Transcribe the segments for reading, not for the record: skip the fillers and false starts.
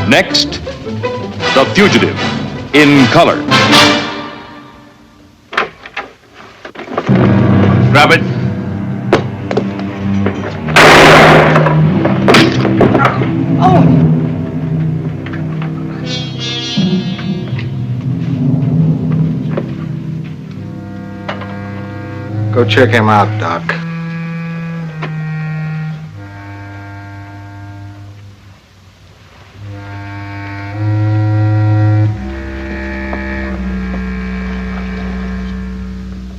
Next, The Fugitive, in color. Grab it. Go check him out, Doc.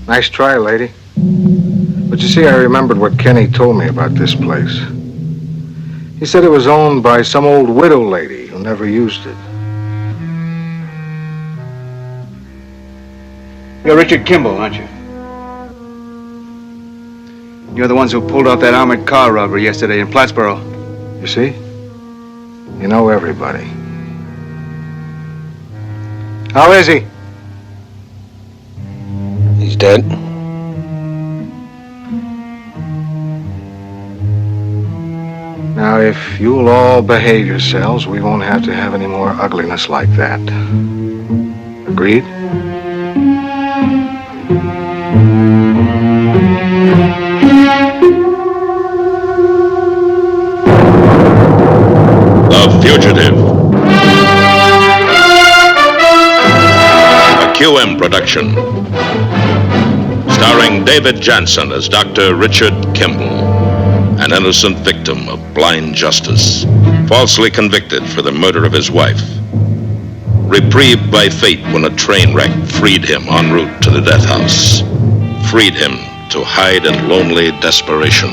Nice try, lady. But you see, I remembered what Kenny told me about this place. He said it was owned by some old widow lady who never used it. You're Richard Kimball, aren't you? You're the ones who pulled off that armored car robbery yesterday in Plattsboro. You see? You know everybody. How is he? He's dead. Now, if you'll all behave yourselves, we won't have to have any more ugliness like that. Agreed? The Fugitive. A QM production. Starring David Jansen as Dr. Richard Kimball, an innocent victim of blind justice, falsely convicted for the murder of his wife. Reprieved by fate when a train wreck freed him en route to the death house. Freed him to hide in lonely desperation,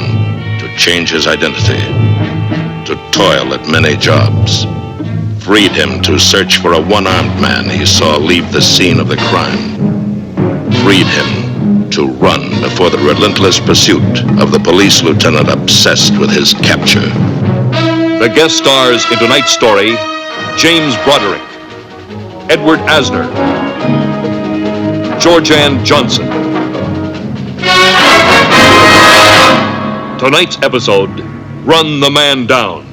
to change his identity, to toil at many jobs. Freed him to search for a one-armed man he saw leave the scene of the crime. Freed him to run before the relentless pursuit of the police lieutenant obsessed with his capture. The guest stars in tonight's story, James Broderick, Edward Asner, Georgianne Johnson. Tonight's episode, Run the Man Down.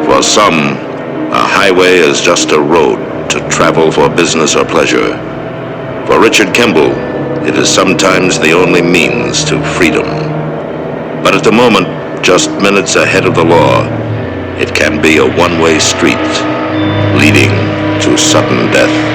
For some, a highway is just a road to travel for business or pleasure. For Richard Kimball, it is sometimes the only means to freedom. But at the moment, just minutes ahead of the law, it can be a one-way street leading to sudden death.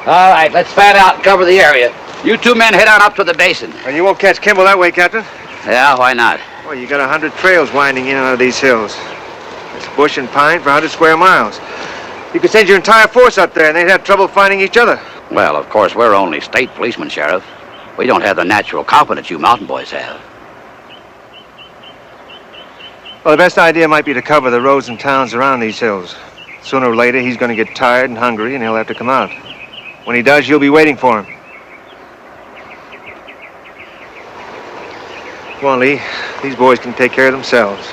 All right, let's fan out and cover the area. You two men head on up to the basin. Well, you won't catch Kimball that way, Captain. Yeah, why not? Well, you got 100 trails winding in and out of these hills. It's bush and pine for 100 square miles. You could send your entire force up there, and they'd have trouble finding each other. Well, of course, we're only state policemen, Sheriff. We don't have the natural confidence you mountain boys have. Well, the best idea might be to cover the roads and towns around these hills. Sooner or later, he's going to get tired and hungry, and he'll have to come out. When he does, you'll be waiting for him. Come on, Lee. These boys can take care of themselves.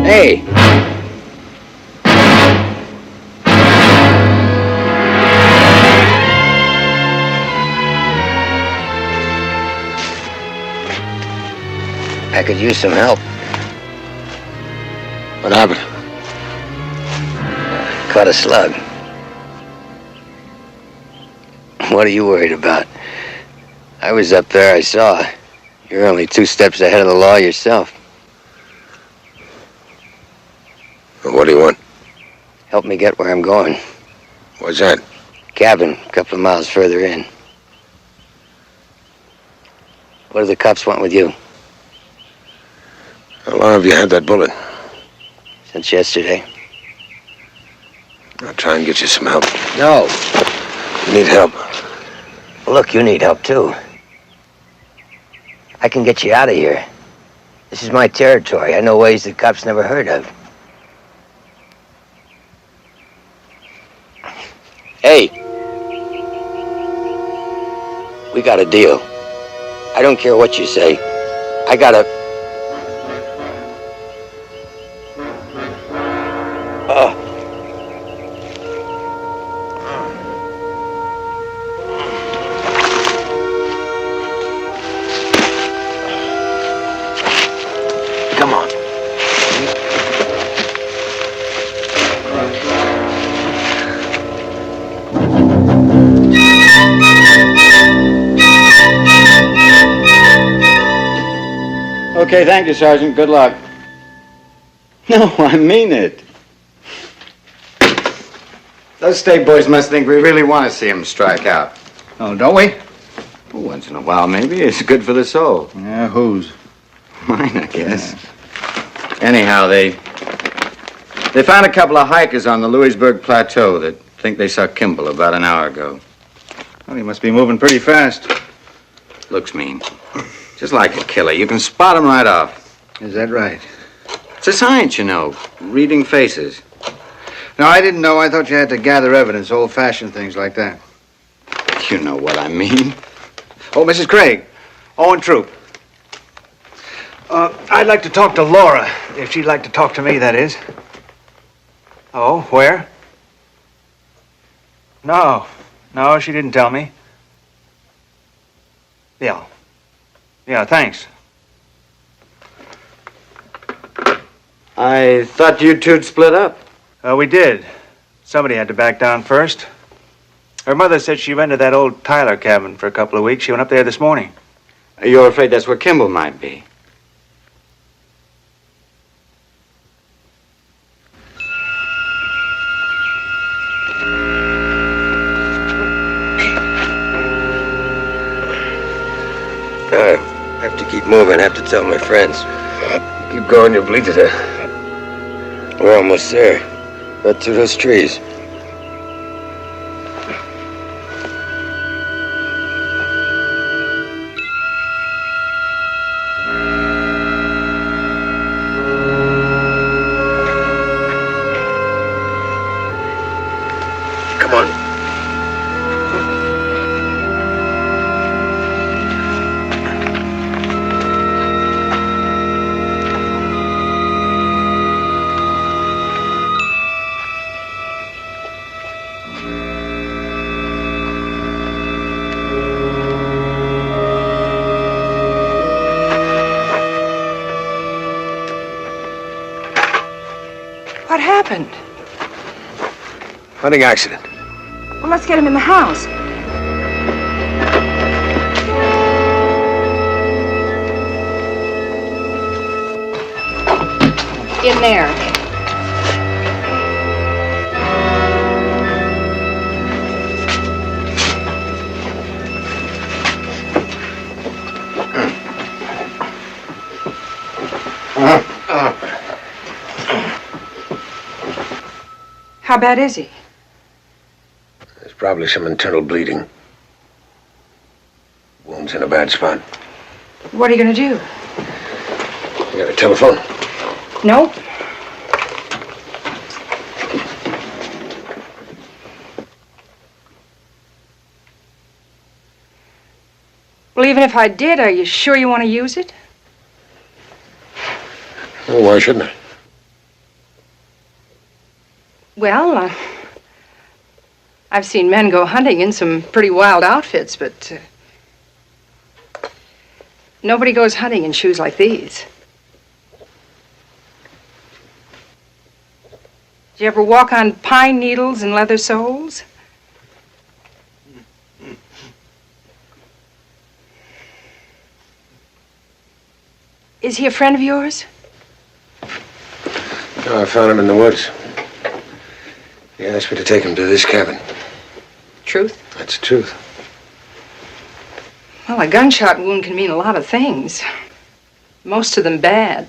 Hey! I could use some help. What happened? Caught a slug. What are you worried about? I was up there, I saw. You're only 2 steps ahead of the law yourself. What do you want? Help me get where I'm going. What's that? Cabin, a couple of miles further in. What do the cops want with you? How long have you had that bullet? Since yesterday. I'll try and get you some help. No. You need help. Well, look, you need help, too. I can get you out of here. This is my territory. I know ways the cops never heard of. Hey. We got a deal. I don't care what you say. I got a... Come on. Okay, thank you, Sergeant. Good luck. No, I mean it. Those state boys must think we really want to see them strike out. Oh, don't we? Well, once in a while, maybe. It's good for the soul. Yeah, whose? Mine, I guess. Anyhow, they found a couple of hikers on the Louisburg Plateau that think they saw Kimball about an hour ago. Well, he must be moving pretty fast. Looks mean. Just like a killer. You can spot him right off. Is that right? It's a science, you know. Reading faces. No, I didn't know. I thought you had to gather evidence, old-fashioned things like that. You know what I mean. Oh, Mrs. Craig. Owen Troop. I'd like to talk to Laura, if she'd like to talk to me, that is. Oh, where? No, she didn't tell me. Yeah, thanks. I thought you two'd split up. We did. Somebody had to back down first. Her mother said she rented that old Tyler cabin for a couple of weeks. She went up there this morning. You're afraid that's where Kimball might be? I have to keep moving. I have to tell my friends. Keep going, you'll bleed to death. We're almost there. Right through those trees. Come on. What happened? Hunting accident. Well, let's get him in the house. In there. How bad is he? There's probably some internal bleeding. Wound's in a bad spot. What are you going to do? You got a telephone? No. Well, even if I did, are you sure you want to use it? Well, why shouldn't I? Well, I've seen men go hunting in some pretty wild outfits, but nobody goes hunting in shoes like these. Did you ever walk on pine needles and leather soles? Is he a friend of yours? No, I found him in the woods. He asked me to take him to this cabin. Truth? That's the truth. Well, a gunshot wound can mean a lot of things. Most of them bad.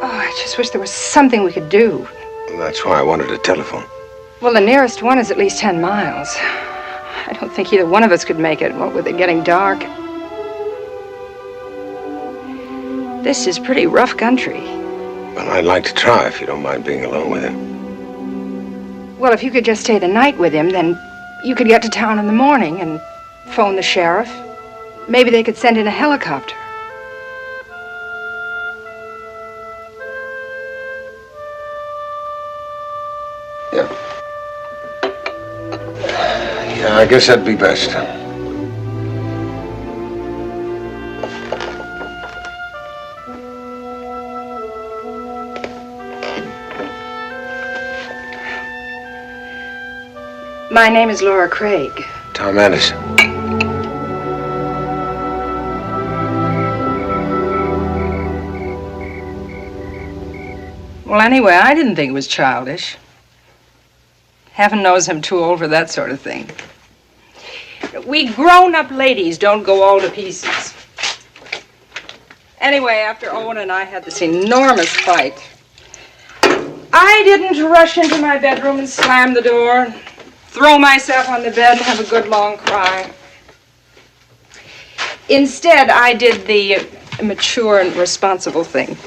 I just wish there was something we could do. Well, that's why I wanted a telephone. Well, the nearest one is at least 10 miles. I don't think either one of us could make it, what with it getting dark. This is pretty rough country. Well, I'd like to try if you don't mind being alone with him. Well, if you could just stay the night with him, then you could get to town in the morning and phone the sheriff. Maybe they could send in a helicopter. Yeah, I guess that'd be best. My name is Laura Craig. Tom Anderson. Well, anyway, I didn't think it was childish. Heaven knows I'm too old for that sort of thing. We grown-up ladies don't go all to pieces. Anyway, after Owen and I had this enormous fight, I didn't rush into my bedroom and slam the door, throw myself on the bed and have a good long cry. Instead, I did the mature and responsible thing.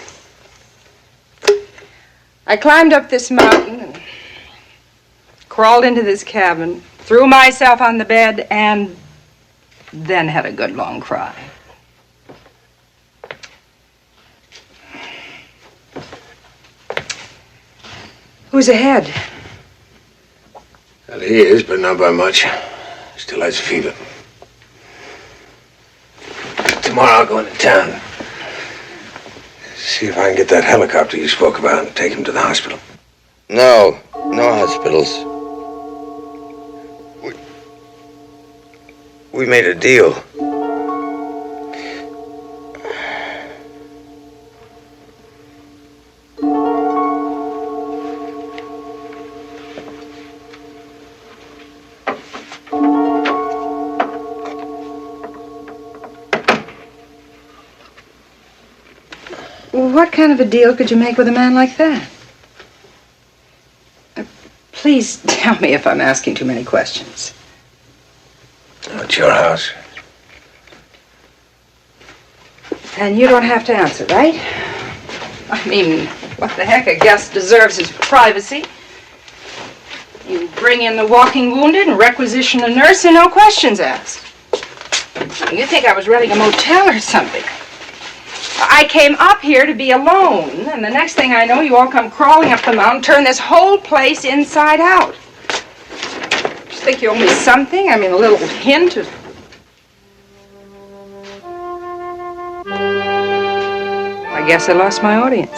I climbed up this mountain and crawled into this cabin, threw myself on the bed, and then had a good long cry. Who's ahead? Well, he is, but not by much. Still has a fever. Tomorrow I'll go into town. See if I can get that helicopter you spoke about and take him to the hospital. No hospitals. We made a deal. Well, what kind of a deal could you make with a man like that? Please tell me if I'm asking too many questions. It's your house. And you don't have to answer, right? I mean, what the heck? A guest deserves his privacy. You bring in the walking wounded and requisition a nurse and no questions asked. You think I was renting a motel or something. I came up here to be alone, and the next thing I know, you all come crawling up the mountain, turn this whole place inside out. Just think you owe me something? I mean, a little hint of... I guess I lost my audience.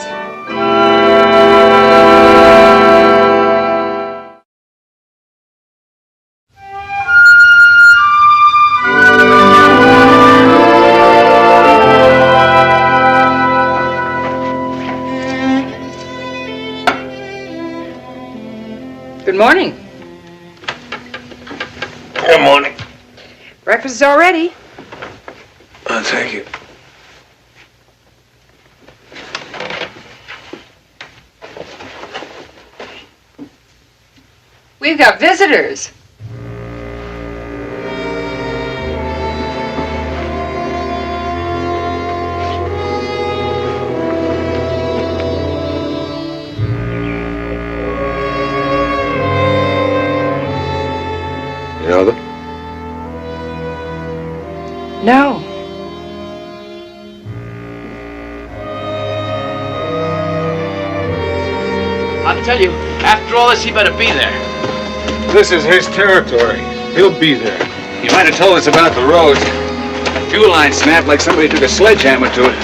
Good morning. Good morning. Breakfast is all ready. Oh, thank you. We've got visitors. You know them? No. I'll tell you, after all this, he better be there. This is his territory. He'll be there. You might have told us about the road. The fuel line snapped like somebody took a sledgehammer to it.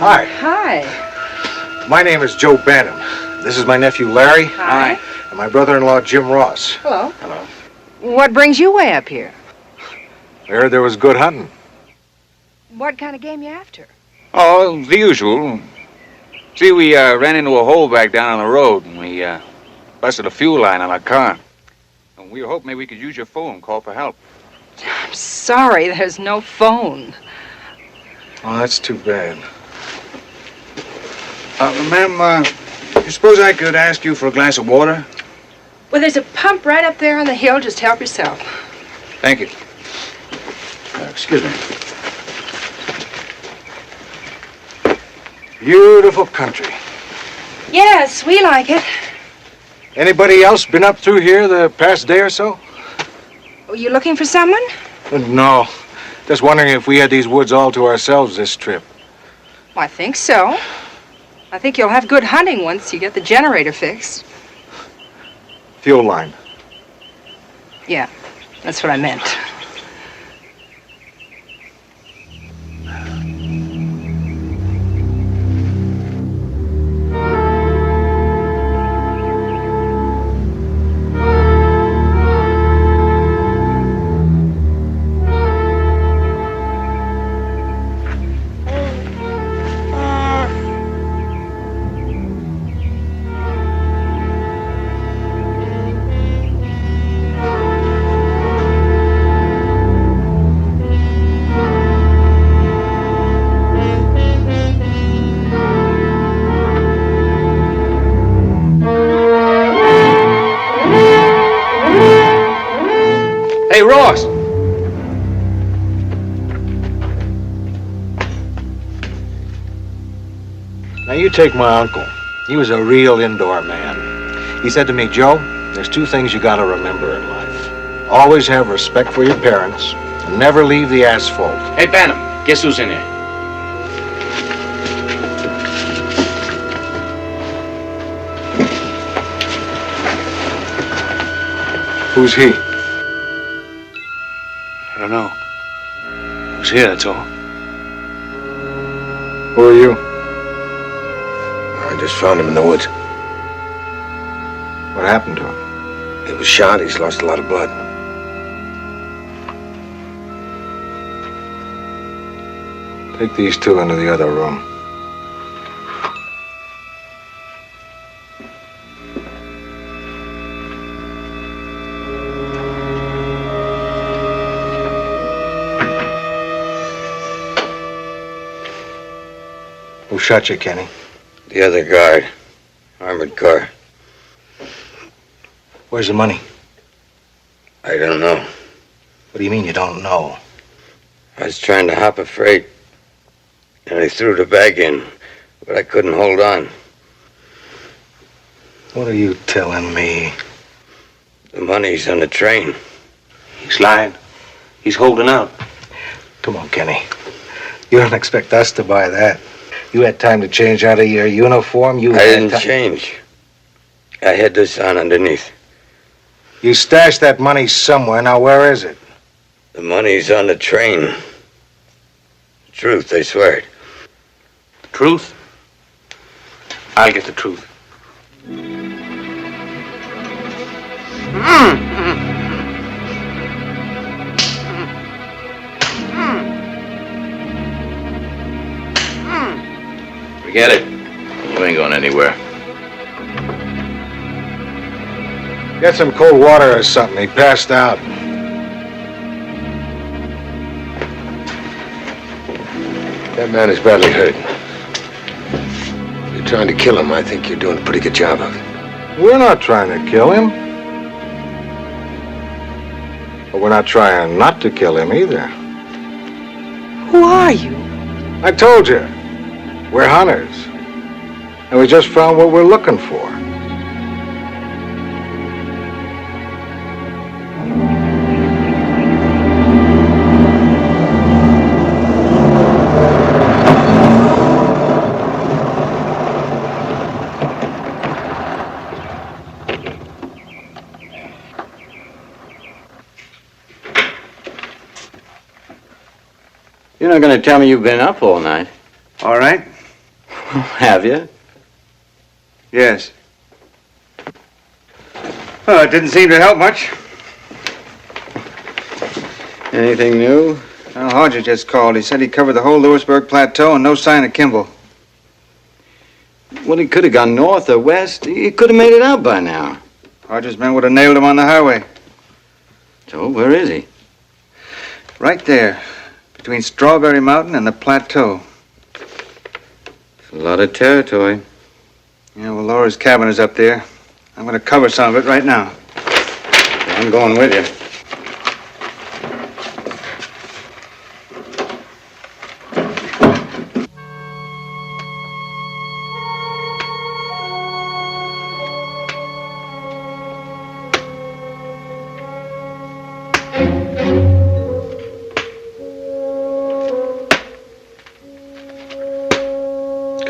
Hi. Hi. My name is Joe Bantam. This is my nephew Larry. Hi. And my brother-in-law Jim Ross. Hello. Hello. What brings you way up here? I heard there was good hunting. What kind of game you after? Oh, the usual. See, we ran into a hole back down on the road, and we busted a fuel line on our car. And we were hoping maybe we could use your phone, call for help. I'm sorry, there's no phone. Oh, that's too bad. Ma'am, you suppose I could ask you for a glass of water? Well, there's a pump right up there on the hill. Just help yourself. Thank you. Excuse me. Beautiful country. Yes, we like it. Anybody else been up through here the past day or so? Are you looking for someone? No. Just wondering if we had these woods all to ourselves this trip. Well, I think so. I think you'll have good hunting once you get the generator fixed. Fuel line. Yeah, that's what I meant. Hey, Ross! Now, you take my uncle. He was a real indoor man. He said to me, Joe, there's two things you gotta remember in life. Always have respect for your parents, and never leave the asphalt. Hey, Bantam, guess who's in here? Who's he? I don't know. Who's here, that's all. Who are you? I just found him in the woods. What happened to him? He was shot. He's lost a lot of blood. Take these two into the other room. shot you, Kenny? The other guard. Armored car. Where's the money? I don't know. What do you mean you don't know? I was trying to hop a freight, and I threw the bag in, but I couldn't hold on. What are you telling me? The money's on the train. He's lying. He's holding out. Come on, Kenny. You don't expect us to buy that. You had time to change out of your uniform. I didn't change. I had this on underneath. You stashed that money somewhere. Now, where is it? The money's on the train. Truth, I swear it. The truth? I'll get the truth. Forget it. You ain't going anywhere. Get some cold water or something. He passed out. That man is badly hurt. You're trying to kill him. I think you're doing a pretty good job of it. We're not trying to kill him. But we're not trying not to kill him either. Who are you? I told you. We're hunters. And we just found what we're looking for. You're not going to tell me you've been up all night, All right? have you? Yes. Oh, it didn't seem to help much. Anything new? Well, Hodger just called. He said he covered the whole Lewisburg Plateau and no sign of Kimball. Well, he could have gone north or west. He could have made it out by now. Hodger's men would have nailed him on the highway. So, where is he? Right there, between Strawberry Mountain and the plateau. It's a lot of territory. Yeah, well, Laura's cabin is up there. I'm going to cover some of it right now. I'm going with you.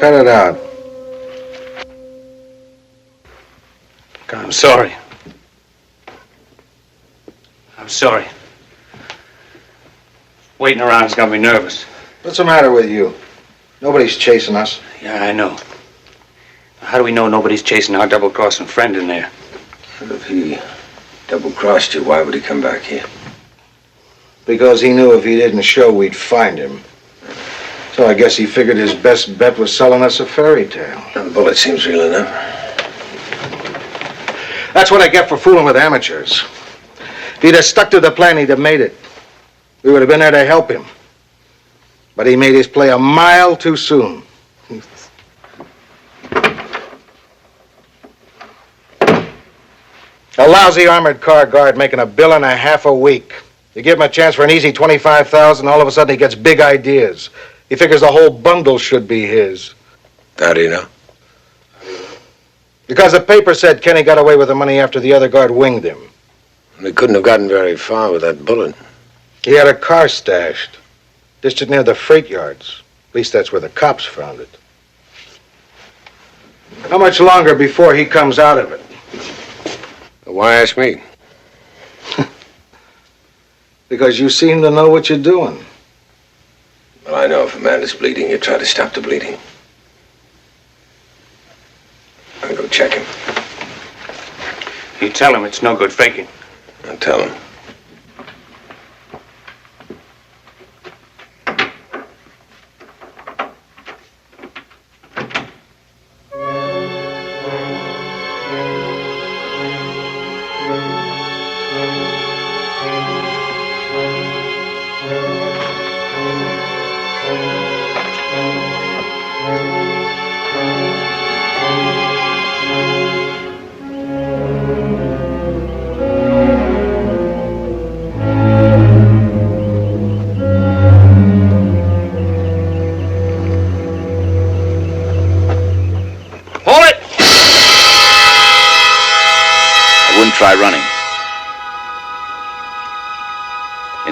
Cut it out. I'm sorry. I'm sorry. Waiting around's got me nervous. What's the matter with you? Nobody's chasing us. Yeah, I know. How do we know nobody's chasing our double-crossing friend in there? But if he double-crossed you, why would he come back here? Because he knew if he didn't show, we'd find him. So I guess he figured his best bet was selling us a fairy tale. The bullet seems real enough. That's what I get for fooling with amateurs. If he'd have stuck to the plan, he'd have made it. We would have been there to help him. But he made his play a mile too soon. A lousy armored car guard making $1.50 a week. You give him a chance for an easy $25,000, all of a sudden he gets big ideas. He figures the whole bundle should be his. How do you know? Because the paper said Kenny got away with the money after the other guard winged him. He couldn't have gotten very far with that bullet. He had a car stashed, dished it near the freight yards. At least that's where the cops found it. How much longer before he comes out of it? Why ask me? Because you seem to know what you're doing. Well, I know if a man is bleeding, you try to stop the bleeding. I'll go check him. You tell him it's no good faking. I'll tell him.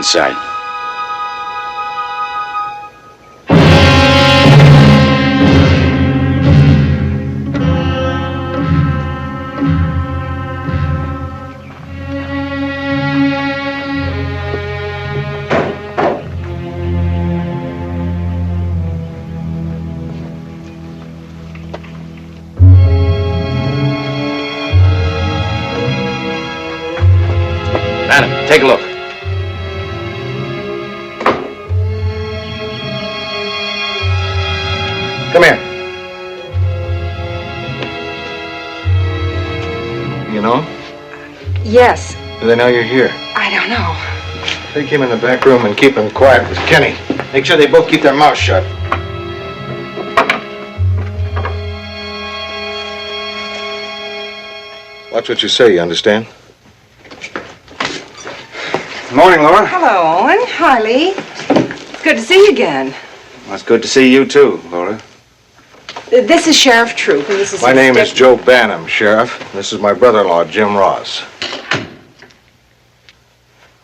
inside. Madam, take a look. Come here. You know? Yes. Do they know you're here? I don't know. Take him in the back room and keep him quiet with Kenny. Make sure they both keep their mouths shut. Watch what you say, you understand? Morning, Laura. Hello, Owen. Hi, Lee. It's good to see you again. Well, it's good to see you, too, Laura. This is Sheriff Troop, and this is... My name is Joe Banham, Sheriff. This is my brother-in-law, Jim Ross.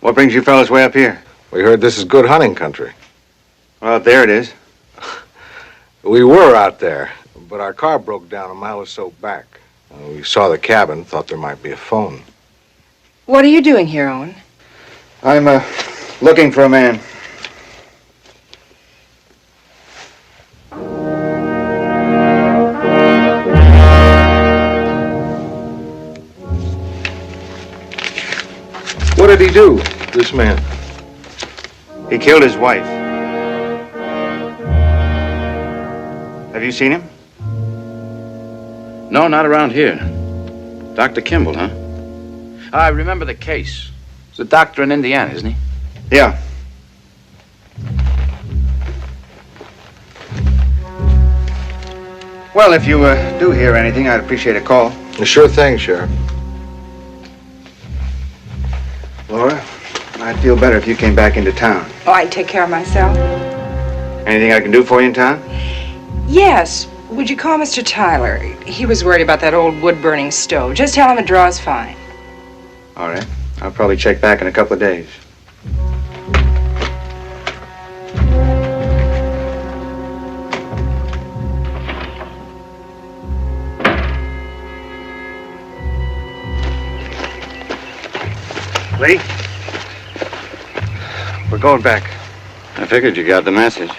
What brings you fellas way up here? We heard this is good hunting country. Well, there it is. We were out there, but our car broke down a mile or so back. We saw the cabin, thought there might be a phone. What are you doing here, Owen? I'm, looking for a man. What did he do, this man? He killed his wife. Have you seen him? No, not around here. Dr. Kimball, huh? I remember the case. He's a doctor in Indiana, isn't he? Yeah. Well, if you do hear anything, I'd appreciate a call. Sure thing, Sheriff. Laura, I'd feel better if you came back into town. Oh, I can take care of myself. Anything I can do for you in town? Yes. Would you call Mr. Tyler? He was worried about that old wood-burning stove. Just tell him the draw's fine. All right. I'll probably check back in a couple of days. Lee? We're going back. I figured you got the message.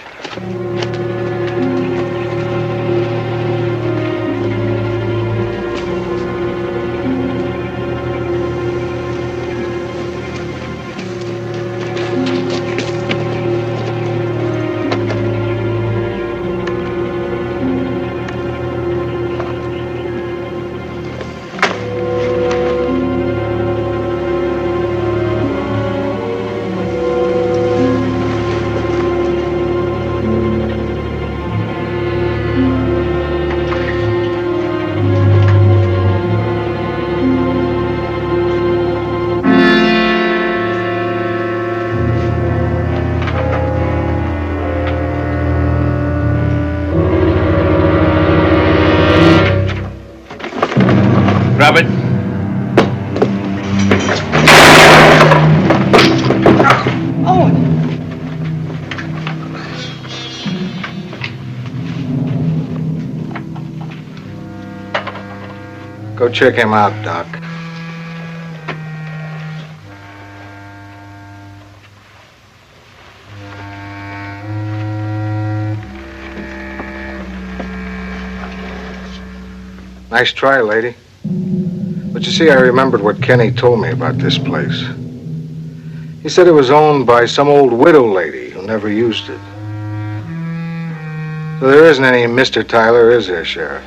Grab it. Go check him out, Doc. Nice try, lady. But you see, I remembered what Kenny told me about this place. He said it was owned by some old widow lady who never used it. So there isn't any Mr. Tyler, is there, Sheriff?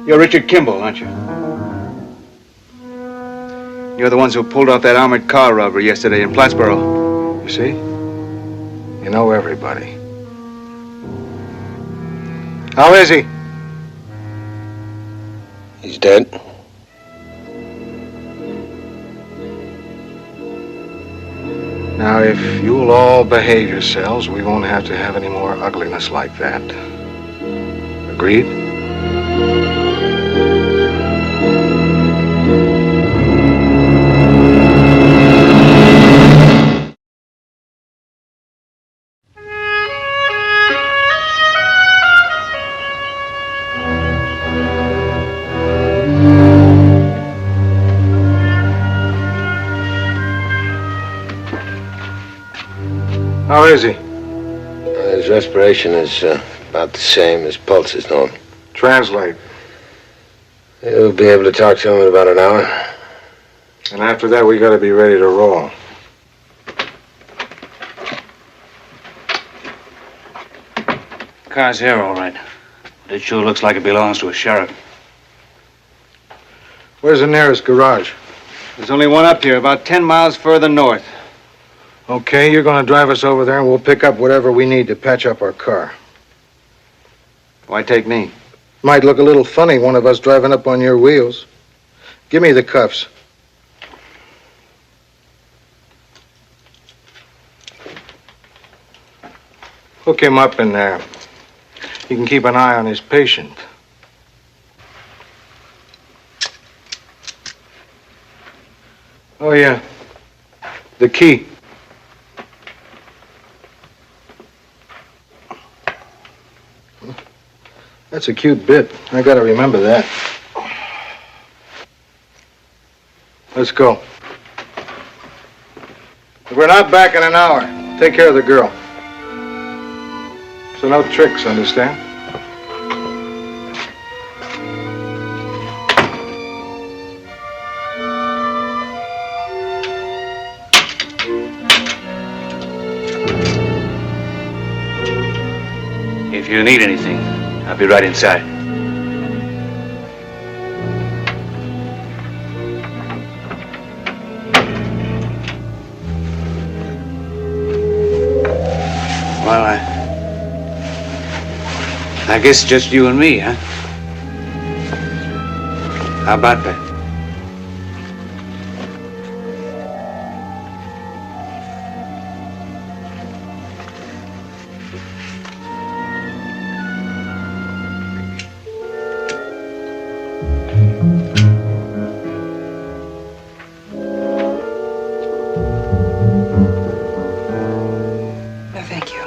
You're Richard Kimball, aren't you? You're the ones who pulled off that armored car robbery yesterday in Plattsboro. You see? You know everybody. How is he? He's dead. Now, if you'll all behave yourselves, we won't have to have any more ugliness like that. Agreed? How is he? His respiration is about the same. His pulse is normal. Translate. You'll be able to talk to him in about an hour. And after that, we gotta be ready to roll. Car's here, all right. But it sure looks like it belongs to a sheriff. Where's the nearest garage? There's only one up here, about 10 miles further north. Okay, you're gonna drive us over there and we'll pick up whatever we need to patch up our car. Why take me? Might look a little funny, one of us driving up on your wheels. Give me the cuffs. Hook him up in there. You can keep an eye on his patient. Oh, yeah. The key. That's a cute bit. I gotta remember that. Let's go. We're not back in an hour. Take care of the girl. So no tricks, understand? If you need anything, I'll be right inside. Well, I guess just you and me, huh? How about that? No, thank you.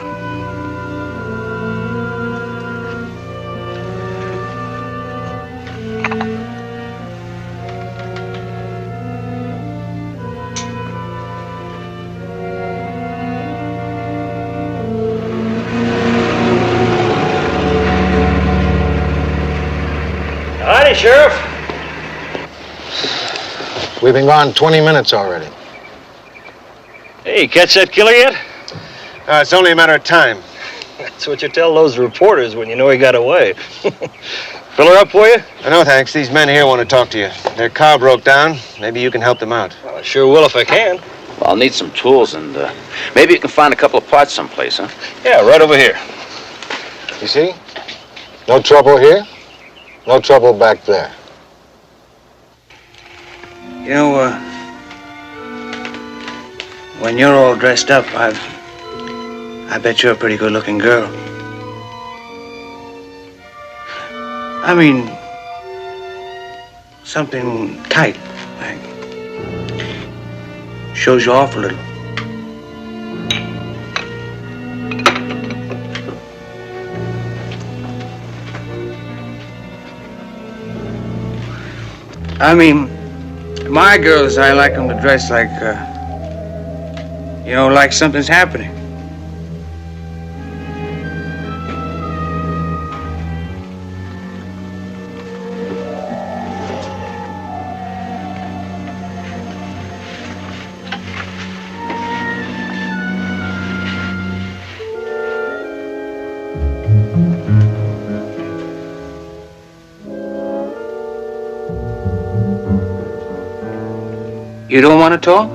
Howdy, Sheriff. We've been gone 20 minutes already. Hey, catch that killer yet? It's only a matter of time. That's what you tell those reporters when you know he got away. Fill her up for you? No, thanks. These men here want to talk to you. Their car broke down. Maybe you can help them out. Well, I sure will if I can. Well, I'll need some tools, and maybe you can find a couple of parts someplace, huh? Yeah, right over here. You see? No trouble here, no trouble back there. You know, when you're all dressed up, I bet you're a pretty good-looking girl. I mean, something tight, like shows you off a little. I mean, my girls, I like them to dress like, like something's happening. You don't want to talk?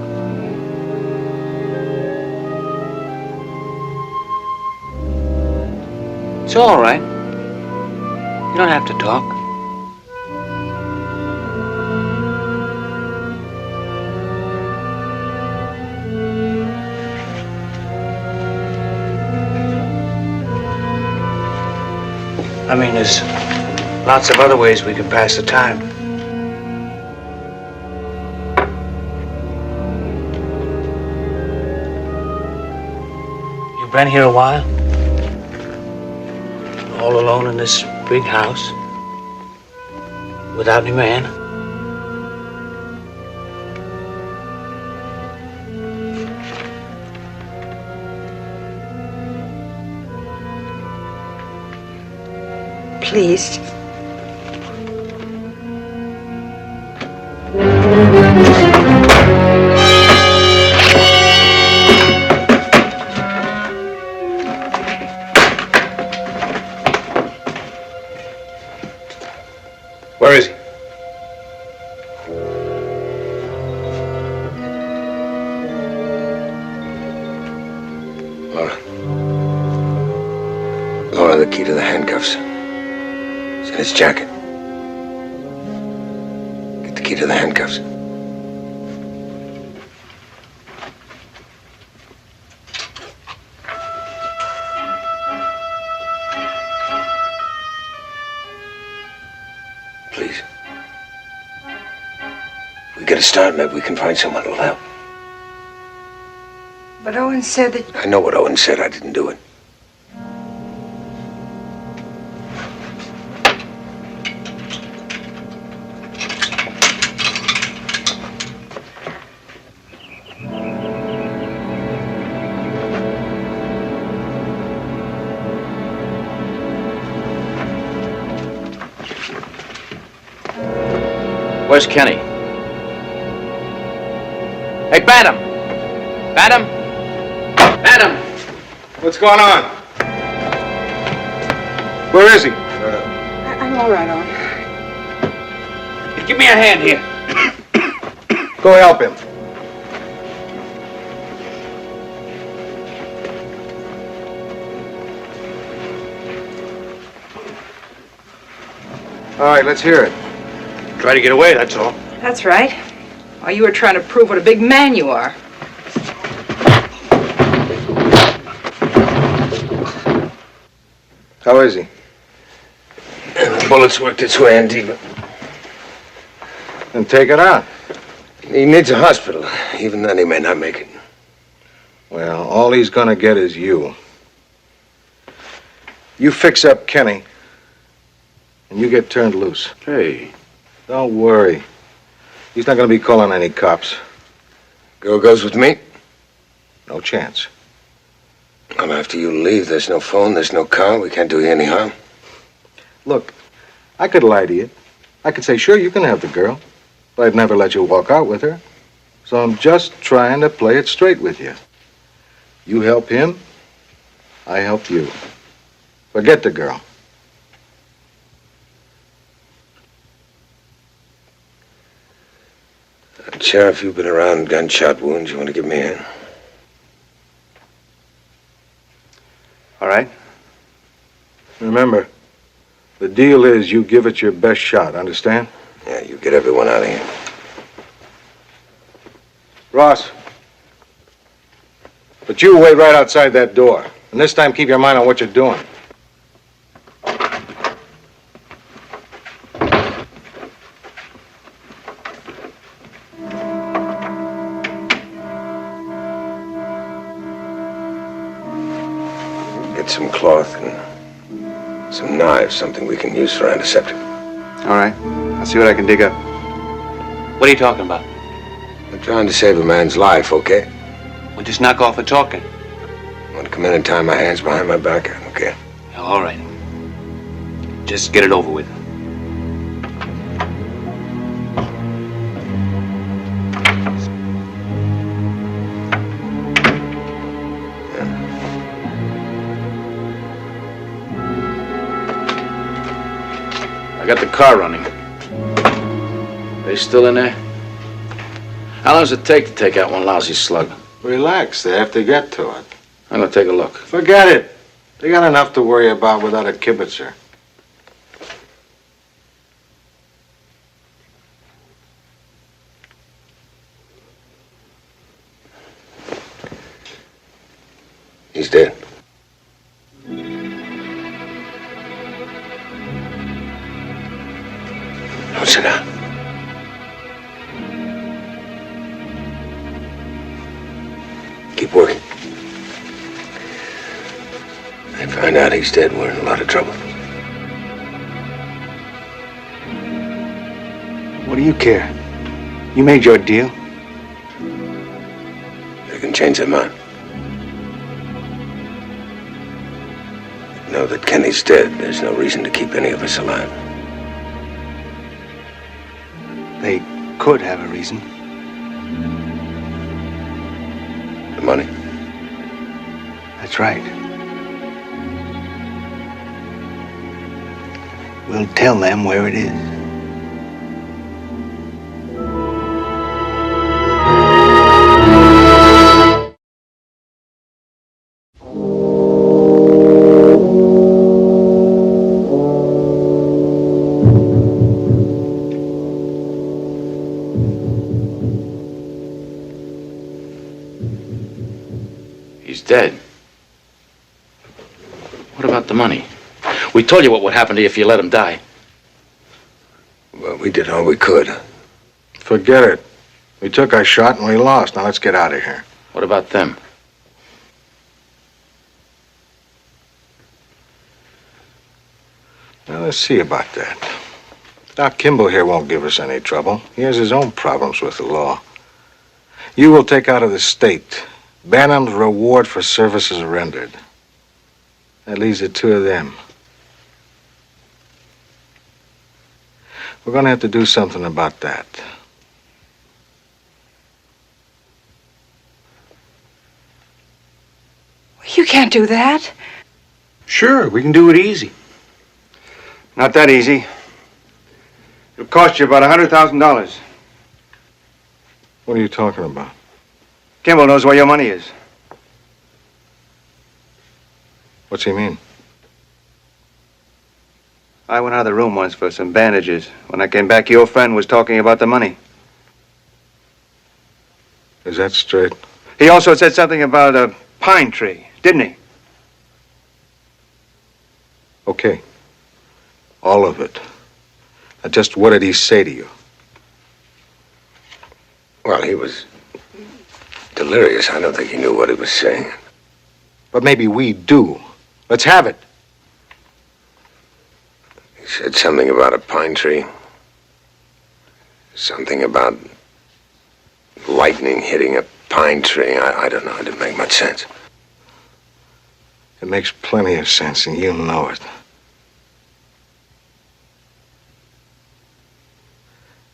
It's all right. You don't have to talk. I mean, there's lots of other ways we can pass the time. You've been here a while? All alone in this big house? Without any man? please. Where is he? Laura, the key to the handcuffs. It's in his jacket. Get the key to the handcuffs. Please. If we get a start, maybe we can find someone who'll help. But Owen said that... I know what Owen said. I didn't do it. Where's Kenny? Hey, Bantam! Bantam! Bantam! What's going on? Where is he? I'm all right, Owen. Give me a hand here. Go help him. All right, let's hear it. Try to get away, that's all. That's right. While you were trying to prove what a big man you are. How is he? The bullet's worked its way in deeper. Then take it out. He needs a hospital. Even then, he may not make it. Well, all he's gonna get is you. You fix up Kenny, and you get turned loose. Hey. Don't worry. He's not gonna be calling any cops. Girl goes with me? No chance. Well, after you leave, there's no phone, there's no car. We can't do you any harm. Look, I could lie to you. I could say, sure, you can have the girl, but I'd never let you walk out with her. So I'm just trying to play it straight with you. You help him, I help you. Forget the girl. Sheriff, you've been around gunshot wounds. You want to give me a hand? All right. Remember, the deal is you give it your best shot, understand? Yeah, you get everyone out of here. Ross. But you wait right outside that door. And this time keep your mind on what you're doing. Get some cloth and some knives, something we can use for antiseptic. All right. I'll see what I can dig up. What are you talking about? I'm trying to save a man's life, okay? Well, just knock off the talking. I want to come in and tie my hands behind my back, okay? All right. Just get it over with. I got the car running. They still in there? How long does it take to take out one lousy slug? Relax, they have to get to it. I'm gonna take a look. Forget it. They got enough to worry about without a kibitzer. He's dead. Don't sit down. Keep working. They find out he's dead, we're in a lot of trouble. What do you care? You made your deal. They can change their mind. Know that Kenny's dead. There's no reason to keep any of us alive. They could have a reason. The money? That's right. We'll tell them where it is. He's dead. What about the money? We told you what would happen to you if you let him die. Well, we did all we could. Forget it. We took our shot and we lost. Now let's get out of here. What about them? Now let's see about that. Doc Kimball here won't give us any trouble. He has his own problems with the law. You will take out of the state Banham's reward for services rendered. That leaves the two of them. We're going to have to do something about that. You can't do that. Sure, we can do it easy. Not that easy. It'll cost you about $100,000. What are you talking about? Kimball knows where your money is. What's he mean? I went out of the room once for some bandages. When I came back, your friend was talking about the money. Is that straight? He also said something about a pine tree, didn't he? Okay. All of it. Now, just what did he say to you? Well, he was delirious. I don't think he knew what he was saying. But maybe we do. Let's have it. He said something about a pine tree. Something about lightning hitting a pine tree. I don't know. It didn't make much sense. It makes plenty of sense, and you know it.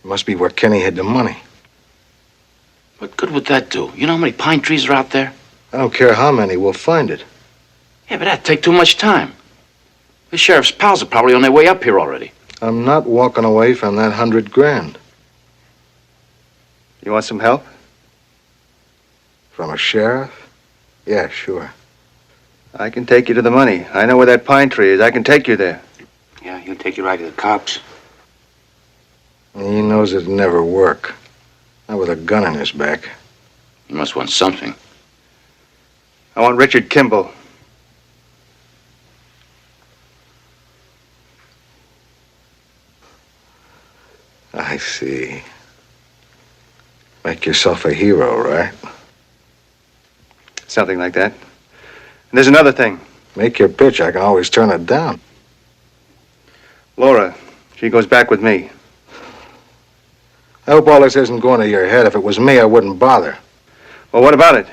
It must be where Kenny hid the money. What good would that do? You know how many pine trees are out there? I don't care how many, we'll find it. Yeah, but that'd take too much time. The sheriff's pals are probably on their way up here already. I'm not walking away from that $100,000. You want some help? From a sheriff? Yeah, sure. I can take you to the money. I know where that pine tree is. I can take you there. Yeah, he'll take you right to the cops. He knows it'd never work. Not with a gun in his back. You must want something. I want Richard Kimball. I see. Make yourself a hero, right? Something like that. And there's another thing. Make your pitch. I can always turn it down. Laura, she goes back with me. I hope all this isn't going to your head. If it was me, I wouldn't bother. Well, what about it?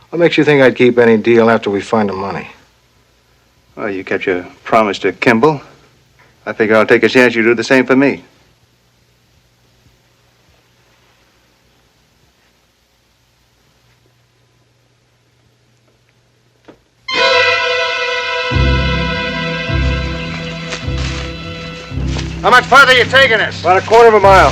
What makes you think I'd keep any deal after we find the money? Well, you kept your promise to Kimball. I figure I'll take a chance you do the same for me. How much further are you taking us? About a quarter of a mile.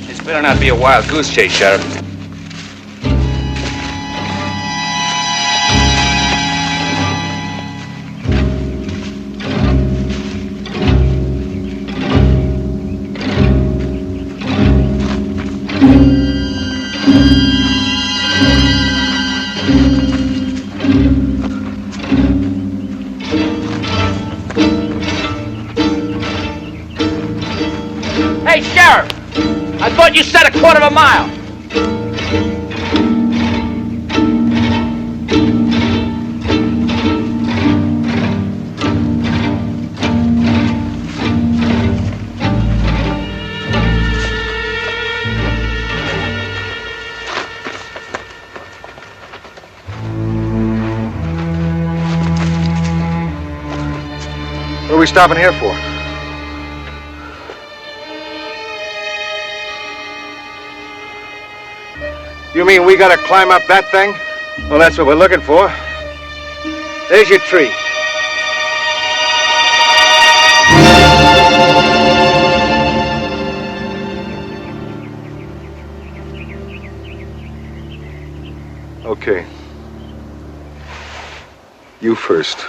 This better not be a wild goose chase, Sheriff. Hey, Sheriff! I thought you said a quarter of a mile. What are we stopping here for? You mean we gotta climb up that thing? Well, that's what we're looking for. There's your tree. Okay. You first.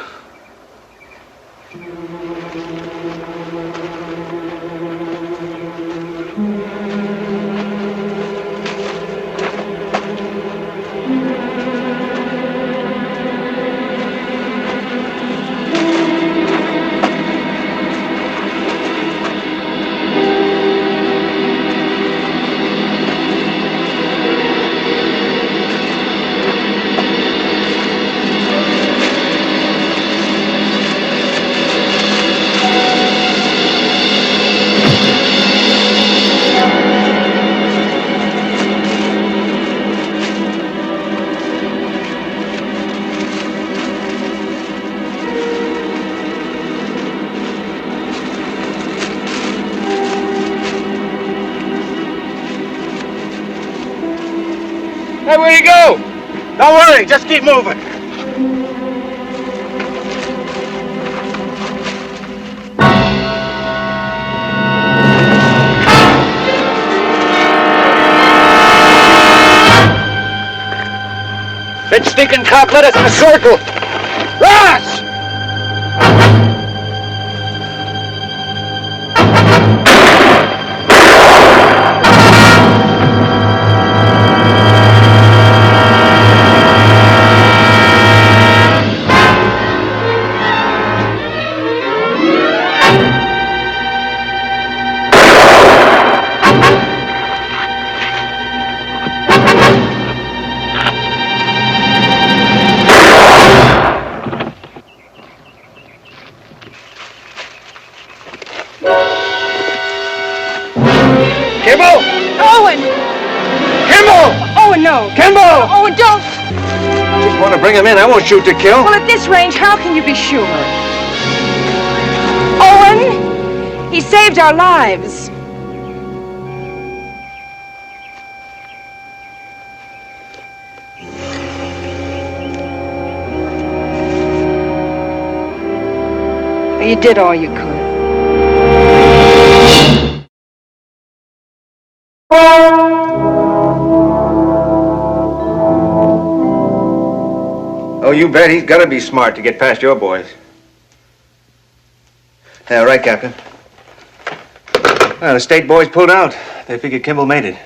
Hey, where you go? Don't worry, just keep moving. That stinking cop led us in a circle. Ross! Kimball! Owen! Kimball! Owen, no! Kimball! Owen, don't! Just want to bring him in. I won't shoot to kill. Well, at this range, how can you be sure? Owen! He saved our lives. You did all you could. Oh, you bet. He's got to be smart to get past your boys. Yeah, right, Captain. Well, the state boys pulled out. They figured Kimball made it.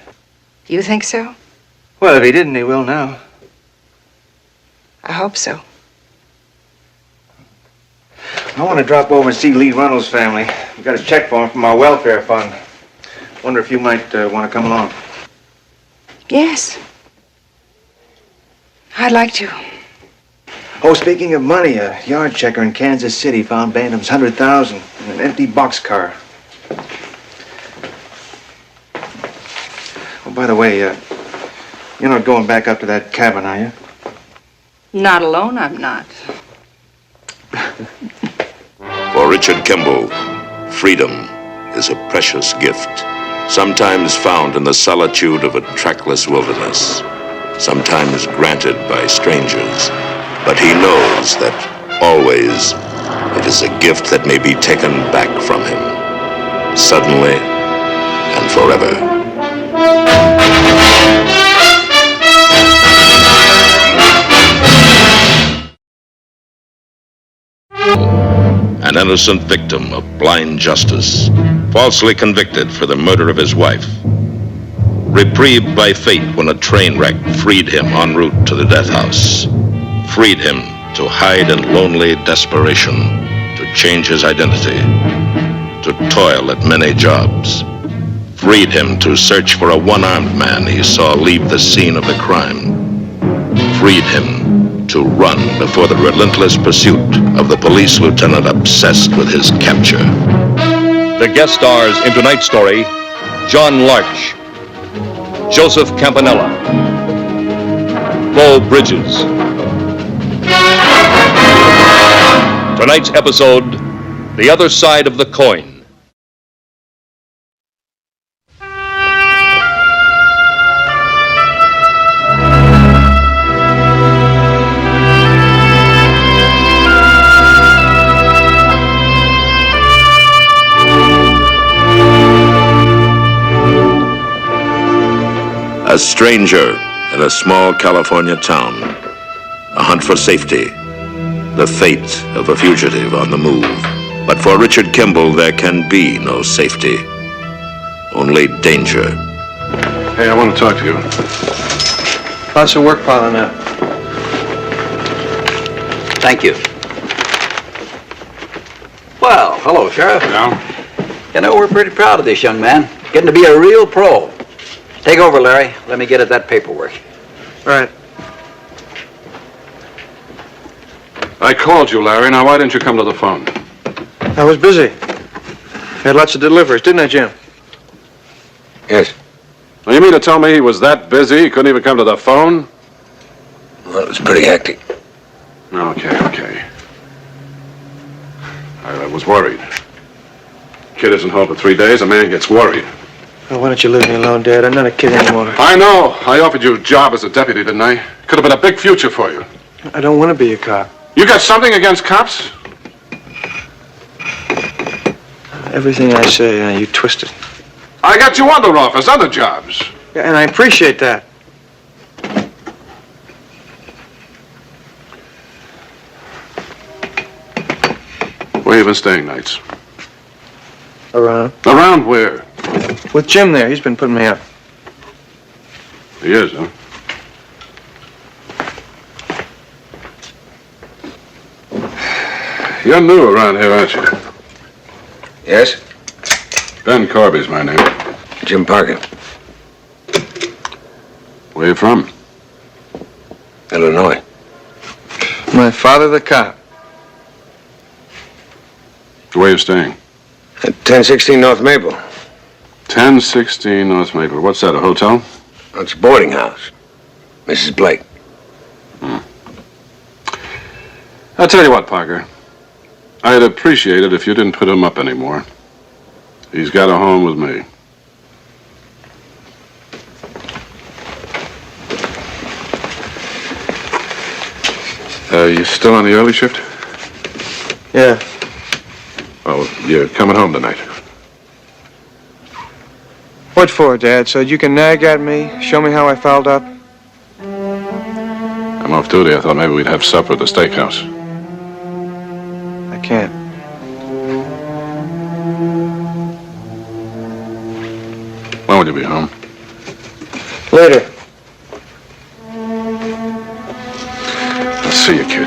You think so? Well, if he didn't, he will now. I hope so. I want to drop over and see Lee Runnels' family. We got a check for him from our welfare fund. Wonder if you might want to come along. Yes. I'd like to. Oh, speaking of money, a yard checker in Kansas City found Bantam's $100,000 in an empty boxcar. Oh, by the way, you're not going back up to that cabin, are you? Not alone, I'm not. For Richard Kimball, freedom is a precious gift, sometimes found in the solitude of a trackless wilderness, sometimes granted by strangers. But he knows that always it is a gift that may be taken back from him, suddenly and forever. An innocent victim of blind justice, falsely convicted for the murder of his wife, reprieved by fate when a train wreck freed him en route to the death house, freed him to hide in lonely desperation, to change his identity, to toil at many jobs, freed him to search for a one-armed man he saw leave the scene of the crime, freed him to run before the relentless pursuit of the police lieutenant obsessed with his capture. The guest stars in tonight's story, John Larch, Joseph Campanella, Bo Bridges. Tonight's episode, The Other Side of the Coin. A stranger in a small California town. A hunt for safety. The fate of a fugitive on the move. But for Richard Kimball, there can be no safety. Only danger. Hey, I want to talk to you. Lots of work piling up. Thank you. Well, hello, Sheriff. Yeah? You know, we're pretty proud of this young man. Getting to be a real pro. Take over, Larry. Let me get at that paperwork. Right. I called you, Larry. Now, why didn't you come to the phone? I was busy. Had lots of deliveries, didn't I, Jim? Yes. Well, you mean to tell me he was that busy he couldn't even come to the phone? Well, it was pretty hectic. Okay. I was worried. Kid isn't home for 3 days. A man gets worried. Oh, why don't you leave me alone, Dad? I'm not a kid anymore. I know. I offered you a job as a deputy, didn't I? Could have been a big future for you. I don't want to be a cop. You got something against cops? Everything I say, you twist it. I got you other offers, other jobs. Yeah, and I appreciate that. Where you been staying nights? Around. Around where? With Jim there. He's been putting me up. He is, huh? You're new around here, aren't you? Yes? Ben Corby's my name. Jim Parker. Where you from? Illinois. My father, the cop. Where you staying? At 1016 North Maple. 1016 North Maple. What's that, a hotel? Oh, it's a boarding house. Mrs. Blake. I'll tell you what, Parker. I'd appreciate it if you didn't put him up anymore. He's got a home with me. You still on the early shift? Yeah. Oh, you're coming home tonight. What for, Dad? So you can nag at me, show me how I fouled up? I'm off duty. I thought maybe we'd have supper at the steakhouse. I can't. When will you be home? Later. I'll see you, kid.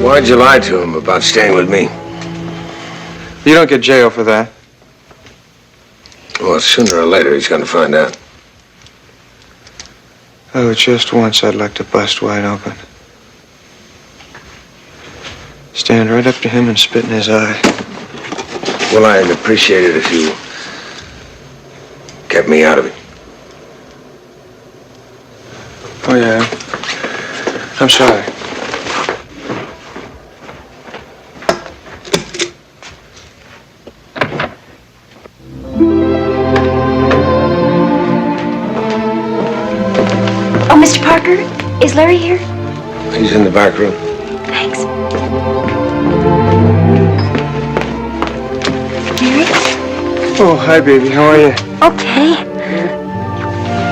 Why'd you lie to him about staying with me? You don't get jail for that. Well, sooner or later he's going to find out. Oh, just once I'd like to bust wide open. Stand right up to him and spit in his eye. Well, I'd appreciate it if you kept me out of it. Oh, yeah. I'm sorry. Oh, Mr. Parker, is Larry here? He's in the back room. Thanks. Larry? Oh, hi, baby. How are you? Okay.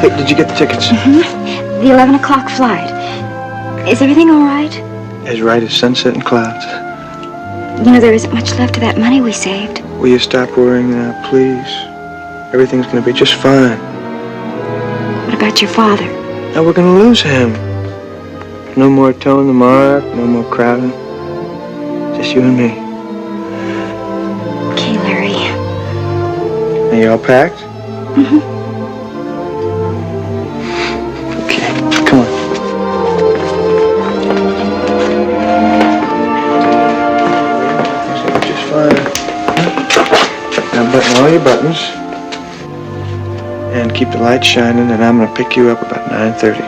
Hey, did you get the tickets? Mm-hmm. The 11 o'clock flight. Is everything all right? As right as sunset and clouds. You know, there isn't much left of that money we saved. Will you stop worrying now, please? Everything's gonna be just fine. What about your father? Now we're gonna lose him. No more towing the mark, no more crowding. Just you and me. Okay, Larry. Are you all packed? Mm-hmm. Okay, come on. Everything's gonna be just fine. Now button all your buttons. And keep the lights shining, and I'm gonna pick you up about 9:30.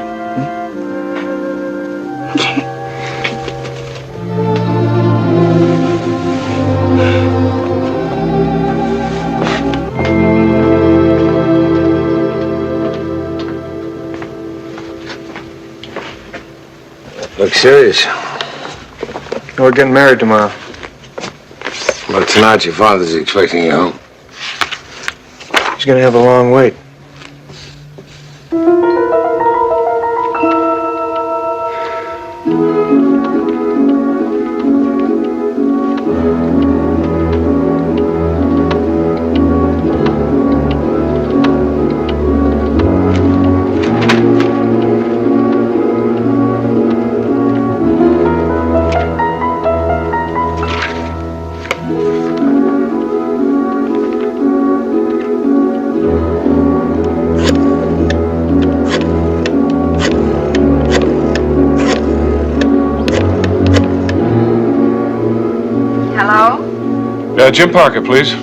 Look serious. We're getting married tomorrow. Well, tonight your father's expecting you home. He's gonna have a long wait. Jim Parker, please.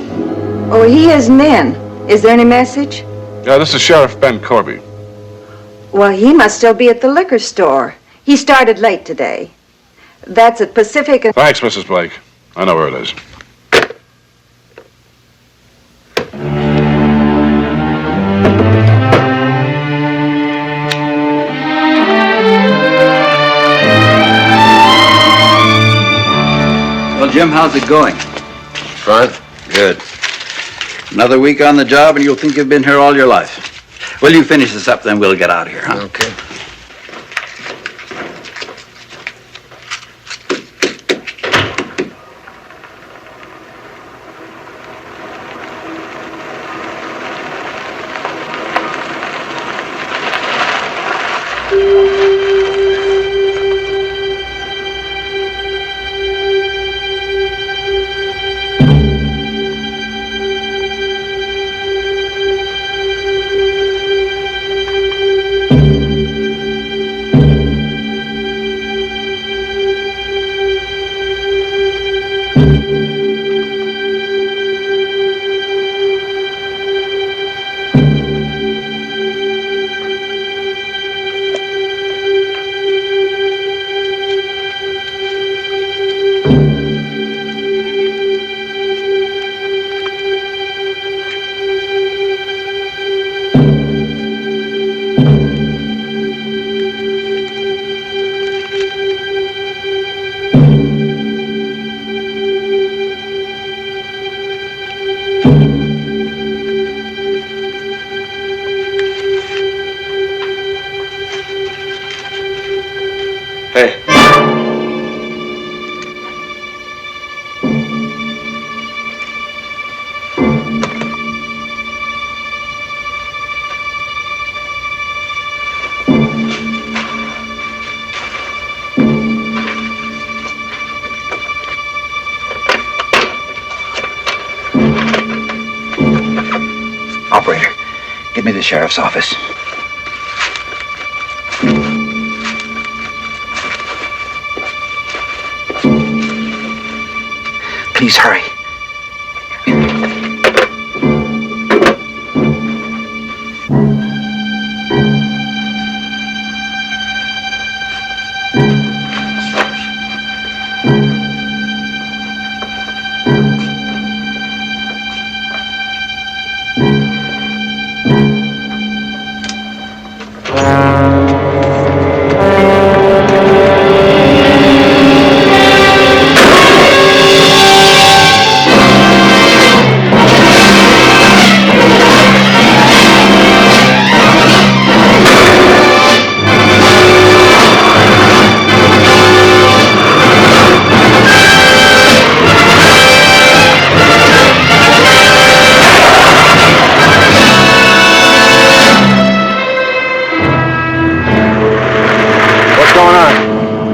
Oh, he isn't in. Is there any message? This is Sheriff Ben Corby. Well, he must still be at the liquor store. He started late today. That's at Pacific. Thanks, Mrs. Blake. I know where it is. Well, Jim, how's it going? Fine. Good. Another week on the job and you'll think you've been here all your life. Well, you finish this up, then we'll get out of here, huh? Okay. Operator, get me the sheriff's office. Please hurry.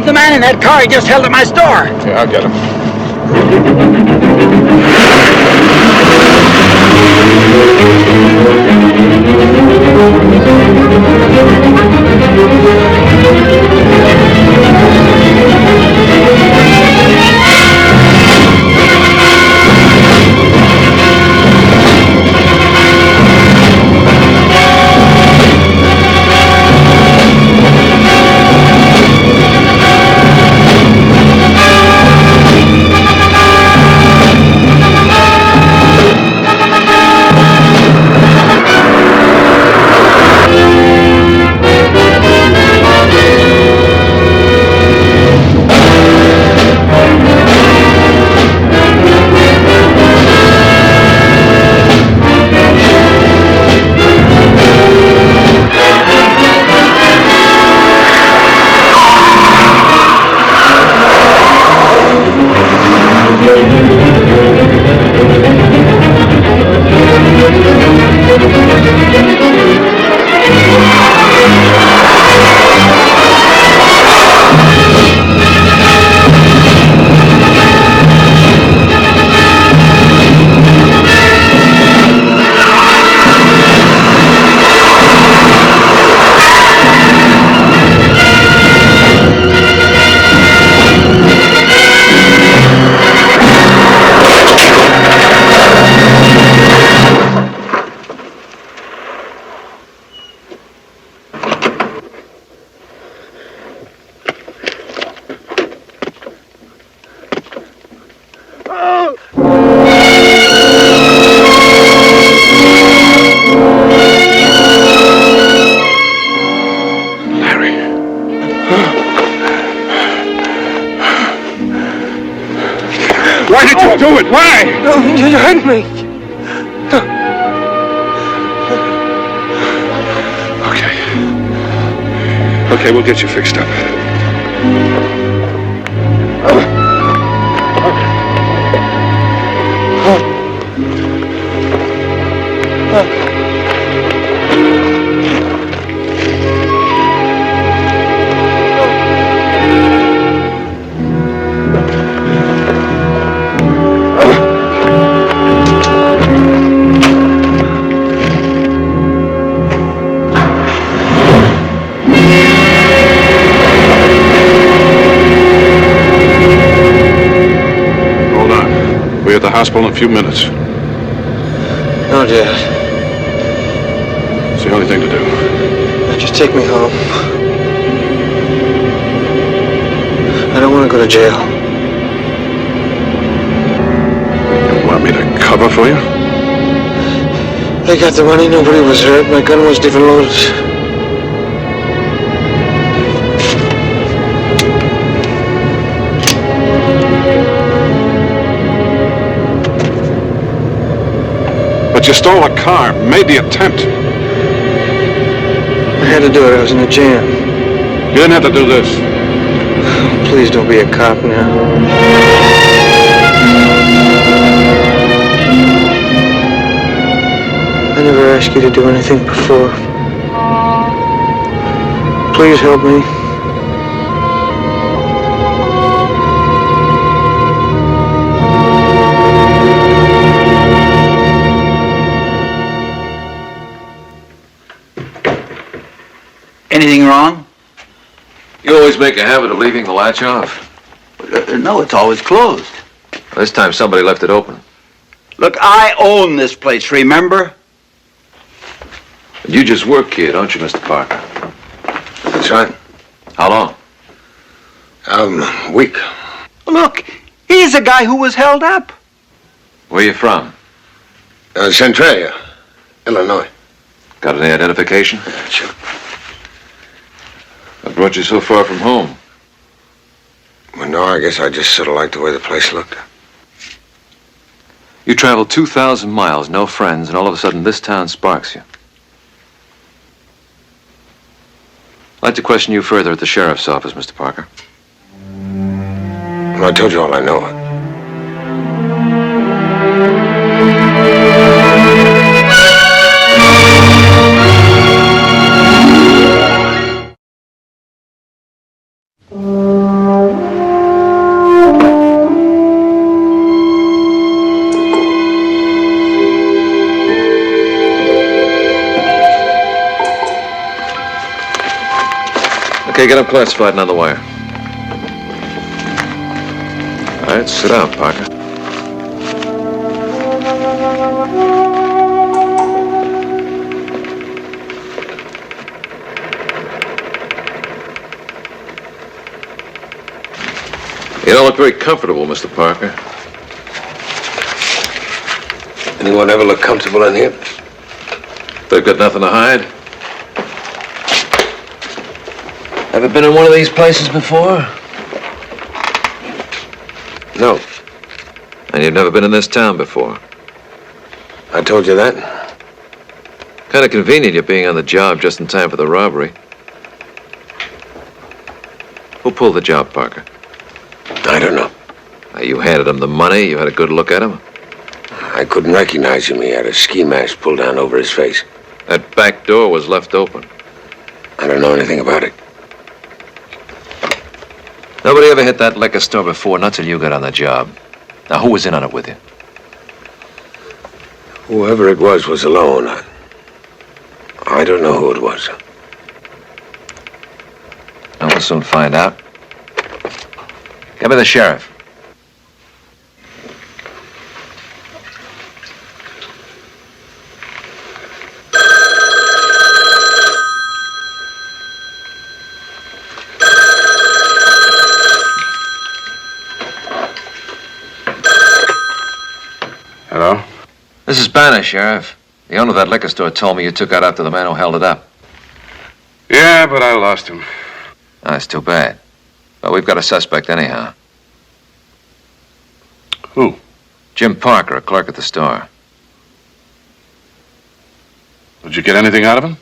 The man in that car he just held at my store. Yeah, I'll get him. Why did you do it? Why? No, you hurt me. Okay, we'll get you fixed up. We're at the hospital in a few minutes. No, Dad. It's the only thing to do. Now just take me home. I don't want to go to jail. You want me to cover for you? They got the money, nobody was hurt. My gun wasn't even loaded. But you stole a car, made the attempt. I had to do it. I was in a jam. You didn't have to do this. Please don't be a cop now. I never asked you to do anything before. Please help me. Anything wrong? You always make a habit of leaving the latch off. No, it's always closed. This time somebody left it open. Look, I own this place, remember? You just work here, don't you, Mr. Parker? That's right. How long? A week. Look, he's a guy who was held up. Where you from? Centralia, Illinois. Got any identification? Sure. What brought you so far from home? Well, no, I guess I just sort of liked the way the place looked. You traveled 2,000 miles, no friends, and all of a sudden this town sparks you. I'd like to question you further at the sheriff's office, Mr. Parker. Well, I told you all I know. Okay, get up classified and on the wire. All right, sit down, Parker. You don't look very comfortable, Mr. Parker. Anyone ever look comfortable in here? They've got nothing to hide. Ever been in one of these places before? No. And you've never been in this town before? I told you that. Kind of convenient you being on the job just in time for the robbery. Who pulled the job, Parker? I don't know. You handed him the money, you had a good look at him? I couldn't recognize him. He had a ski mask pulled down over his face. That back door was left open. I don't know anything about it. Nobody ever hit that liquor store before, not till you got on the job. Now, who was in on it with you? Whoever it was alone. I don't know who it was. And we'll soon find out. Get me the sheriff. Hello? This is Banner, Sheriff. The owner of that liquor store told me you took out after the man who held it up. Yeah, but I lost him. That's too bad. But we've got a suspect anyhow. Who? Jim Parker, a clerk at the store. Did you get anything out of him?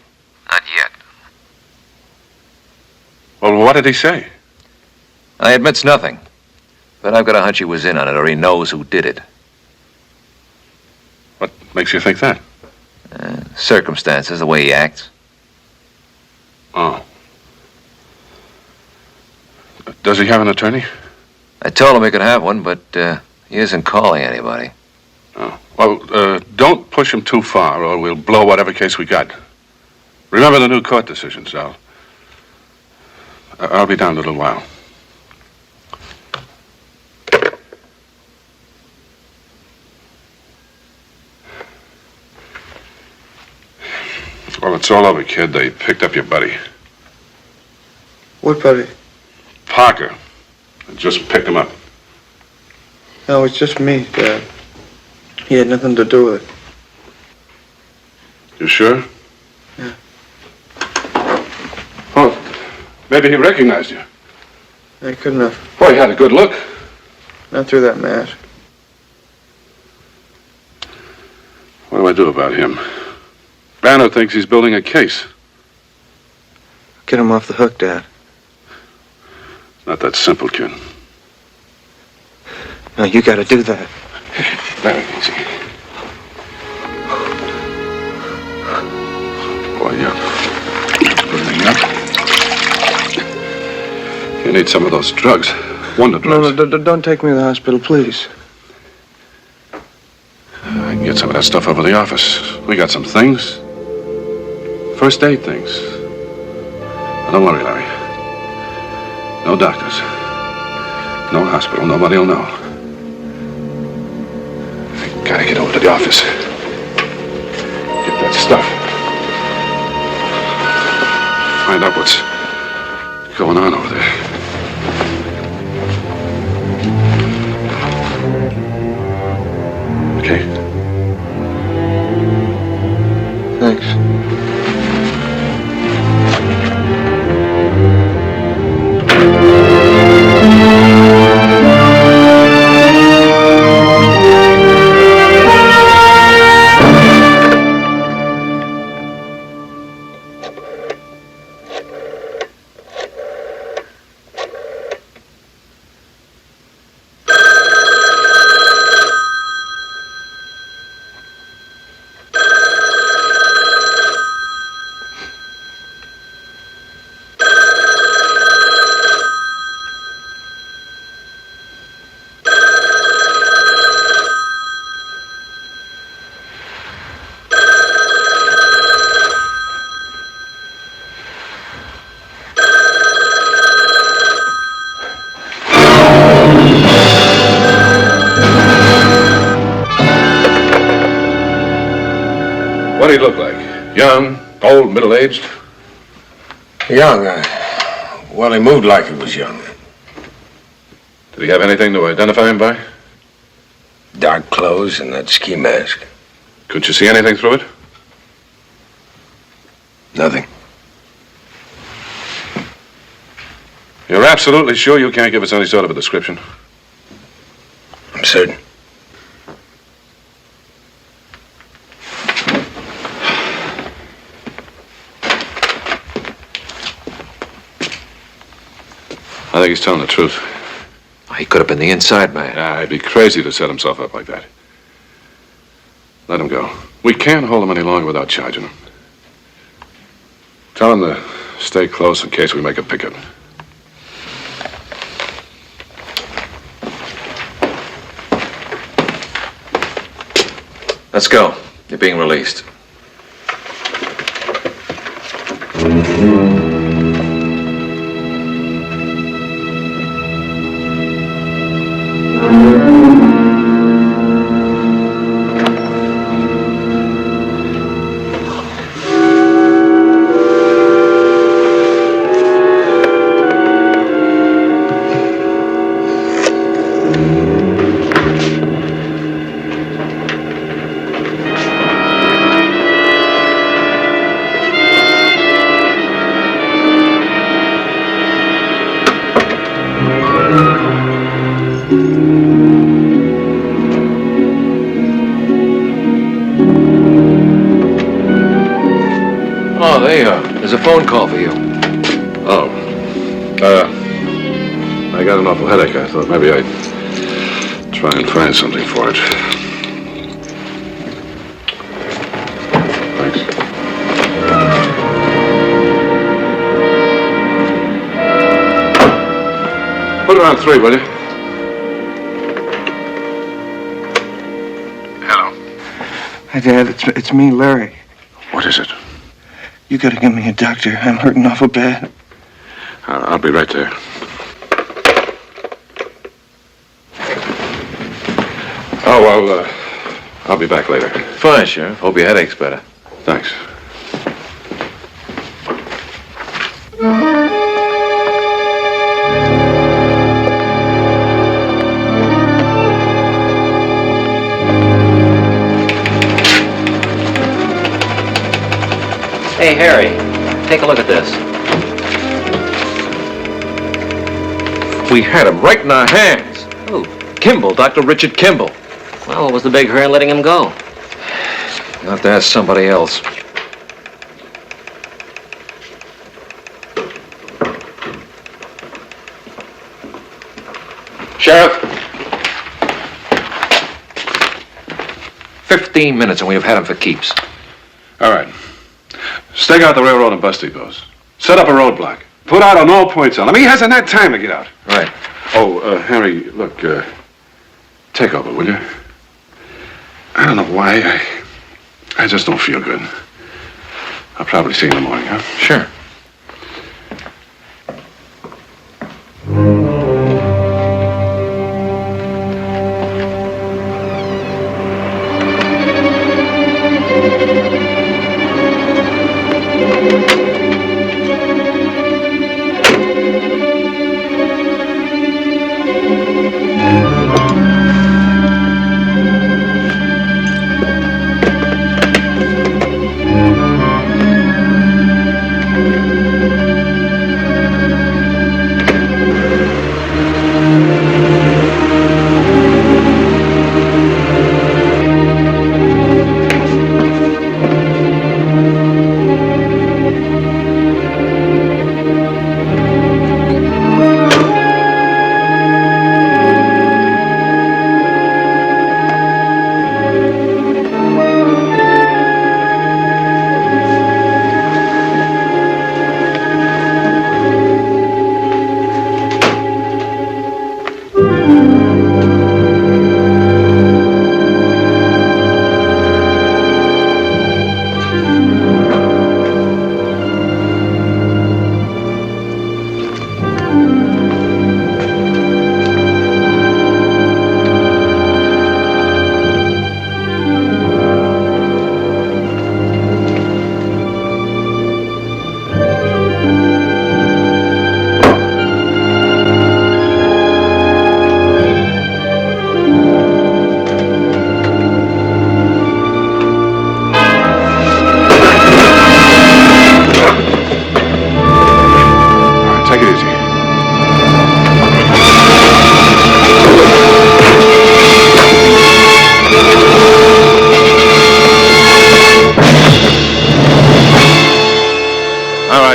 Not yet. Well, what did he say? He admits nothing. But I've got a hunch he was in on it, or he knows who did it. What makes you think that? Circumstances, the way he acts. Oh. Does he have an attorney? I told him he could have one, but he isn't calling anybody. Oh. Well, don't push him too far, or we'll blow whatever case we got. Remember the new court decisions. I'll be down in a little while. Well, it's all over, kid. They picked up your buddy. What buddy? Parker. They just picked him up. No, it's just me, Dad. He had nothing to do with it. You sure? Yeah. Oh, maybe he recognized you. I couldn't have. Boy, he had a good look. Not through that mask. What do I do about him? Banner thinks he's building a case. Get him off the hook, Dad. Not that simple, kid. No, you gotta do that. Very easy. Boy, you're burning up. You need some of those drugs. Wonder drugs. No, don't take me to the hospital, please. I can get some of that stuff over the office. We got some things. First aid things. Now, don't worry, Larry. No doctors. No hospital. Nobody will know. I gotta get over to the office. Get that stuff. Find out what's going on over there. Okay? Thanks. What did he look like? Young, old, middle-aged? Young. Well, he moved like he was young. Did he have anything to identify him by? Dark clothes and that ski mask. Couldn't you see anything through it? Nothing. You're absolutely sure you can't give us any sort of a description? I'm certain. I think he's telling the truth. He could have been the inside man. Yeah, he'd be crazy to set himself up like that. Let him go. We can't hold him any longer without charging him. Tell him to stay close in case we make a picket. Let's go. You're being released. phone call for you. Oh. I got an awful headache. I thought maybe I'd try and find something for it. Thanks. Put it on 3, will you? Hello. Hi, Dad. It's me, Larry. What is it? You gotta get me a doctor. I'm hurting awful bad. I'll be right there. Oh, well, I'll be back later. Fine, Sheriff. Hope your headache's better. Thanks. Hey, Harry, take a look at this. We had him right in our hands. Who? Kimball, Dr. Richard Kimball. Well, what was the big hurry in letting him go? You'll have to ask somebody else. Sheriff! 15 minutes and we'd have had him for keeps. All right. Stake out the railroad and bus depots. Set up a roadblock. Put out on all points on him. He hasn't had time to get out. Right. Oh, Harry, look, take over, will you? I don't know why. I just don't feel good. I'll probably see you in the morning, huh? Sure.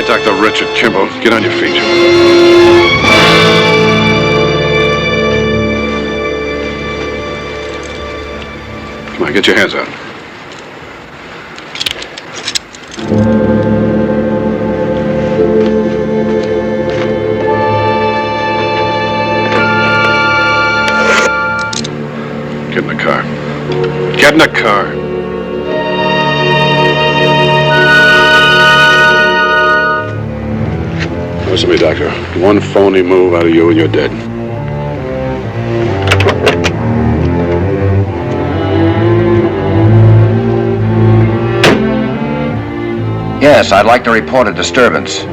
Dr. Richard Kimball, get on your feet. Come on, get your hands out. Get in the car. Get in the car. Listen to me, Doctor. One phony move out of you and you're dead. Yes, I'd like to report a disturbance.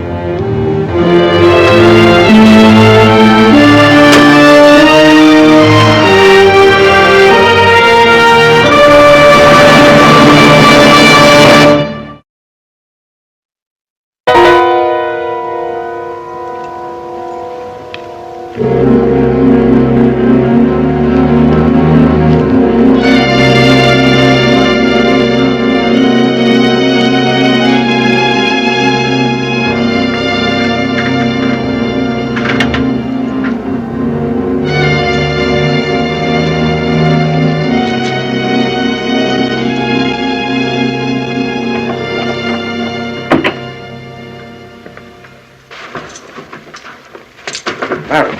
Larry.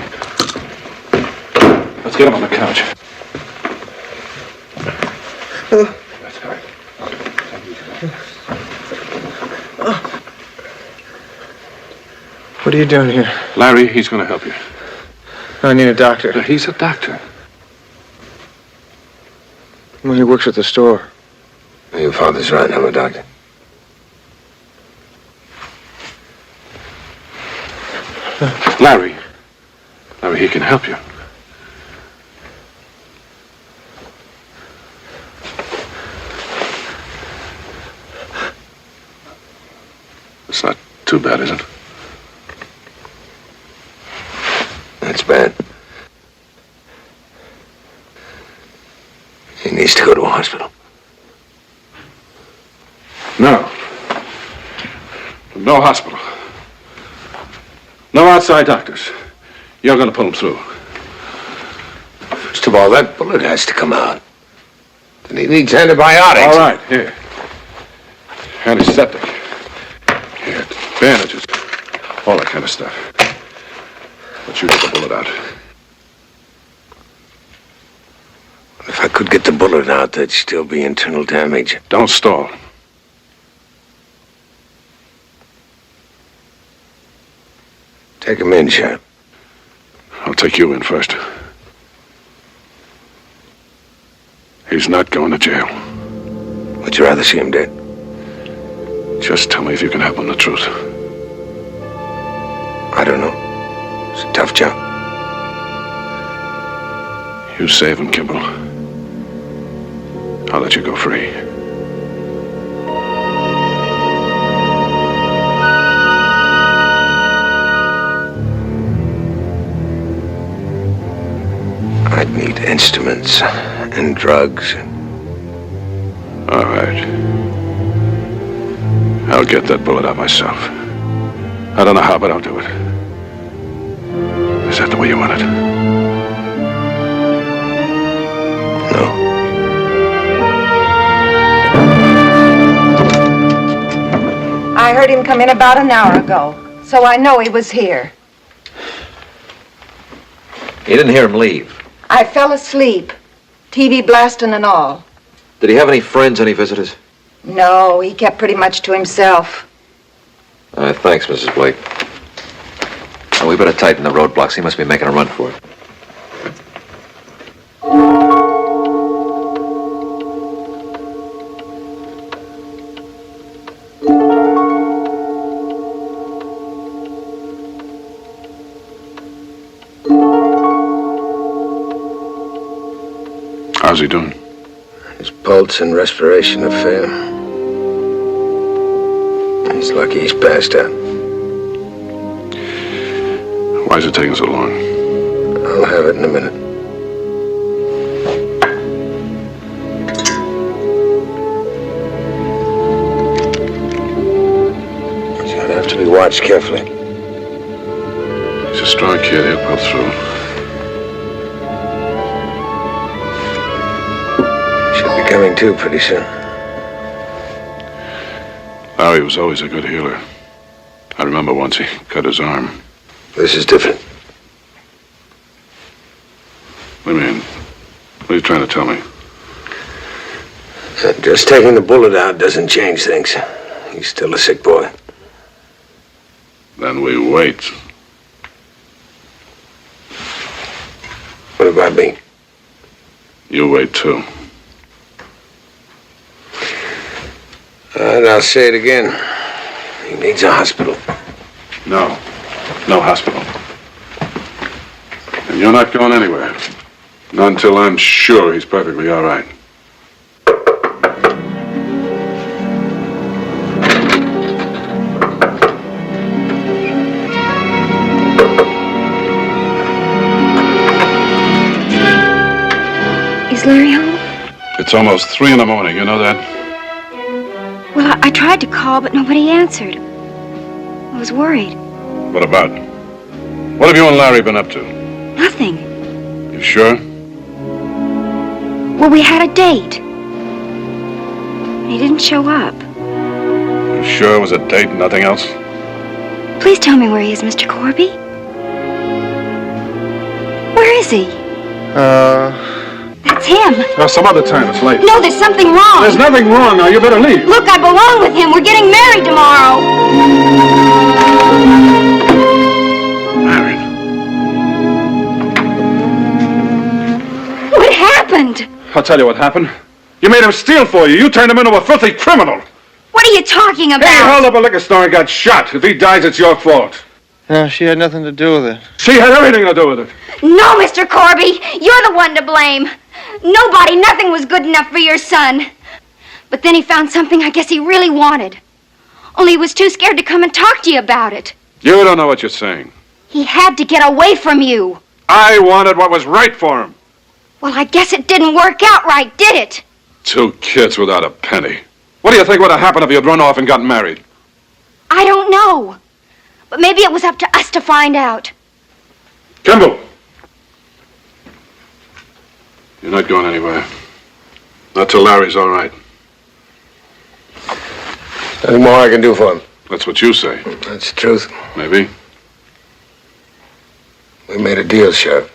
Let's get him on the couch. What are you doing here? Larry, he's going to help you. I need a doctor. He's a doctor. Well, he works at the store. Your father's right. I'm a doctor. Larry. Larry, he can help you. It's not too bad, is it? That's bad. He needs to go to a hospital. No. No hospital. No outside doctors. You're going to pull him through. First of all, that bullet has to come out. Then he needs antibiotics. All right, here. Antiseptic. Here, bandages. All that kind of stuff. But you get the bullet out. If I could get the bullet out, there'd still be internal damage. Don't stall. Take him in, Sheriff. I'll take you in first. He's not going to jail. Would you rather see him dead? Just tell me if you can help him the truth. I don't know. It's a tough job. You save him, Kimball. I'll let you go free. I'd need instruments and drugs. All right. I'll get that bullet out myself. I don't know how, but I'll do it. Is that the way you want it? I heard him come in about an hour ago, so I know he was here. You didn't hear him leave. I fell asleep, TV blasting and all. Did he have any friends, any visitors? No, he kept pretty much to himself. Thanks, Mrs. Blake. Well, we better tighten the roadblocks. He must be making a run for it. How's he doing? His pulse and respiration are fair. He's lucky he's passed out. Why is it taking so long? I'll have it in a minute. He's gonna have to be watched carefully. He's a strong kid. He'll pull through. Coming to pretty soon. Larry was always a good healer. I remember once he cut his arm. This is different. What do you mean? What are you trying to tell me? Just taking the bullet out doesn't change things. He's still a sick boy. Then we wait. What about me? You wait too. And I'll say it again. He needs a hospital. No. No hospital. And you're not going anywhere. Not until I'm sure he's perfectly all right. Is Larry home? It's almost 3 in the morning, you know that? Well, I tried to call, but nobody answered. I was worried. What about? What have you and Larry been up to? Nothing. You sure? Well, we had a date. He didn't show up. You sure it was a date and nothing else? Please tell me where he is, Mr. Corby. Where is he? That's him. Some other time. It's late. No, there's something wrong. There's nothing wrong. Now, you better leave. Look, I belong with him. We're getting married tomorrow. Married? What happened? I'll tell you what happened. You made him steal for you. You turned him into a filthy criminal. What are you talking about? He held up a liquor store and got shot. If he dies, it's your fault. No, she had nothing to do with it. She had everything to do with it. No, Mr. Corby. You're the one to blame. Nothing was good enough for your son. But then he found something I guess he really wanted. Only he was too scared to come and talk to you about it. You don't know what you're saying. He had to get away from you. I wanted what was right for him. Well, I guess it didn't work out right, did it? 2 kids without a penny. What do you think would have happened if you'd run off and gotten married? I don't know. But maybe it was up to us to find out. Kimball! You're not going anywhere. Not till Larry's all right. Nothing more I can do for him. That's what you say. That's the truth. Maybe. We made a deal, Sheriff.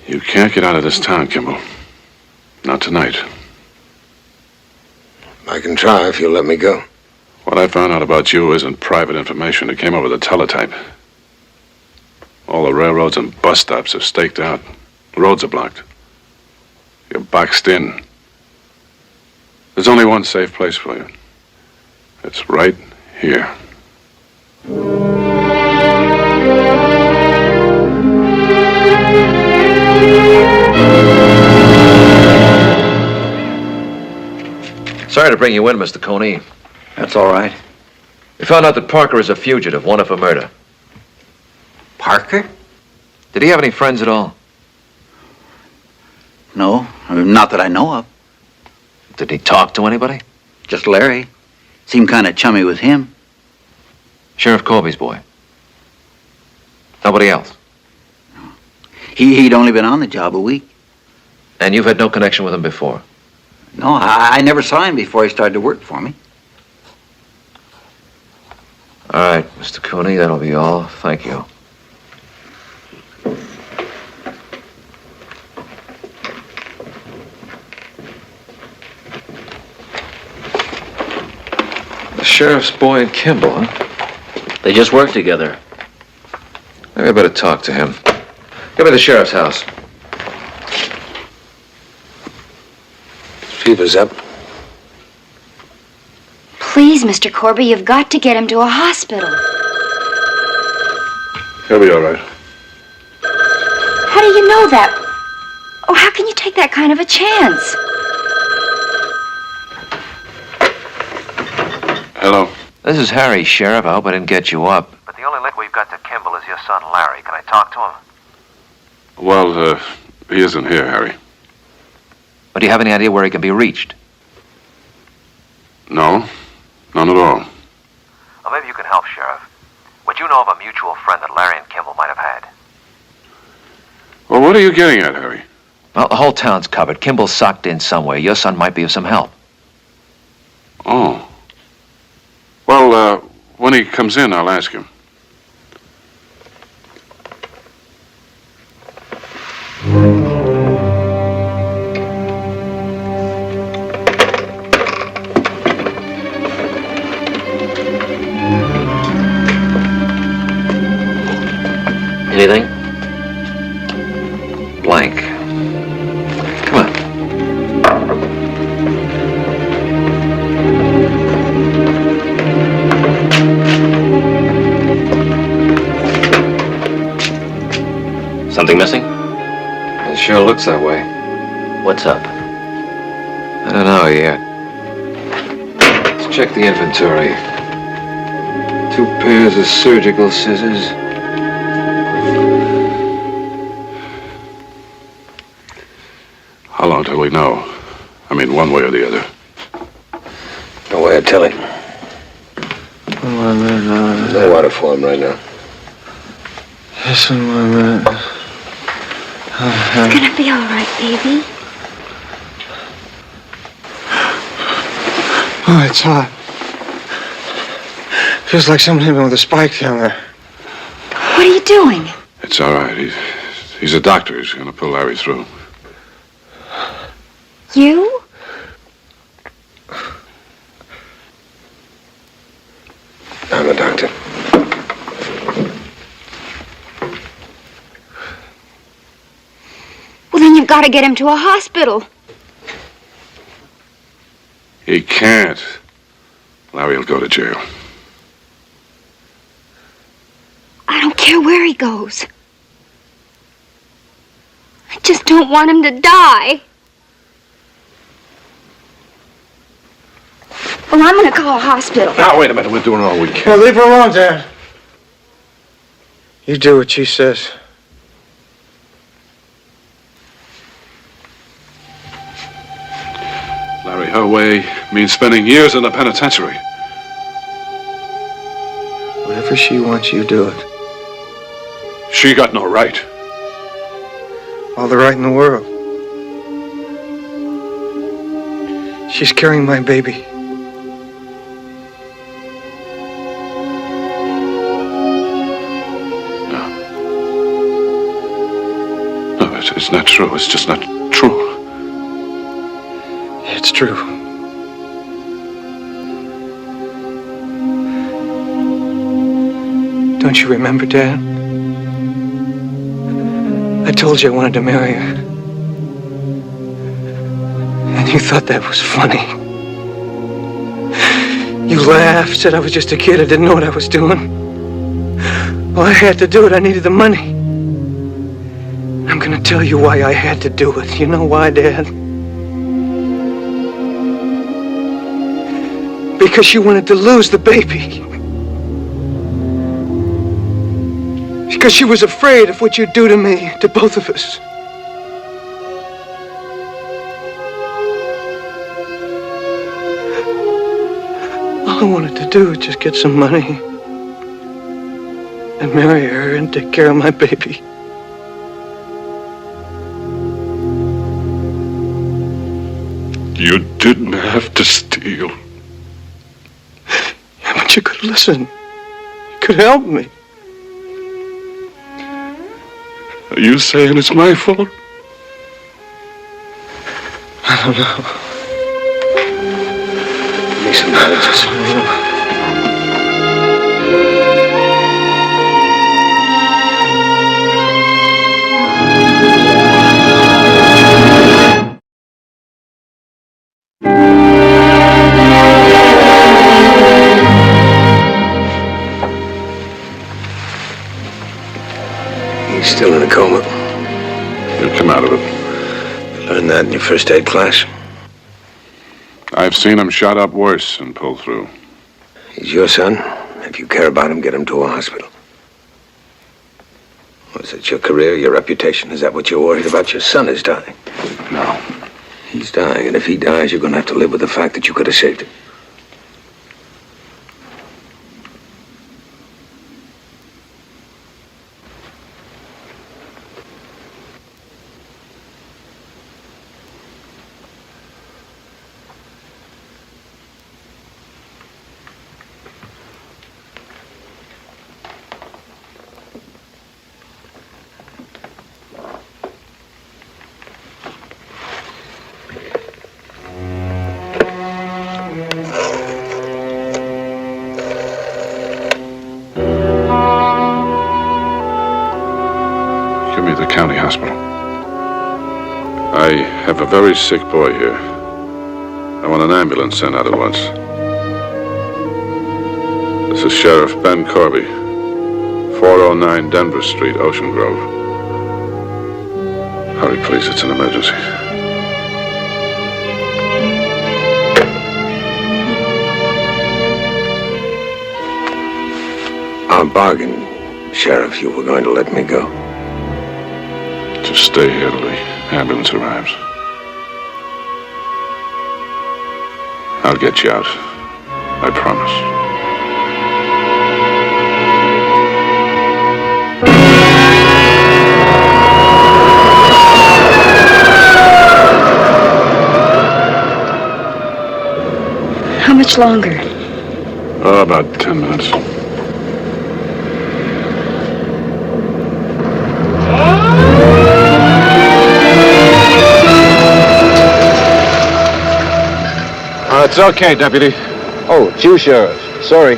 You can't get out of this town, Kimball. Not tonight. I can try if you'll let me go. What I found out about you isn't private information. It came over the teletype. All the railroads and bus stops are staked out. The roads are blocked. You're boxed in. There's only one safe place for you. It's right here. Sorry to bring you in, Mr. Coney. That's all right. We found out that Parker is a fugitive, wanted for murder. Parker? Did he have any friends at all? No, not that I know of. Did he talk to anybody? Just Larry. Seemed kind of chummy with him. Sheriff Colby's boy. Nobody else? He'd only been on the job a week. And you've had no connection with him before? No, I never saw him before he started to work for me. All right, Mr. Cooney, that'll be all. Thank you. The sheriff's boy and Kimball, huh? They just work together. Maybe I better talk to him. Give me the sheriff's house. Fever's up. Please, Mr. Corby, you've got to get him to a hospital. He'll be all right. How do you know that? Oh, how can you take that kind of a chance? Hello. This is Harry, Sheriff. I hope I didn't get you up. But the only link we've got to Kimball is your son, Larry. Can I talk to him? Well, he isn't here, Harry. But do you have any idea where he can be reached? No, none at all. Well, maybe you can help, Sheriff. Would you know of a mutual friend that Larry and Kimball might have had? Well, what are you getting at, Harry? Well, the whole town's covered. Kimball's socked in somewhere. Your son might be of some help. Oh. Well, when he comes in, I'll ask him. Anything? Blank. Come on. Something missing? It sure looks that way. What's up? I don't know yet. Let's check the inventory. 2 pairs of surgical scissors. How long till we know? I mean, one way or the other. No way of telling. No water for him right now. Just one more minute. It's gonna be all right, baby. Oh, it's hot. Feels like someone hit me with a spike down there. What are you doing? It's all right. He's a doctor. He's going to pull Larry through. You? I'm a doctor. Well, then you've got to get him to a hospital. He can't. Larry will go to jail. I don't care where he goes. I just don't want him to die. Well, I'm going to call a hospital. Now, wait a minute. We're doing all we can. Well, leave her alone, Dad. You do what she says. Larry, her way means spending years in the penitentiary. Whatever she wants, you do it. She got no right. All the right in the world. She's carrying my baby. No, it's not true. It's just not true. It's true. Don't you remember, Dad? I told you I wanted to marry her. And you thought that was funny. You laughed, said I was just a kid, I didn't know what I was doing. Well, I had to do it, I needed the money. I'm gonna tell you why I had to do it. You know why, Dad? Because you wanted to lose the baby. Because she was afraid of what you'd do to me, to both of us. All I wanted to do was just get some money and marry her and take care of my baby. You didn't have to steal. Yeah, but you could listen. You could help me. Are you saying it's my fault? I don't know. Give me some bandages. He's still in a coma. You'll come out of it. You learned that in your first aid class? I've seen him shot up worse and pull through. He's your son. If you care about him, get him to a hospital. Was it your career, your reputation? Is that what you're worried about? Your son is dying. No. He's dying, and if he dies, you're going to have to live with the fact that you could have saved him. Give me the county hospital. I have a very sick boy here. I want an ambulance sent out at once. This is Sheriff Ben Corby, 409 Denver Street, Ocean Grove. Hurry, please, it's an emergency. Our bargain, Sheriff, you were going to let me go. Just stay here till the ambulance arrives. I'll get you out. I promise. How much longer? Oh, about 10 minutes. It's okay, Deputy. Oh, it's you, Sheriff. Sorry.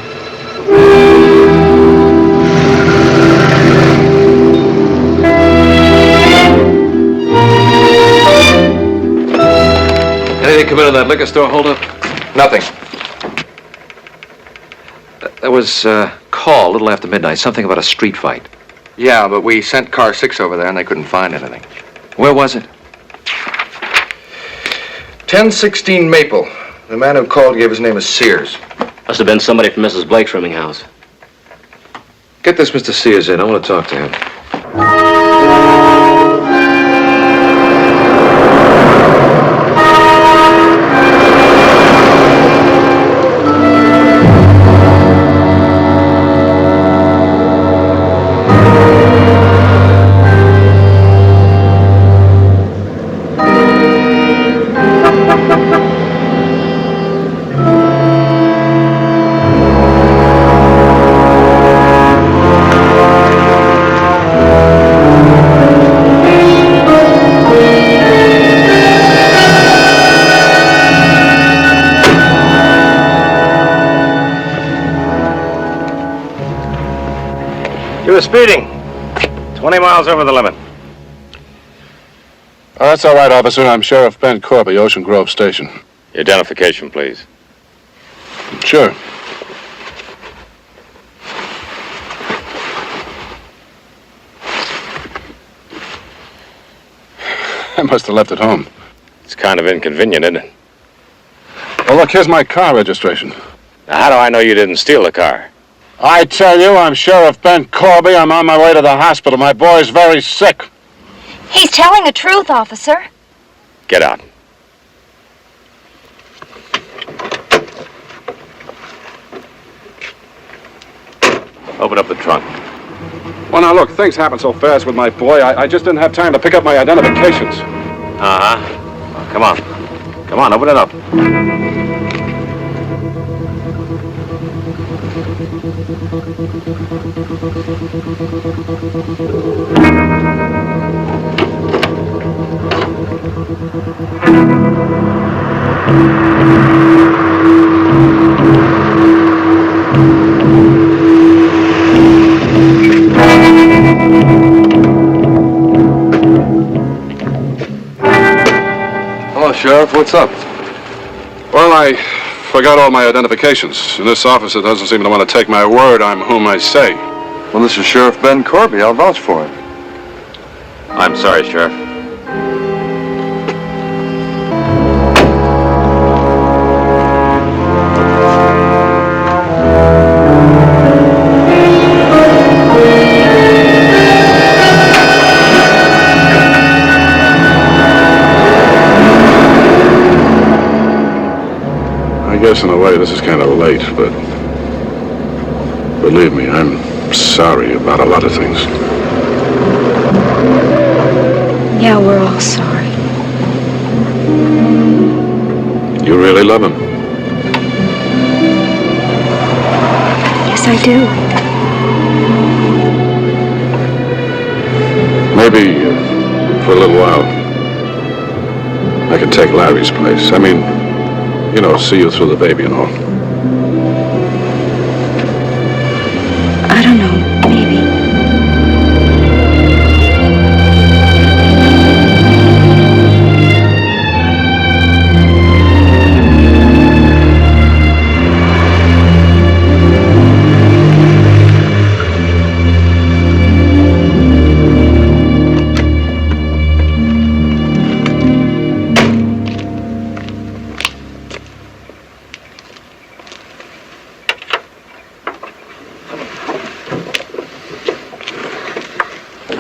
Anything come into that liquor store holdup? Nothing. There was a call a little after midnight, something about a street fight. Yeah, but we sent car 6 over there and they couldn't find anything. Where was it? 1016 Maple. The man who called gave his name as Sears. Must have been somebody from Mrs. Blake's rooming house. Get this Mr. Sears in. I want to talk to him. You were speeding. 20 miles over the limit. Oh, that's all right, officer. I'm Sheriff Ben Corby, Ocean Grove Station. Your identification, please. Sure. I must have left it home. It's kind of inconvenient, isn't it? Well, look, here's my car registration. Now, how do I know you didn't steal the car? I tell you, I'm Sheriff Ben Corby. I'm on my way to the hospital. My boy's very sick. He's telling the truth, officer. Get out. Open up the trunk. Well, now, look, things happen so fast with my boy. I just didn't have time to pick up my identifications. Uh-huh. Well, come on. Come on, open it up. Hello, Sheriff. What's up? Well, I forgot all my identifications. And this officer doesn't seem to want to take my word. I'm whom I say. Well, this is Sheriff Ben Corby. I'll vouch for him. I'm sorry, Sheriff. I guess in a way this is kind of late, but believe me, I'm sorry about a lot of things. Yeah, we're all sorry. You really love him? Yes, I do. Maybe for a little while I can take Larry's place. I mean, you know, see you through the baby and all. I don't know, maybe.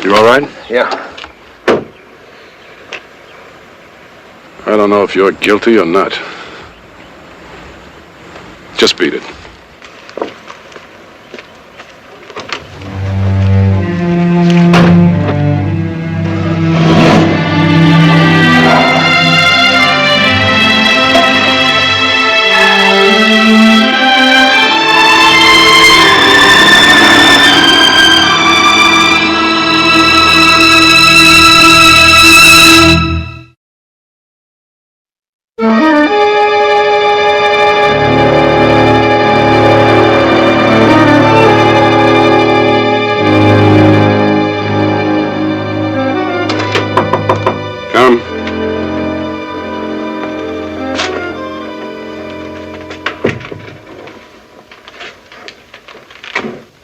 You all right? Yeah. I don't know if you're guilty or not. Just beat it.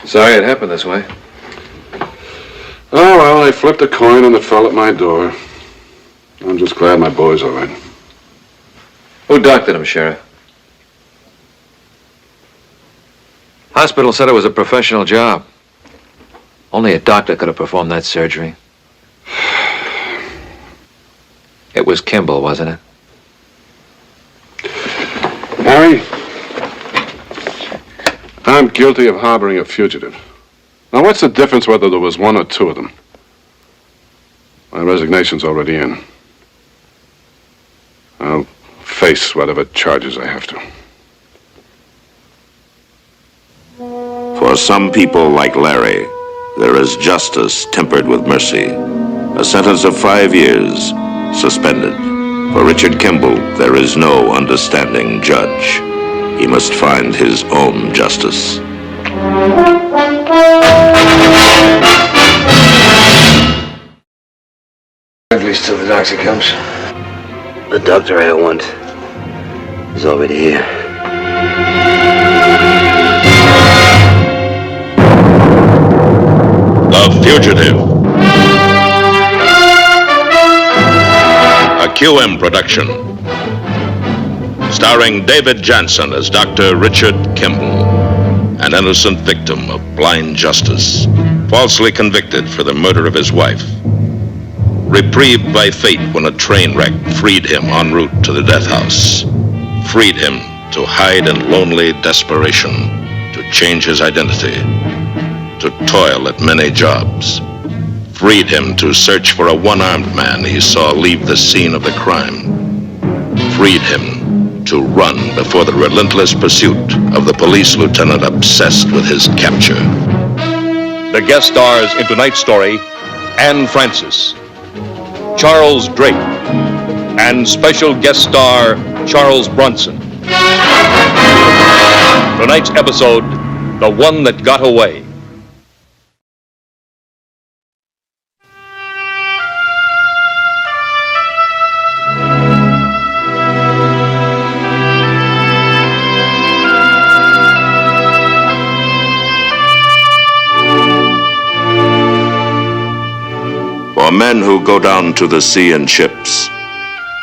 Sorry it happened this way. Oh, well, I flipped a coin and it fell at my door. I'm just glad my boy's all right. Who doctored him, Sheriff? Hospital said it was a professional job. Only a doctor could have performed that surgery. It was Kimball, wasn't it? Harry, I'm guilty of harboring a fugitive. Now, what's the difference whether there was one or two of them? My resignation's already in. I'll face whatever charges I have to. For some people like Larry, there is justice tempered with mercy. A sentence of 5 years, suspended. For Richard Kimball, there is no understanding judge. He must find his own justice. At least till the doctor comes. The doctor I want is already here. The Fugitive. A QM production. Starring David Jansen as Dr. Richard Kimball, an innocent victim of blind justice, falsely convicted for the murder of his wife. Reprieved by fate when a train wreck freed him en route to the death house. Freed him to hide in lonely desperation, to change his identity, to toil at many jobs. Freed him to search for a one-armed man he saw leave the scene of the crime. Freed him to run before the relentless pursuit of the police lieutenant obsessed with his capture. The guest stars in tonight's story, Anne Francis, Charles Drake, and special guest star Charles Bronson. Tonight's episode, The One That Got Away. For men who go down to the sea in ships,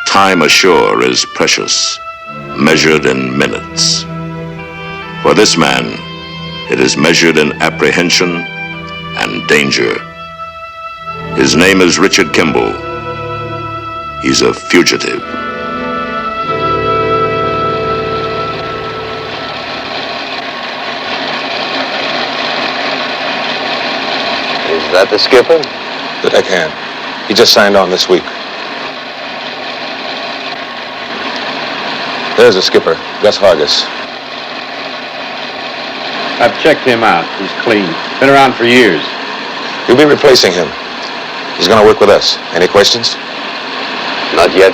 time ashore is precious, measured in minutes. For this man, it is measured in apprehension and danger. His name is Richard Kimball. He's a fugitive. Is that the skipper? The deckhand. He just signed on this week. There's the skipper, Gus Hargis. I've checked him out. He's clean. Been around for years. You'll be replacing him. He's gonna work with us. Any questions? Not yet.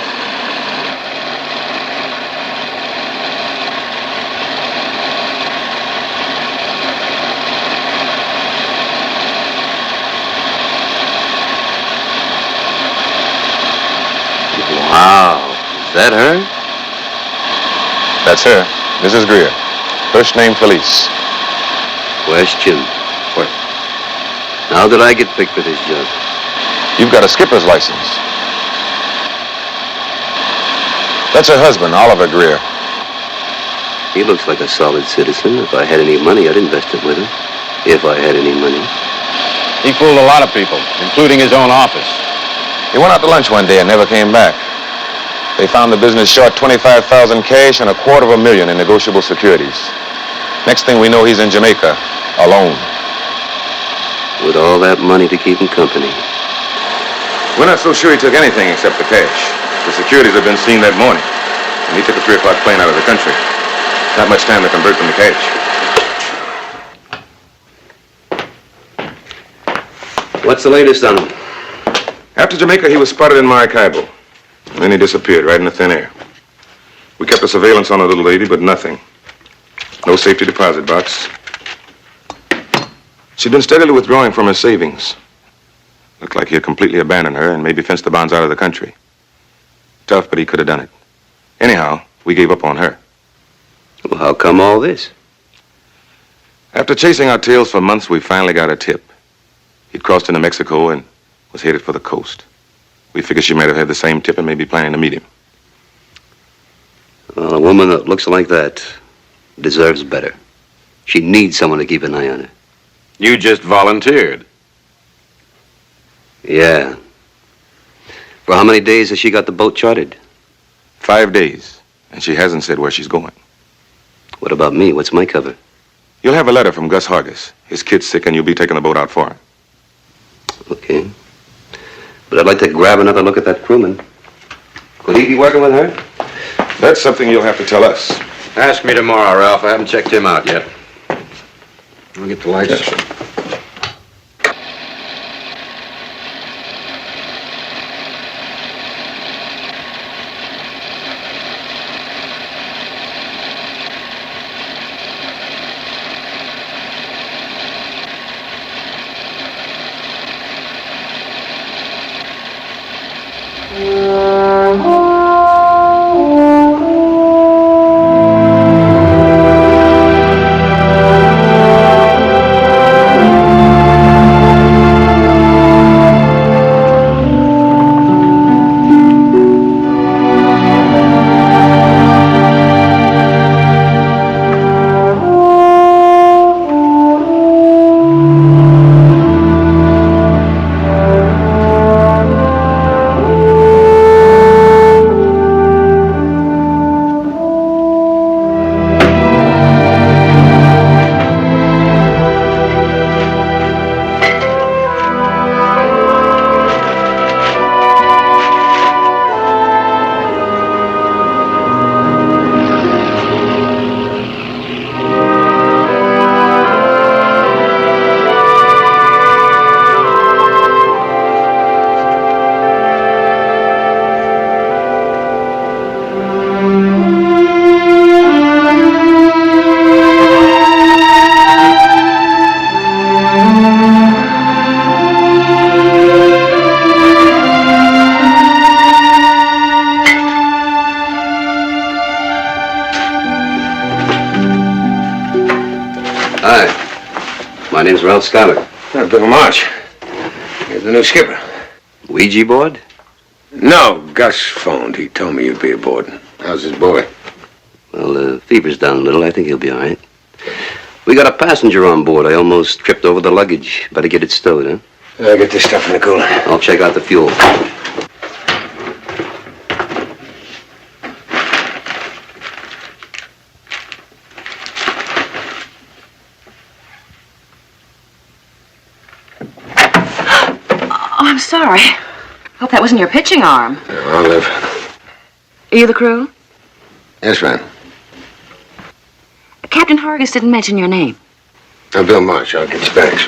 Wow. Is that her? That's her, Mrs. Greer. First name Felice. Question. What? How did I get picked for this job? You've got a skipper's license. That's her husband, Oliver Greer. He looks like a solid citizen. If I had any money, I'd invest it with him. If I had any money. He fooled a lot of people, including his own office. He went out to lunch one day and never came back. They found the business short $25,000 cash and $250,000 in negotiable securities. Next thing we know, he's in Jamaica, alone. With all that money to keep him company. We're not so sure he took anything except the cash. The securities have been seen that morning, and he took a 3 o'clock plane out of the country. Not much time to convert them to cash. What's the latest on him? After Jamaica, he was spotted in Maracaibo. And then he disappeared right in the thin air. We kept a surveillance on the little lady, but nothing. No safety deposit box. She'd been steadily withdrawing from her savings. Looked like he had completely abandoned her and maybe fenced the bonds out of the country. Tough, but he could have done it. Anyhow, we gave up on her. Well, how come all this? After chasing our tails for months, we finally got a tip. He'd crossed into Mexico and was headed for the coast. We figured she might have had the same tip and may be planning to meet him. Well, a woman that looks like that deserves better. She needs someone to keep an eye on her. You just volunteered. Yeah. For how many days has she got the boat chartered? 5 days, and she hasn't said where she's going. What about me? What's my cover? You'll have a letter from Gus Hargis. His kid's sick, and you'll be taking the boat out for him. Okay. But I'd like to grab another look at that crewman. Could he be working with her? That's something you'll have to tell us. Ask me tomorrow, Ralph. I haven't checked him out yet. I'll get the lights. My name's Ralph Schuyler. Bill March. You're the new skipper. Ouija board? No, Gus phoned. He told me you'd be aboard. How's his boy? Well, the fever's down a little. I think he'll be all right. We got a passenger on board. I almost tripped over the luggage. Better get it stowed, huh? I'll get this stuff in the cooler. I'll check out the fuel. Oh, I'm sorry. Hope that wasn't your pitching arm. No, I'll live. Are you the crew? Yes, ma'am. Captain Hargis didn't mention your name. I'm Bill March. I'll get your bags.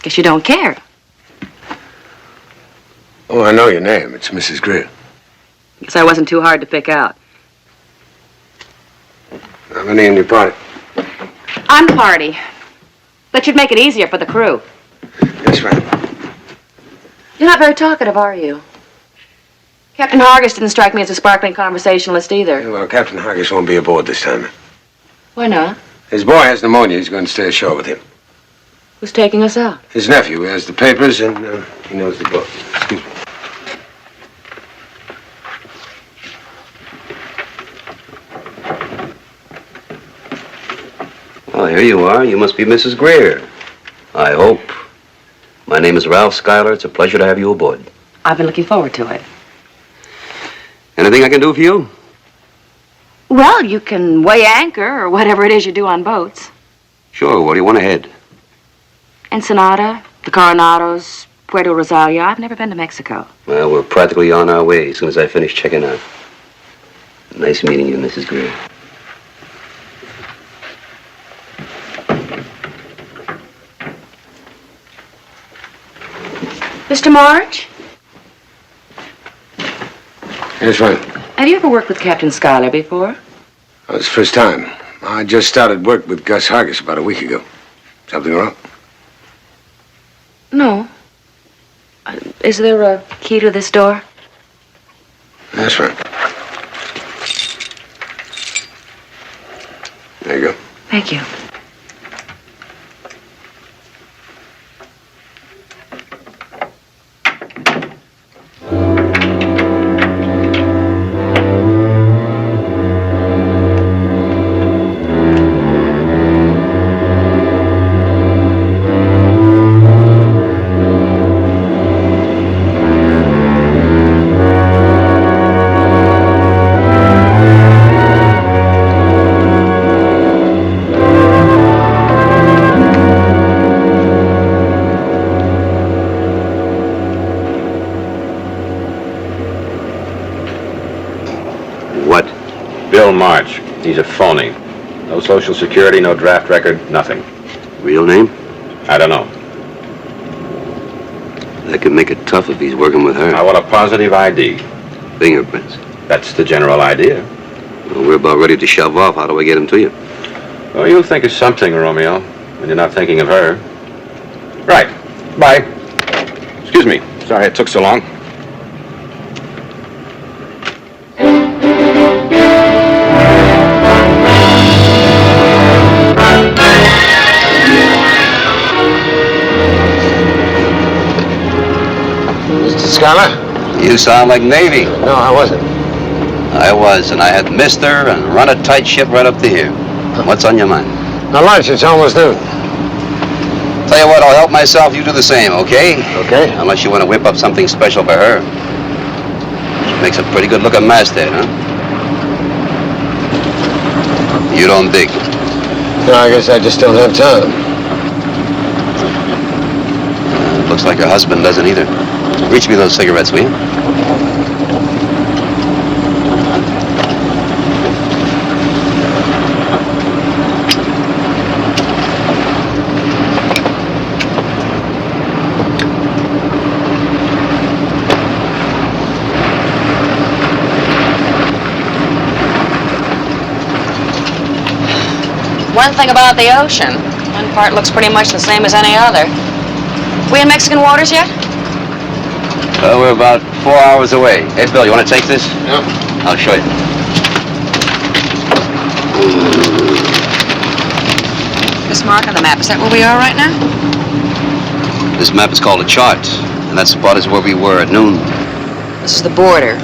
Guess you don't care. Oh, I know your name. It's Mrs. Greer. Guess I wasn't too hard to pick out. How many in your party? I'm party. That should make it easier for the crew. Yes, ma'am. You're not very talkative, are you? Captain Hargis didn't strike me as a sparkling conversationalist either. Yeah, well, Captain Hargis won't be aboard this time. Why not? His boy has pneumonia. He's going to stay ashore with him. Who's taking us out? His nephew has the papers, and he knows the book. Excuse me. Oh, here you are. You must be Mrs. Greer. I hope. My name is Ralph Schuyler. It's a pleasure to have you aboard. I've been looking forward to it. Anything I can do for you? Well, you can weigh anchor or whatever it is you do on boats. Sure. Where do you want to head? Ensenada, the Coronados, Puerto Rosario. I've never been to Mexico. Well, we're practically on our way as soon as I finish checking out. Nice meeting you, Mrs. Greer. Mr. March? Yes, ma'am. Have you ever worked with Captain Schuyler before? Oh, it's the first time. I just started work with Gus Hargis about a week ago. Something wrong? No. Is there a key to this door? Yes, ma'am. There you go. Thank you. Bill March. He's a phony. No Social Security, no draft record, nothing. Real name? I don't know. That could make it tough if he's working with her. I want a positive ID. Fingerprints. That's the general idea. Well, we're about ready to shove off. How do I get him to you? Well, you'll think of something, Romeo, when you're not thinking of her. Right. Bye. Excuse me. Sorry it took so long. Scholar? You sound like Navy. No, I wasn't. I was, and I had missed her and run a tight ship right up to here. What's on your mind? Now, lunch, it's almost noon. Tell you what, I'll help myself. You do the same, okay? Okay. Unless you want to whip up something special for her. She makes a pretty good-looking masthead, huh? You don't dig. No, I guess I just don't have time. Looks like her husband doesn't either. Reach me those cigarettes, will you? One thing about the ocean, one part looks pretty much the same as any other. We in Mexican waters yet? Well, we're about 4 hours away. Hey, Bill, you want to take this? Yeah. I'll show you. This mark on the map, is that where we are right now? This map is called a chart, and that spot is where we were at noon. This is the border.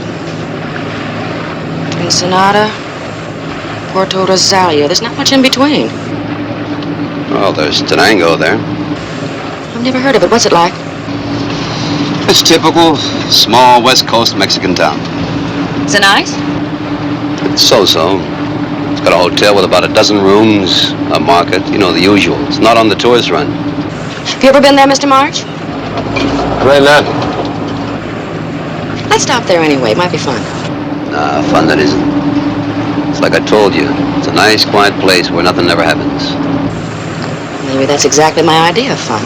Ensenada, Puerto Rosario. There's not much in between. Oh, there's Tenango there. I've never heard of it. What's it like? It's typical small West Coast Mexican town. Is it nice? It's so-so. It's got a hotel with about a dozen rooms, a market, you know, the usual. It's not on the tourist run. Have you ever been there, Mr. March? Right now. Let's stop there anyway. It might be fun. Nah, fun that isn't. It's like I told you. It's a nice, quiet place where nothing ever happens. Maybe that's exactly my idea of fun.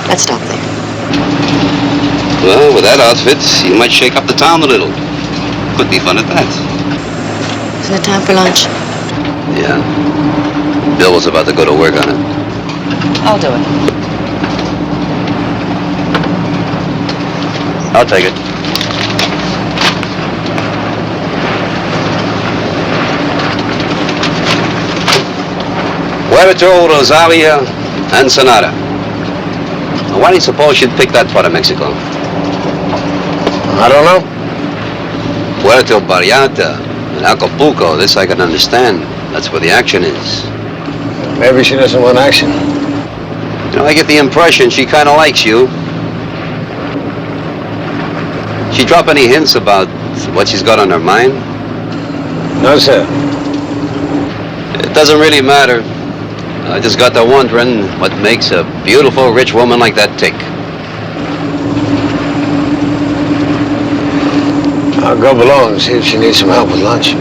Let's stop there. Well, with that outfit, you might shake up the town a little. Could be fun at that. Isn't it time for lunch? Yeah. Bill was about to go to work on it. I'll do it. I'll take it. Puerto Rosario, Ensenada. Now, why do you suppose you'd pick that part of Mexico? I don't know. Puerto Vallarta and Acapulco, this I can understand. That's where the action is. Maybe she doesn't want action. You know, I get the impression she kind of likes you. She drop any hints about what she's got on her mind? No, sir. It doesn't really matter. I just got to wondering what makes a beautiful, rich woman like that tick. I'll go below and see if she needs some help with lunch.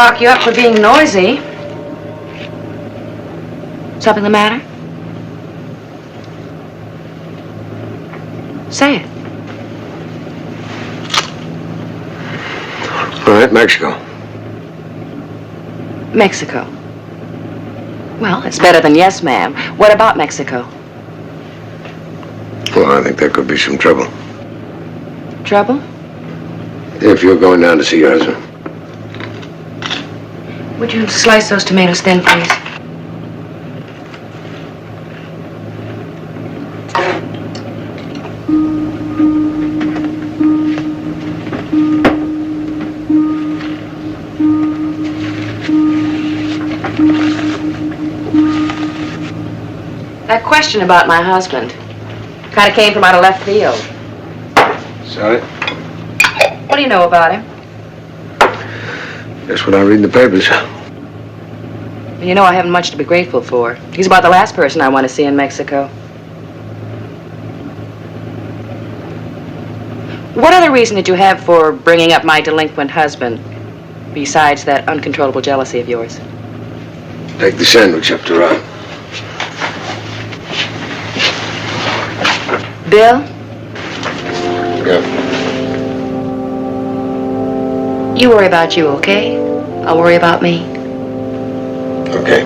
lock you up for being noisy. Something the matter? Say it. All right, Mexico. Mexico. Well, it's better than yes, ma'am. What about Mexico? Well, I think there could be some trouble. Trouble? If you're going down to see your husband. Would you slice those tomatoes thin, please? That question about my husband kind of came from out of left field. Sorry? What do you know about him? Just what I read in the papers. You know I haven't much to be grateful for. He's about the last person I want to see in Mexico. What other reason did you have for bringing up my delinquent husband, besides that uncontrollable jealousy of yours? Take the sandwich up to Ron. Bill? Yeah. You worry about you, okay? I'll worry about me. Okay.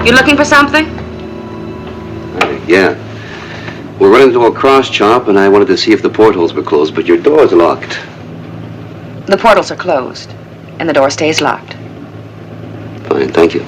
You looking for something? Yeah. We're running into a cross chop, and I wanted to see if the portholes were closed, but your door's locked. The portals are closed, and the door stays locked. Fine, thank you.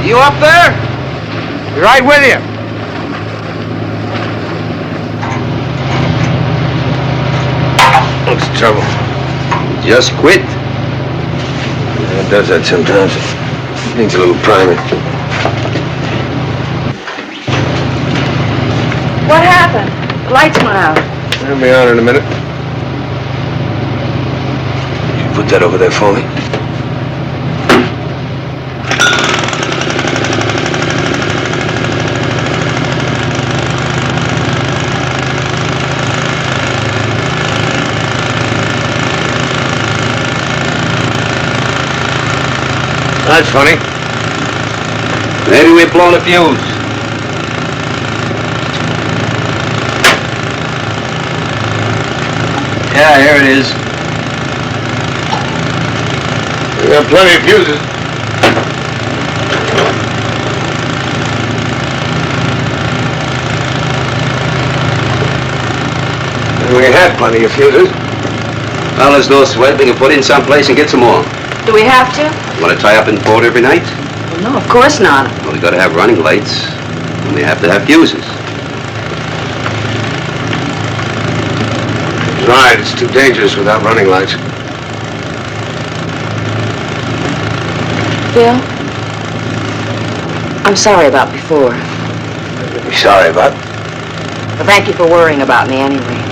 You up there? Be right with you. What's the trouble? Just quit. Yeah, it does that sometimes. It needs a little priming. What happened? The lights went out. They'll be on in a minute. You put that over there for me? That's funny. Maybe we've blown a fuse. Yeah, here it is. We got plenty of fuses. We had plenty of fuses. Well, there's no sweat. We can put in someplace and get some more. Do we have to? Want to tie up in the boat every night? Well, no, of course not. Well, we got to have running lights, and we have to have fuses. Right, it's too dangerous without running lights. Bill? I'm sorry about before. What are you sorry about? But thank you for worrying about me anyway.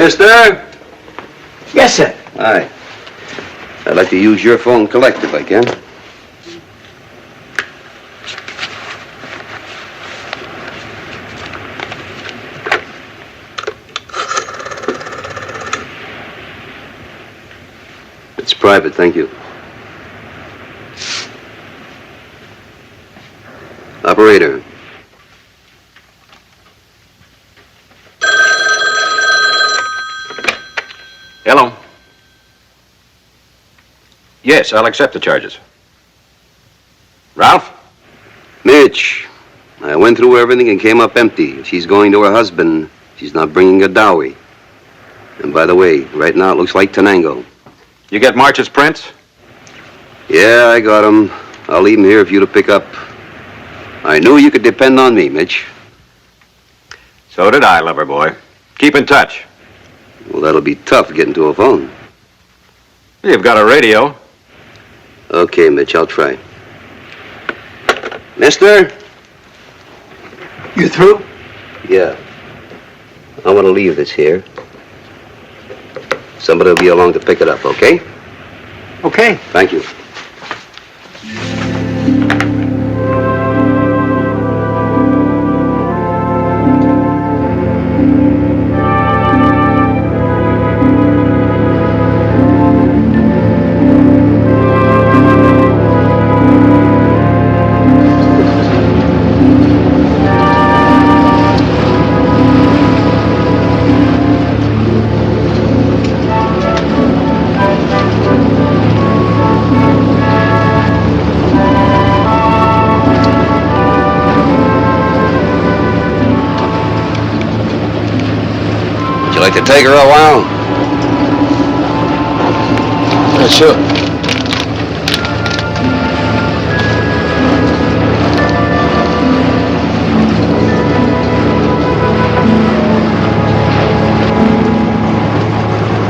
Mister? Yes, sir. Hi. I'd like to use your phone collect if I can. It's private, thank you. Operator. Hello. Yes, I'll accept the charges. Ralph? Mitch, I went through everything and came up empty. She's going to her husband. She's not bringing a dowry. And by the way, right now it looks like Tenango. You get March's prints? Yeah, I got him. I'll leave him here for you to pick up. I knew you could depend on me, Mitch. So did I, lover boy. Keep in touch. Well, that'll be tough getting to a phone. You've got a radio. Okay, Mitch, I'll try. Mister? You through? Yeah. I want to leave this here. Somebody will be along to pick it up, okay? Okay. Thank you. Would you like to take her a while? Yeah, sure.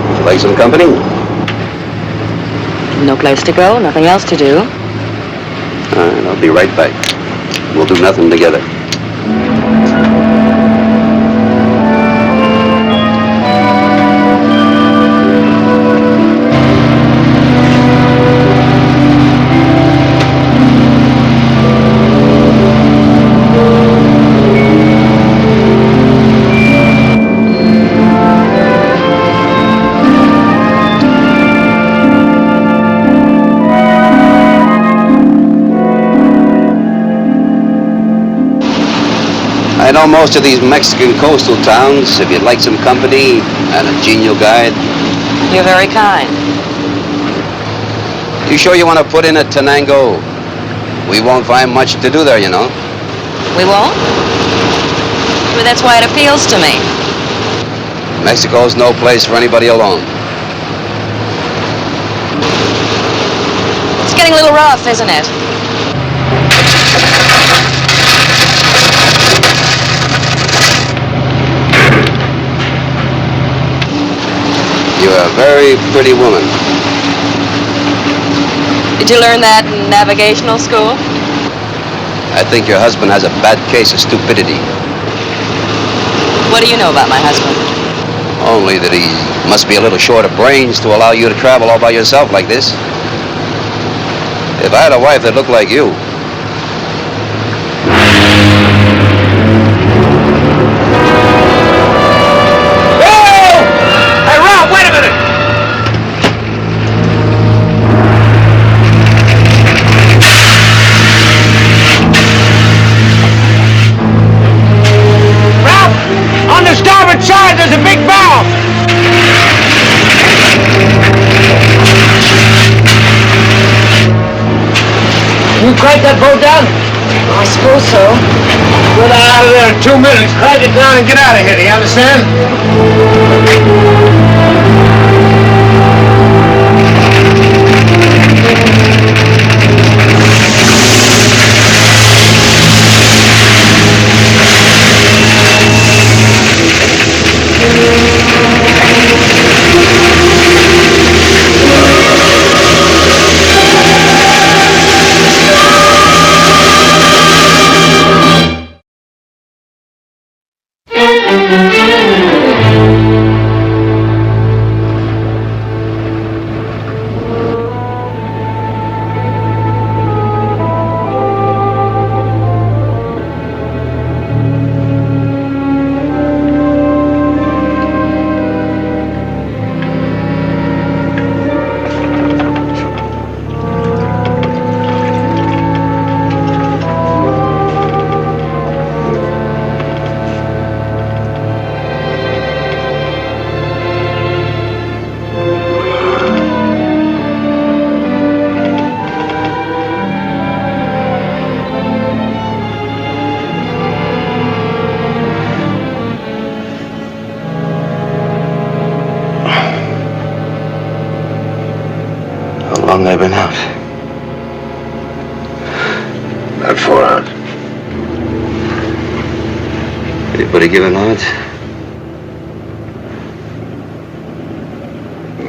Would you like some company? No place to go, nothing else to do. All right, I'll be right back. We'll do nothing together. I know most of these Mexican coastal towns. If you'd like some company and a genial guide. You're very kind. You sure you want to put in at Tenango? We won't find much to do there, you know. We won't? But that's why it appeals to me. Mexico's no place for anybody alone. It's getting a little rough, isn't it? You're a very pretty woman. Did you learn that in navigational school? I think your husband has a bad case of stupidity. What do you know about my husband? Only that he must be a little short of brains to allow you to travel all by yourself like this. If I had a wife that looked like you. Side, there's a big valve! You crank that boat down? I suppose so. We'll be out of there in 2 minutes. Crank it down and get out of here, do you understand? 4 hours. Anybody giving odds?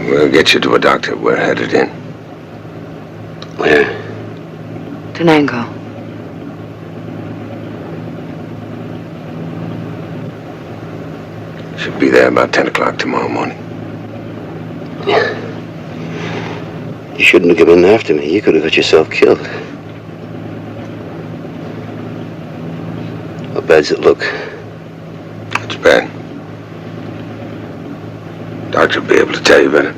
We'll get you to a doctor. We're headed in. Where? Tenango. Should be there about 10 o'clock tomorrow morning. Yeah. You shouldn't have given in after me. You could have got yourself killed. How bad's it look? It's bad. Doctor will be able to tell you better.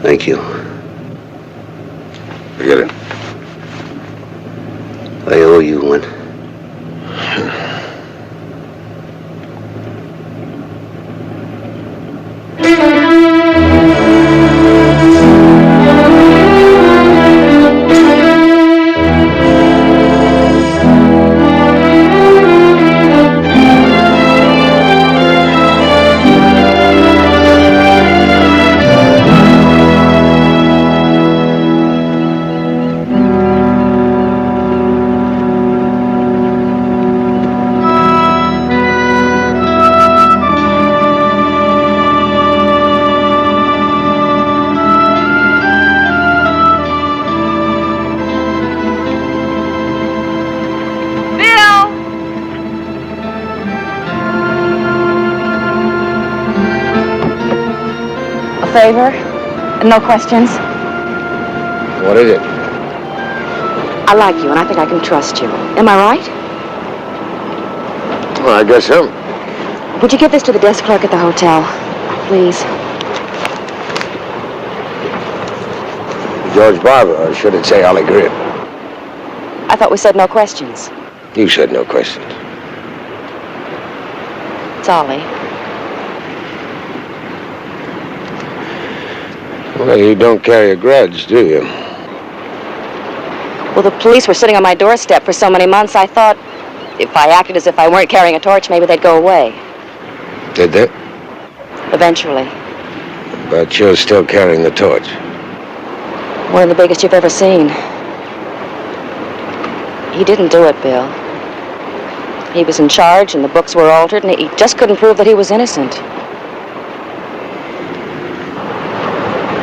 Thank you. Forget it. I owe you one. Favor? No questions? What is it? I like you, and I think I can trust you. Am I right? Well, I guess so. Would you give this to the desk clerk at the hotel, please? George Barber, or should it say Ollie Greer? I thought we said no questions. You said no questions. It's Ollie. Well, you don't carry a grudge, do you? Well, the police were sitting on my doorstep for so many months, I thought if I acted as if I weren't carrying a torch, maybe they'd go away. Did they? Eventually. But you're still carrying the torch. One of the biggest you've ever seen. He didn't do it, Bill. He was in charge, and the books were altered, and he just couldn't prove that he was innocent.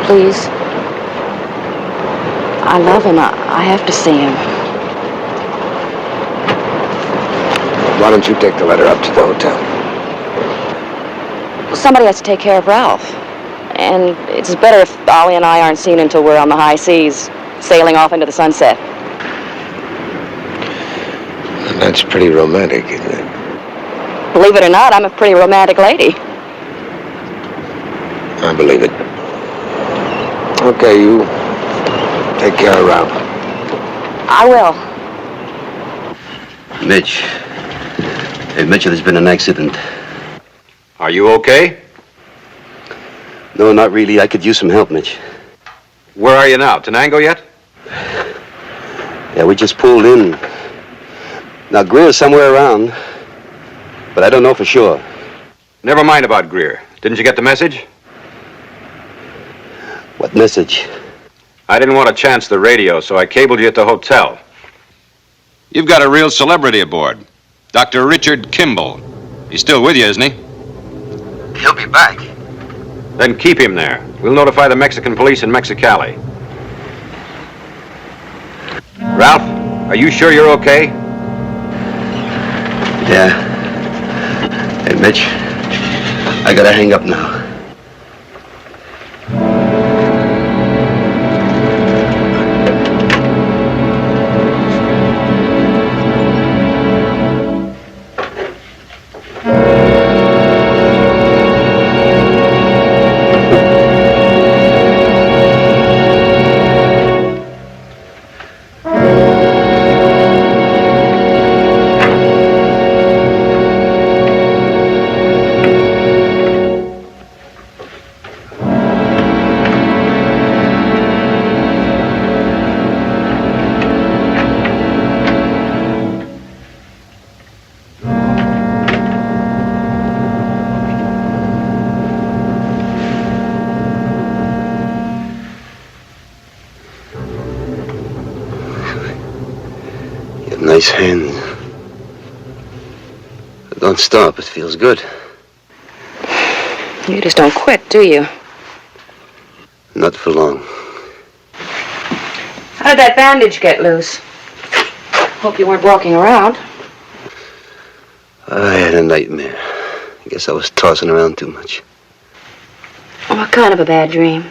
Please. I love him. I have to see him. Why don't you take the letter up to the hotel? Well, somebody has to take care of Ralph. And it's better if Ollie and I aren't seen until we're on the high seas, sailing off into the sunset. That's pretty romantic, isn't it? Believe it or not, I'm a pretty romantic lady. I believe it. Okay, you take care of Ralph. I will. Mitch. Hey, Mitchell, there's been an accident. Are you okay? No, not really. I could use some help, Mitch. Where are you now? Tenango yet? Yeah, we just pulled in. Now, Greer's somewhere around, but I don't know for sure. Never mind about Greer. Didn't you get the message? What message? I didn't want to chance the radio, so I cabled you at the hotel. You've got a real celebrity aboard. Dr. Richard Kimball. He's still with you, isn't he? He'll be back. Then keep him there. We'll notify the Mexican police in Mexicali. Ralph, are you sure you're okay? Yeah. Hey, Mitch, I gotta hang up now. nice hands. Don't stop. It feels good. You just don't quit, do you? Not for long. How did that bandage get loose? Hope you weren't walking around. I had a nightmare. I guess I was tossing around too much. What kind of a bad dream?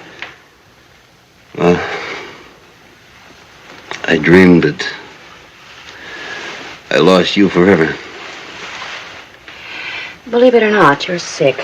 Well, I dreamed that I lost you forever. Believe it or not, you're sick.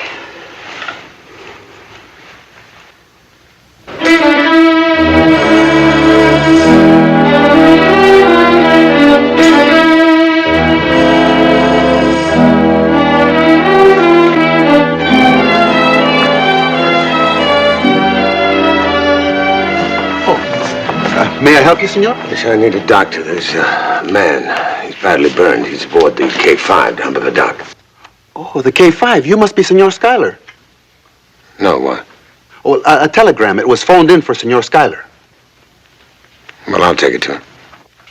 May I help you, senor? Yes, I need a doctor. There's a man. He's badly burned. He's aboard the K5 down by the dock. Oh, the K5. You must be Senor Schuyler. No, what? Oh, a telegram. It was phoned in for Senor Schuyler. Well, I'll take it to him.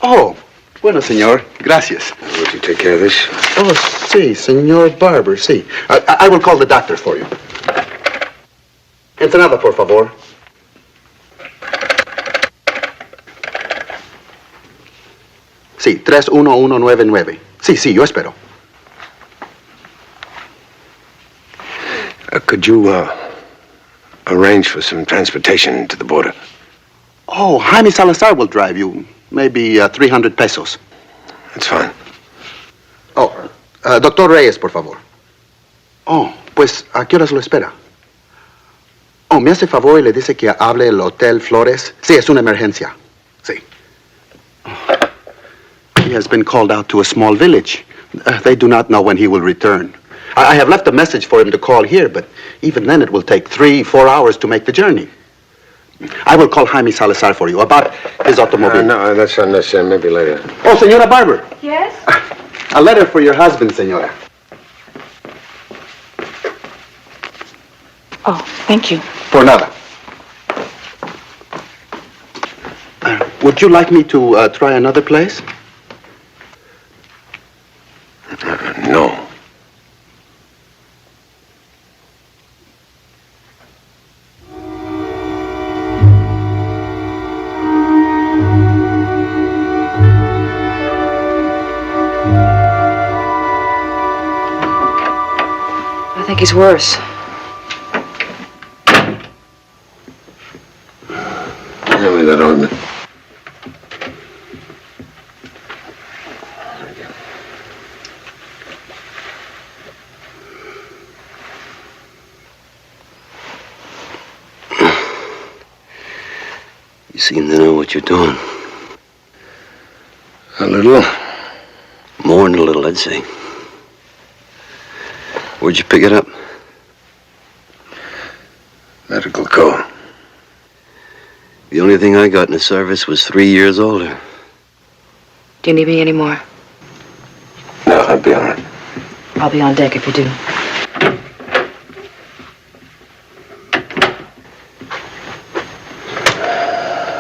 Oh, bueno, senor. Gracias. Would you take care of this? Oh, sí, Senor Barber, sí. I will call the doctor for you. Ensenada, por favor. Sí, 31199. Sí, yo espero. Could you, arrange for some transportation to the border? Oh, Jaime Salazar will drive you. Maybe 300 pesos. That's fine. Oh, Doctor Reyes, por favor. Oh, pues, ¿a qué horas lo espera? Oh, me hace favor y le dice que hable el Hotel Flores. Sí, es una emergencia. Sí. He has been called out to a small village. They do not know when he will return. I have left a message for him to call here, but even then it will take 3-4 hours to make the journey. I will call Jaime Salazar for you about his automobile. No, that's unnecessary. Maybe later. Oh, Senora Barber. Yes? A letter for your husband, Senora. Oh, thank you. For nada. Would you like me to try another place? No. I think he's worse. Give me that ointment. You seem to know what you're doing. A little. More than a little, I'd say. Where'd you pick it up? Medical code. The only thing I got in the service was 3 years older. Do you need me anymore? No, I'll be all right. I'll be on deck if you do.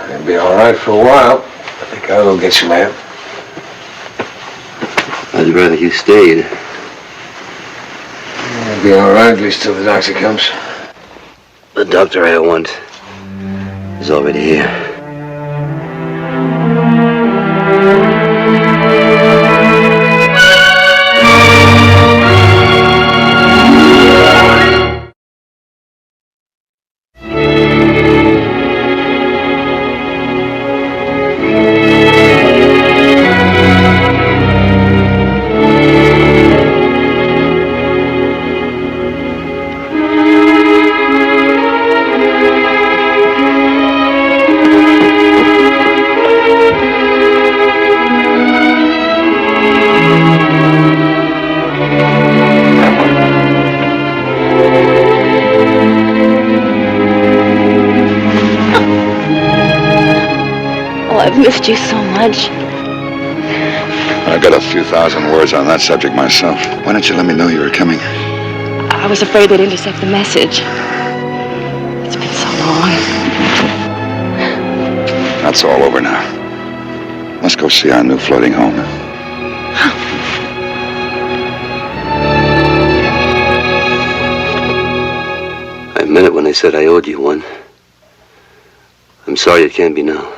I'll be all right for a while. I think I'll go get some air. I'd rather you stayed. I'll be all right, at least till the doctor comes. The doctor I want is already here. I've missed you so much. I've got a few thousand words on that subject myself. Why don't you let me know you were coming? I was afraid they'd intercept the message. It's been so long. That's all over now. Let's go see our new floating home. I meant it when I said I owed you one. I'm sorry it can't be now.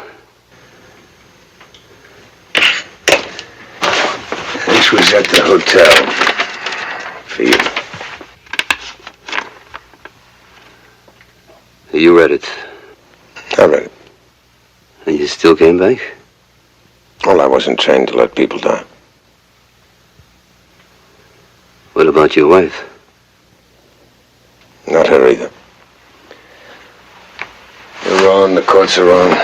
This was at the hotel. For you. You read it. I read it. And you still came back? Well, I wasn't trained to let people die. What about your wife? Not her either. You're wrong, the courts are wrong.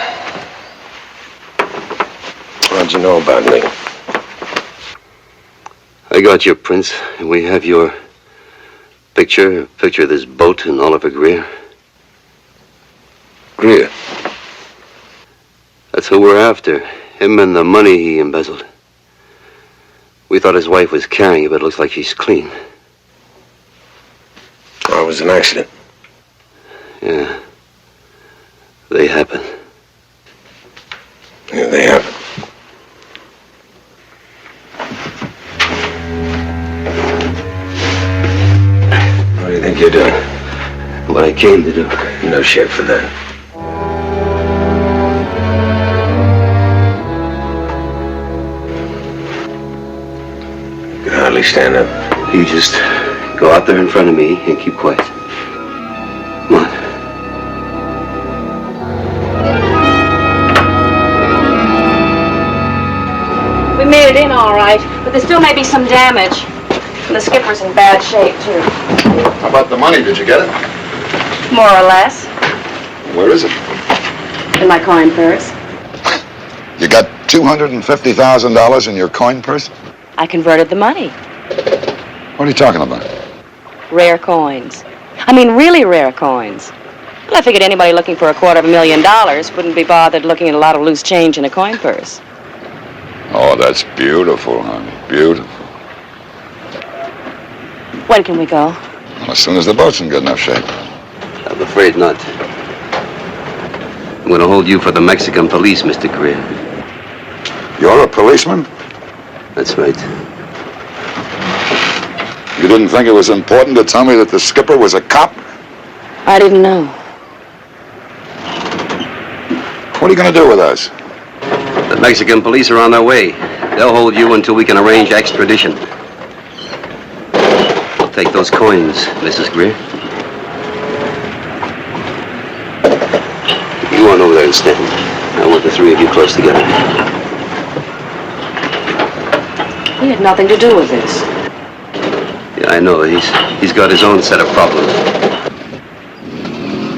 How'd you know about me? I got your prints, and we have your picture, a picture of this boat and Oliver Greer. Greer? That's who we're after. Him and the money he embezzled. We thought his wife was carrying it, but it looks like she's clean. Oh, it was an accident. Yeah. They happen. Yeah, they happen. What do you think you're doing? What I came to do. No shit for that. You can hardly stand up. You just go out there in front of me and keep quiet. Come on. We made it in all right, but there still may be some damage. And the skipper's in bad shape, too. How about the money? Did you get it? More or less. Where is it? In my coin purse. You got $250,000 in your coin purse? I converted the money. What are you talking about? Rare coins. I mean, really rare coins. Well, I figured anybody looking for $250,000 wouldn't be bothered looking at a lot of loose change in a coin purse. Oh, that's beautiful, honey. Beautiful. When can we go? Well, as soon as the boat's in good enough shape. I'm afraid not. I'm going to hold you for the Mexican police, Mr. Greer. You're a policeman? That's right. You didn't think it was important to tell me that the skipper was a cop? I didn't know. What are you going to do with us? The Mexican police are on their way. They'll hold you until we can arrange extradition. We'll take those coins, Mrs. Greer. You go on over there and stand. I want the three of you close together. He had nothing to do with this. Yeah, I know. He's got his own set of problems.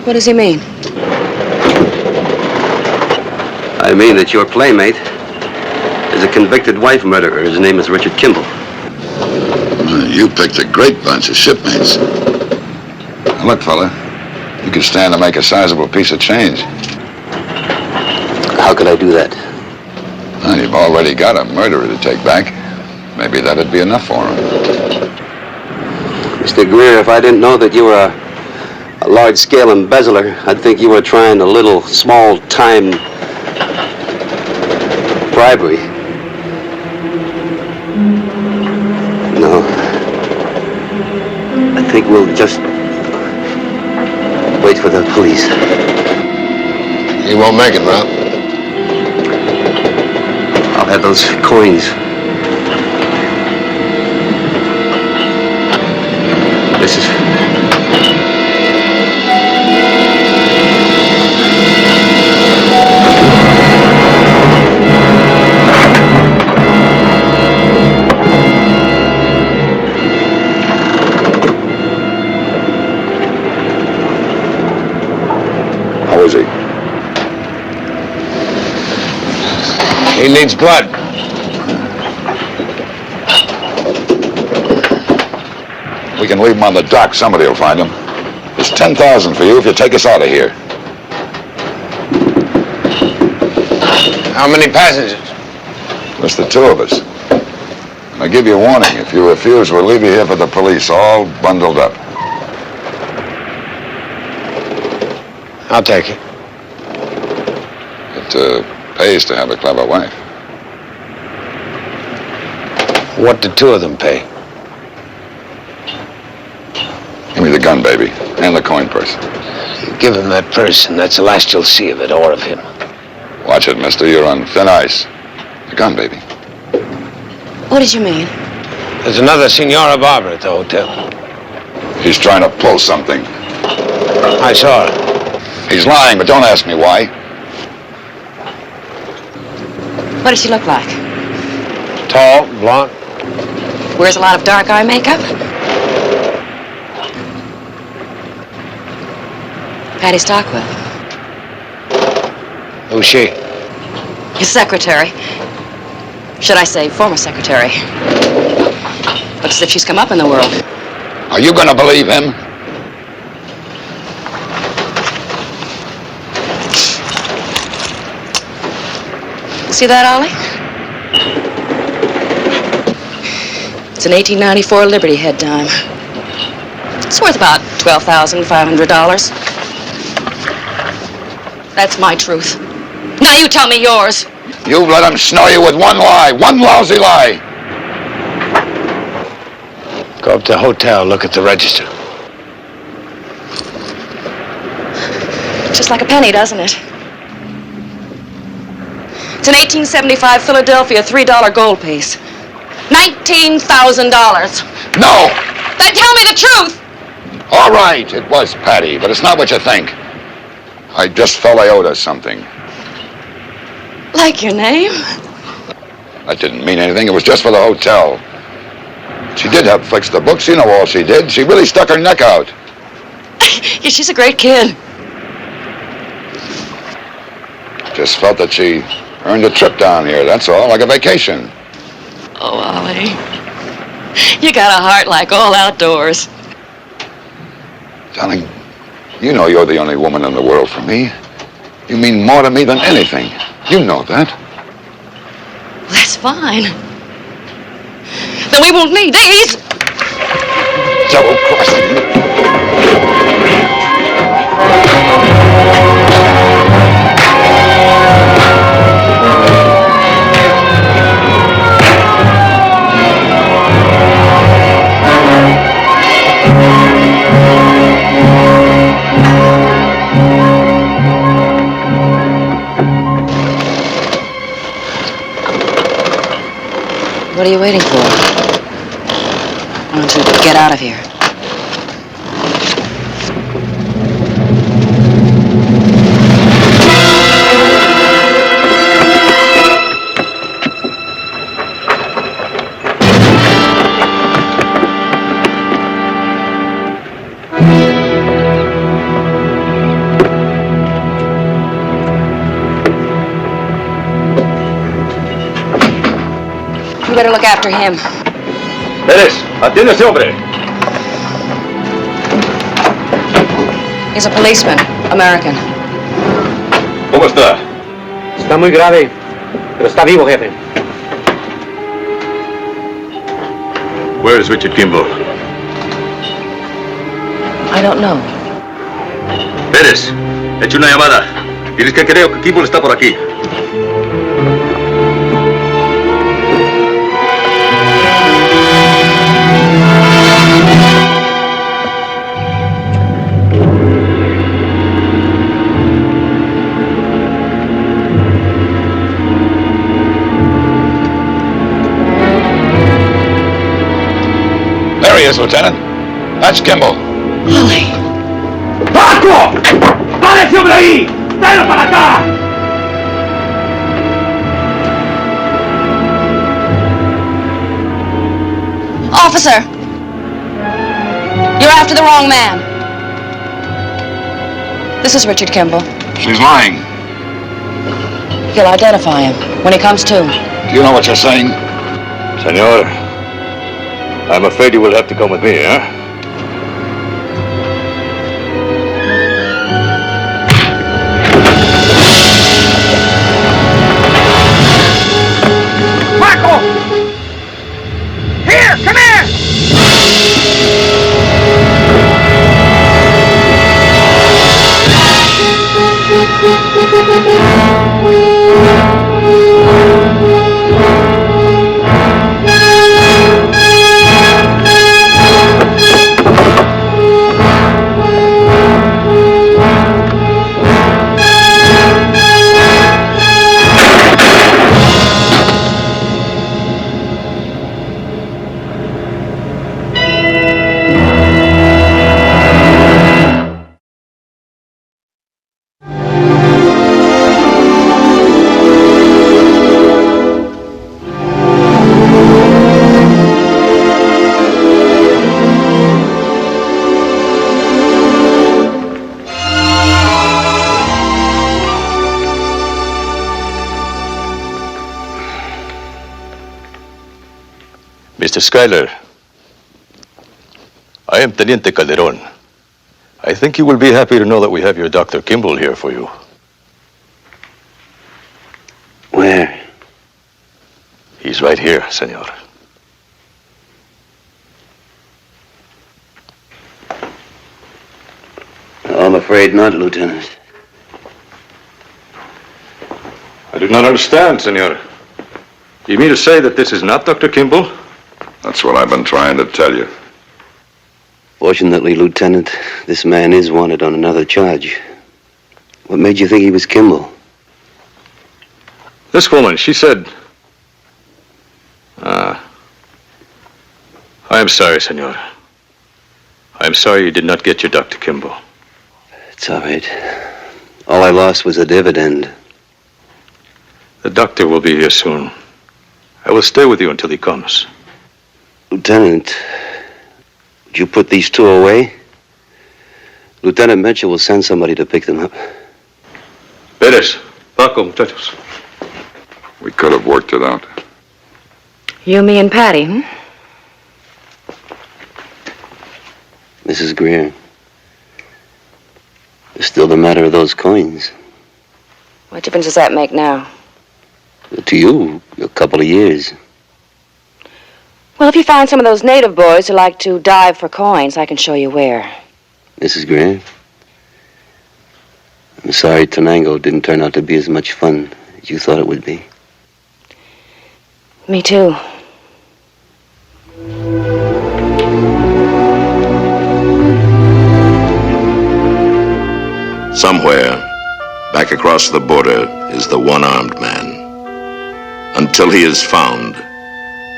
What does he mean? I mean that your playmate is a convicted wife murderer. His name is Richard Kimball. You picked a great bunch of shipmates. Now, look, fella, you can stand to make a sizable piece of change. How could I do that? Well, you've already got a murderer to take back. Maybe that'd be enough for him. Mr. Greer, if I didn't know that you were a large-scale embezzler, I'd think you were trying a little small-time bribery. No. I think we'll just wait for the police. You won't make it, Ralph. I'll have those coins. This is... How is he? He needs blood. We can leave him on the dock. Somebody will find him. It's $10,000 for you if you take us out of here. How many passengers? Just the two of us. I give you a warning. If you refuse, we'll leave you here for the police, all bundled up. I'll take it. It pays to have a clever wife. What did two of them pay? Give me the gun, baby, and the coin purse. You give him that purse, and that's the last you'll see of it, or of him. Watch it, mister. You're on thin ice. The gun, baby. What did you mean? There's another Senora Barbara at the hotel. He's trying to pull something. I saw her. He's lying, but don't ask me why. What does she look like? Tall, blonde. Wears a lot of dark eye makeup? Patty Stockwell. Who's she? His secretary. Should I say, former secretary. Looks as if she's come up in the world. Are you going to believe him? See that, Ollie? It's an 1894 Liberty head dime. It's worth about $12,500. That's my truth. Now you tell me yours. You've let him snare you with one lie, one lousy lie. Go up to the hotel, look at the register. Just like a penny, doesn't it? It's an 1875 Philadelphia $3 gold piece. $19,000. No! Then tell me the truth! All right, it was Patty, but it's not what you think. I just felt I owed her something. Like your name? That didn't mean anything. It was just for the hotel. She did help fix the books. You know all she did. She really stuck her neck out. Yeah, she's a great kid. Just felt that she earned a trip down here, that's all, like a vacation. Oh, Ollie. You got a heart like all outdoors. Darling, you know you're the only woman in the world for me. You mean more to me than anything. You know that. That's fine. Then we won't need these. Double-crossing. What are you waiting for? Why don't you get out of here? You better look after him. Pérez, atiende a ese hombre. He's a policeman, American. ¿Cómo está? Está muy grave, pero está vivo, jefe. Where is Richard Kimball? I don't know. Pérez, he hecho una llamada. Diles que creo que Kimball está por aquí. There he is, Lieutenant. That's Kimball. Ollie. ¡Paco! ¡Dale ese hombre ahí! ¡Dale para acá! Officer! You're after the wrong man. This is Richard Kimball. She's lying. You'll identify him when he comes to. Do you know what you're saying? Senor, I'm afraid you will have to come with me, huh? ¡Paco! Here, come here! Mr. Schuyler. I am Teniente Calderon. I think you will be happy to know that we have your Dr. Kimball here for you. Where? He's right here, senor. I'm afraid not, Lieutenant. I do not understand, senor. You mean to say that this is not Dr. Kimball? That's what I've been trying to tell you. Fortunately, Lieutenant, this man is wanted on another charge. What made you think he was Kimball? This woman, she said... I am sorry, senor. I am sorry you did not get your Dr. Kimball. It's all right. All I lost was a dividend. The doctor will be here soon. I will stay with you until he comes. Lieutenant, would you put these two away? Lieutenant Mitchell will send somebody to pick them up. Pérez, Paco, muchachos. We could have worked it out. You, me, and Patty, Mrs. Greer, there's still the matter of those coins. What difference does that make now? To you, a couple of years. Well, if you find some of those native boys who like to dive for coins, I can show you where. Mrs. Greer, I'm sorry Tenango didn't turn out to be as much fun as you thought it would be. Me too. Somewhere, back across the border, is the one-armed man. Until he is found,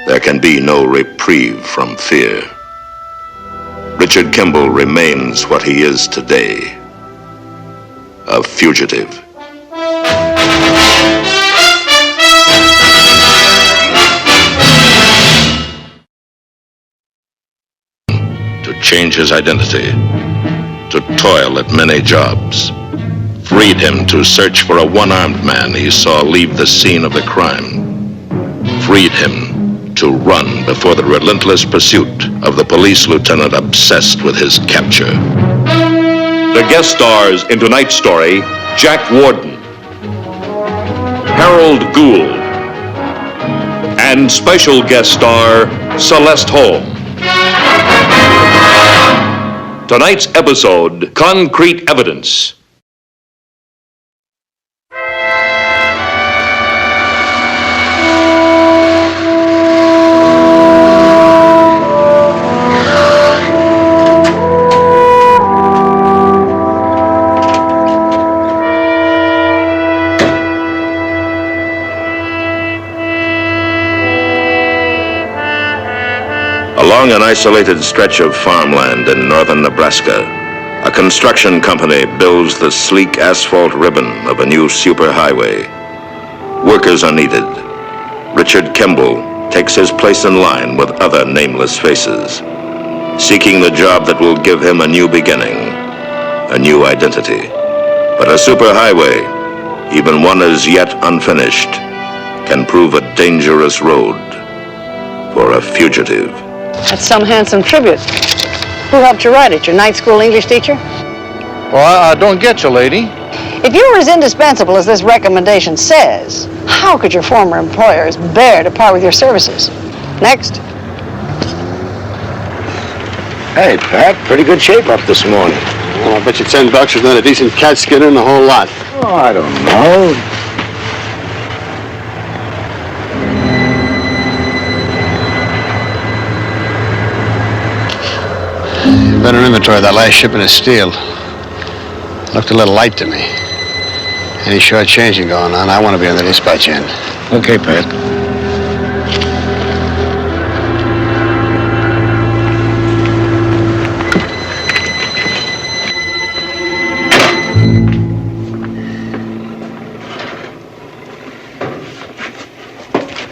there can be no reprieve from fear. Richard Kimball remains what he is today, a fugitive. To change his identity, to toil at many jobs, freed him to search for a one-armed man he saw leave the scene of the crime, freed him to run before the relentless pursuit of the police lieutenant obsessed with his capture. The guest stars in tonight's story, Jack Warden, Harold Gould, and special guest star, Celeste Holm. Tonight's episode, Concrete Evidence. Along an isolated stretch of farmland in northern Nebraska, a construction company builds the sleek asphalt ribbon of a new superhighway. Workers are needed. Richard Kimball takes his place in line with other nameless faces, seeking the job that will give him a new beginning, a new identity. But a superhighway, even one as yet unfinished, can prove a dangerous road for a fugitive. That's some handsome tribute. Who helped you write it? Your night school English teacher? Well, I don't get you, lady. If you were as indispensable as this recommendation says, how could your former employers bear to part with your services? Next. Hey, Pat, pretty good shape up this morning. Well, I bet you $10 is not a decent cat skinner in the whole lot. Oh, I don't know. Better inventory that last shipment of steel. Looked a little light to me. Any short changing going on, I want to be on the dispatch end. Okay, Pat.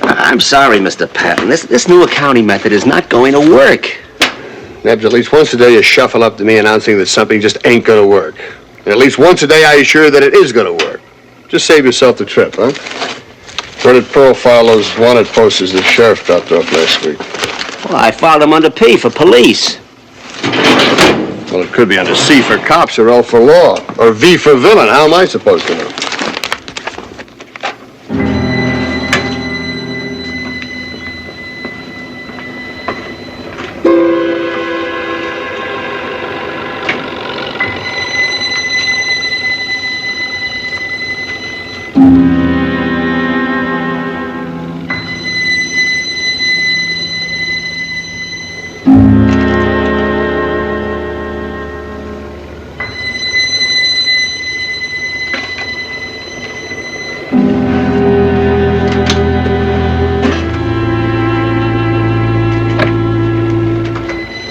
I'm sorry, Mr. Patton. This new accounting method is not going to work. Nebs, at least once a day you shuffle up to me announcing that something just ain't gonna work. And at least once a day I assure that it is gonna work. Just save yourself the trip, huh? Run it profile those wanted posters the sheriff dropped off last week. Well, I filed him under P for police. Well, it could be under C for cops or L for law. Or V for villain. How am I supposed to know?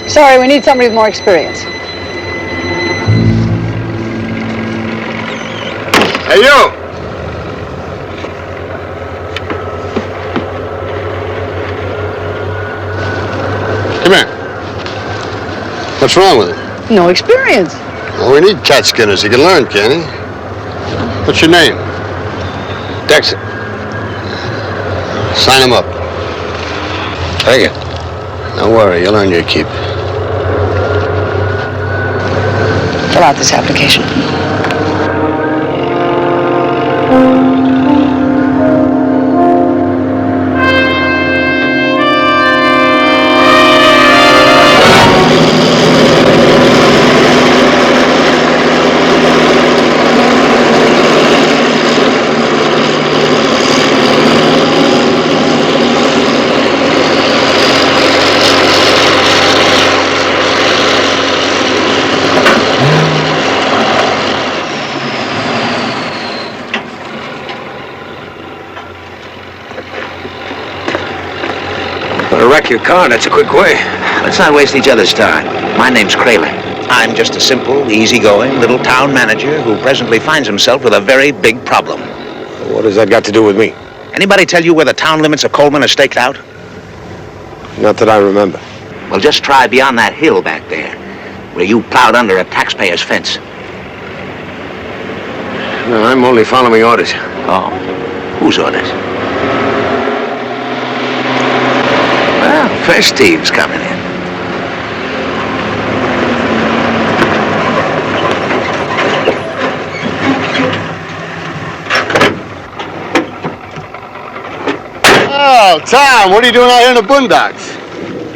Sorry, we need somebody with more experience. Hey, you! Come here. What's wrong with it? No experience. Well, we need cat skinners. He can learn, can he? What's your name? Dexter. Sign him up. Thank you. Don't worry, you'll earn your keep. Fill out this application. Wreck your car, that's a quick way. Let's not waste each other's time. My name's Kraler. I'm just a simple, easygoing little town manager who presently finds himself with a very big problem. What has that got to do with me? Anybody tell you where the town limits of Coleman are staked out? Not that I remember. Well, just try beyond that hill back there, where you plowed under a taxpayer's fence. No, I'm only following orders. Oh, whose orders? First team's coming in. Oh, Tom, what are you doing out here in the boondocks?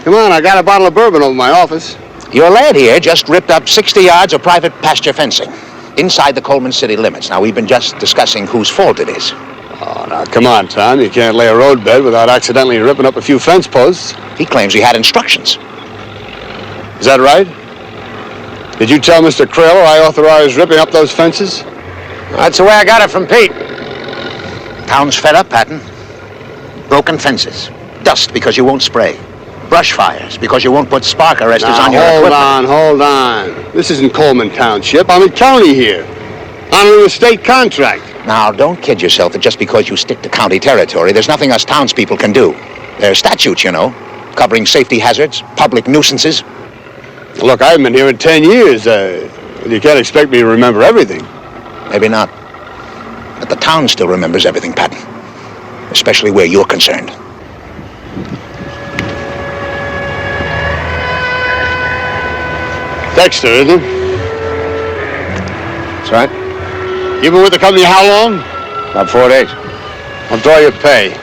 Come on, I got a bottle of bourbon over my office. Your lad here just ripped up 60 yards of private pasture fencing inside the Coleman city limits. Now, we've been just discussing whose fault it is. Oh, now, come on, Tom. You can't lay a roadbed without accidentally ripping up a few fence posts. He claims he had instructions. Is that right? Did you tell Mr. Kraler I authorized ripping up those fences? That's the way I got it from Pete. Town's fed up, Patton. Broken fences. Dust because you won't spray. Brush fires because you won't put spark arresters on your equipment. Hold on. This isn't Coleman Township. I'm in county here. Honoring a state contract. Now, don't kid yourself that just because you stick to county territory, there's nothing us townspeople can do. There are statutes, you know, covering safety hazards, public nuisances. Look, I haven't been here in 10 years. You can't expect me to remember everything. Maybe not. But the town still remembers everything, Patton. Especially where you're concerned. Dexter, isn't it? That's right. You been with the company how long? About 4 days. I'll draw your pay.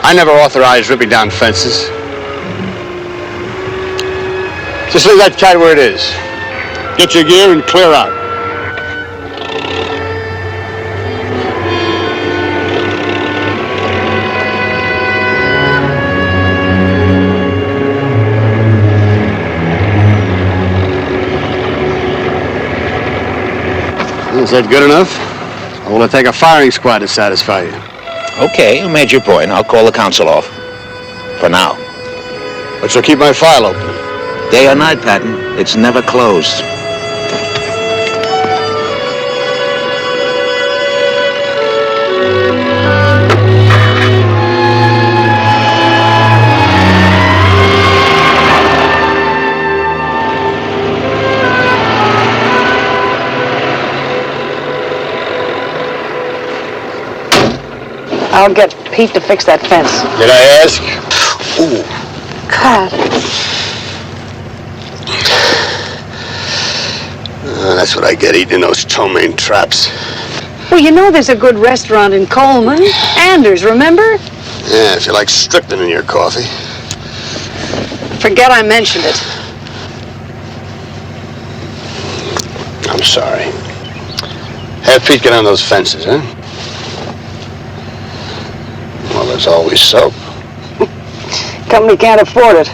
I never authorized ripping down fences. Just leave that cat where it is. Get your gear and clear out. Is that good enough? I want to take a firing squad to satisfy you. Okay, you made your point. I'll call the council off. For now. But you'll keep my file open. Day or night, Patton. It's never closed. I'll get Pete to fix that fence. Did I ask? Ooh, Pat. That's what I get eating in those ptomaine traps. Well, you know there's a good restaurant in Coleman. Anders, remember? Yeah, if you like strychnine in your coffee. Forget I mentioned it. I'm sorry. Have Pete get on those fences, huh? Well, there's always soap. Company can't afford it.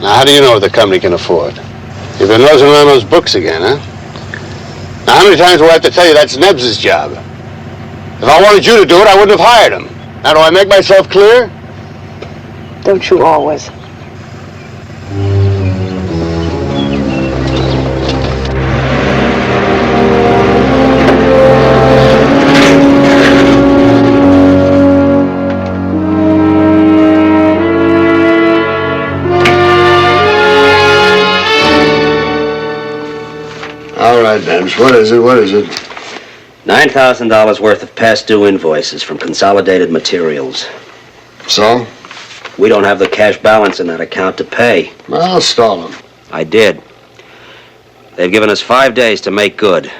Now, how do you know the company can afford? You've been nosing around those books again, huh? Now, how many times do I have to tell you that's Nebbs' job? If I wanted you to do it, I wouldn't have hired him. Now, do I make myself clear? Don't you always? All right, Nebbs, what is it? $9,000 worth of past due invoices from Consolidated Materials. So? We don't have the cash balance in that account to pay. Well, I'll stall them. I did. They've given us 5 days to make good.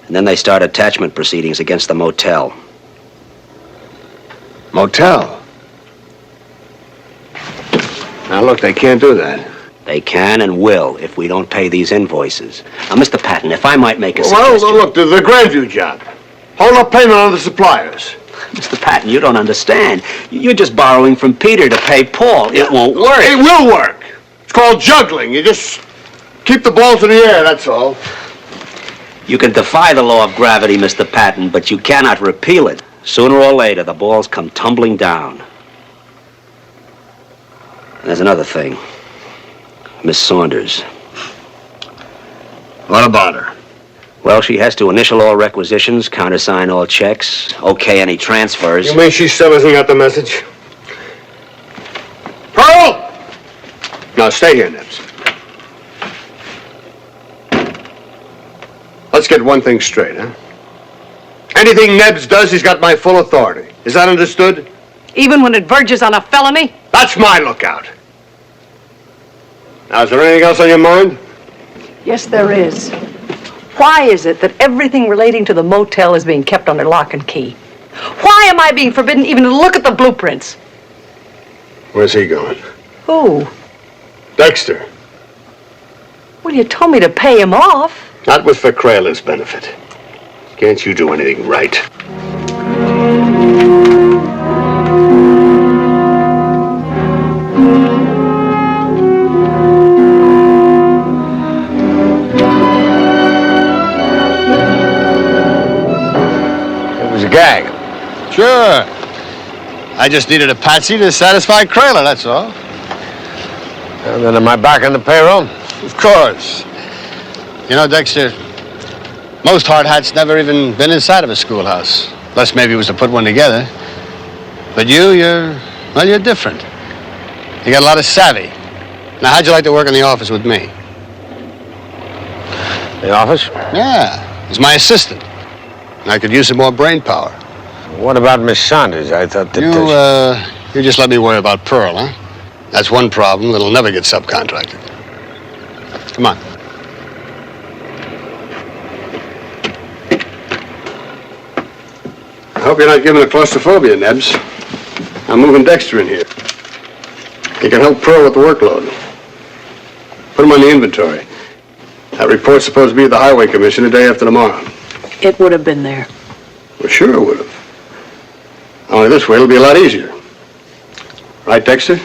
And then they start attachment proceedings against the motel. Motel? Now, look, they can't do that. They can and will if we don't pay these invoices. Now, Mr. Patton, if I might make a suggestion... Well, look, the Grandview job. Hold up payment on the suppliers. Mr. Patton, you don't understand. You're just borrowing from Peter to pay Paul. It won't work. It will work. It's called juggling. You just keep the balls in the air, that's all. You can defy the law of gravity, Mr. Patton, but you cannot repeal it. Sooner or later, the balls come tumbling down. And there's another thing. Miss Saunders. What about her? Well, she has to initial all requisitions, countersign all checks, okay any transfers. You mean she still hasn't got the message? Pearl! Now, stay here, Nebbs. Let's get one thing straight, huh? Anything Nebbs does, he's got my full authority. Is that understood? Even when it verges on a felony? That's my lookout. Now, is there anything else on your mind? Yes, there is. Why is it that everything relating to the motel is being kept under lock and key? Why am I being forbidden even to look at the blueprints? Where's he going? Who? Dexter. Well, you told me to pay him off. Not with Facrela's benefit. Can't you do anything right? Gag. Sure. I just needed a patsy to satisfy Kraler, that's all. And then am I back on the payroll? Of course. You know, Dexter, most hard hats never even been inside of a schoolhouse. Unless maybe it was to put one together. But you're different. You got a lot of savvy. Now, how'd you like to work in the office with me? The office? Yeah, as my assistant. I could use some more brain power. What about Miss Saunders? I thought that... You just let me worry about Pearl, huh? That's one problem that'll never get subcontracted. Come on. I hope you're not giving her claustrophobia, Nebbs. I'm moving Dexter in here. He can help Pearl with the workload. Put him on the inventory. That report's supposed to be at the Highway Commission the day after tomorrow. It would have been there. Well, sure it would have. Only this way it'll be a lot easier. Right, Dexter?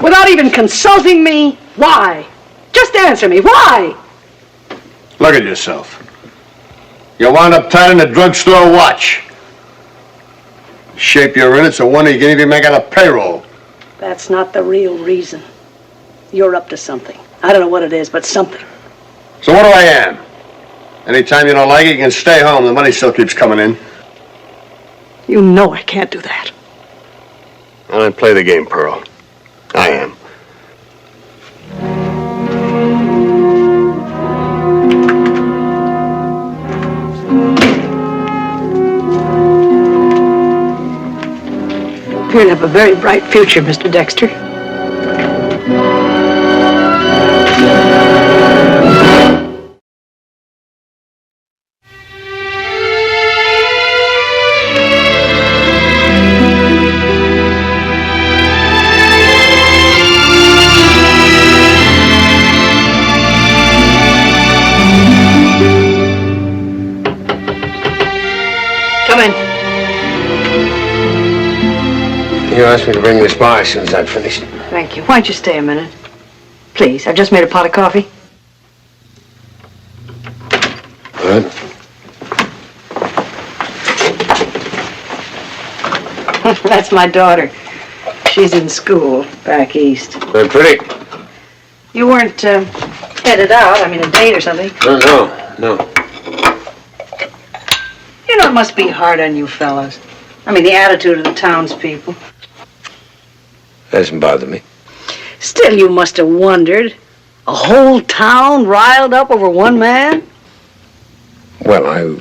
Without even consulting me? Why? Just answer me. Why? Look at yourself. You wound up tied in a drugstore watch. The shape you're in, it's a wonder you can even make out a payroll. That's not the real reason. You're up to something. I don't know what it is, but something. So what do I am? Anytime you don't like it, you can stay home. The money still keeps coming in. You know I can't do that. I don't play the game, Pearl. I am. appear to have a very bright future, Mr. Dexter. Come in. You asked me to bring this by as soon as I'd finished. Thank you. Why don't you stay a minute? Please, I've just made a pot of coffee. Good. That's my daughter. She's in school back east. Very pretty. You weren't headed out, a date or something. No. You know, it must be hard on you fellows. The attitude of the townspeople. Doesn't bother me. Still, you must have wondered. A whole town riled up over one man? Well, I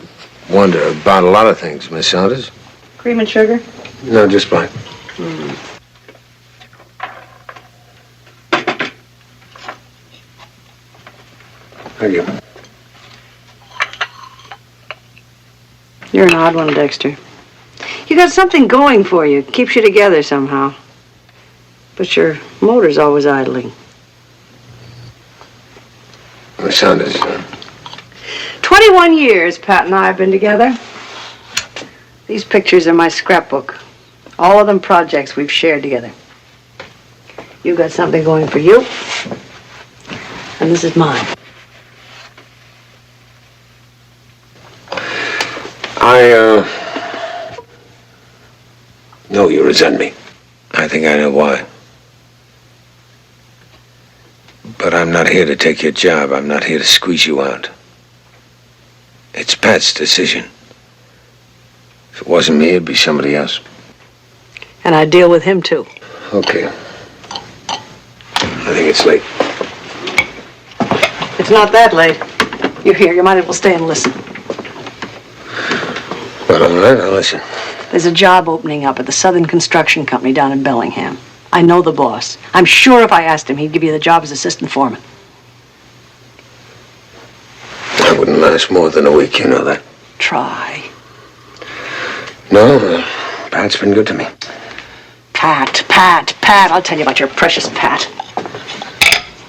wonder about a lot of things, Miss Saunders. Cream and sugar? No, just fine. Thank you. You're an odd one, Dexter. You got something going for you. Keeps you together somehow. But your motor's always idling. Miss Saunders, 21 years Pat and I have been together. These pictures are my scrapbook. All of them projects we've shared together. You got something going for you. And this is mine. I know you resent me. I think I know why. But I'm not here to take your job. I'm not here to squeeze you out. It's Pat's decision. If it wasn't me, it'd be somebody else. And I deal with him, too. Okay. I think it's late. It's not that late. You're here. You might as well stay and listen. Well, all right, I'll listen. There's a job opening up at the Southern Construction Company down in Bellingham. I know the boss. I'm sure if I asked him, he'd give you the job as assistant foreman. I wouldn't last more than a week, you know that. Try. No, Pat's been good to me. Pat. I'll tell you about your precious Pat.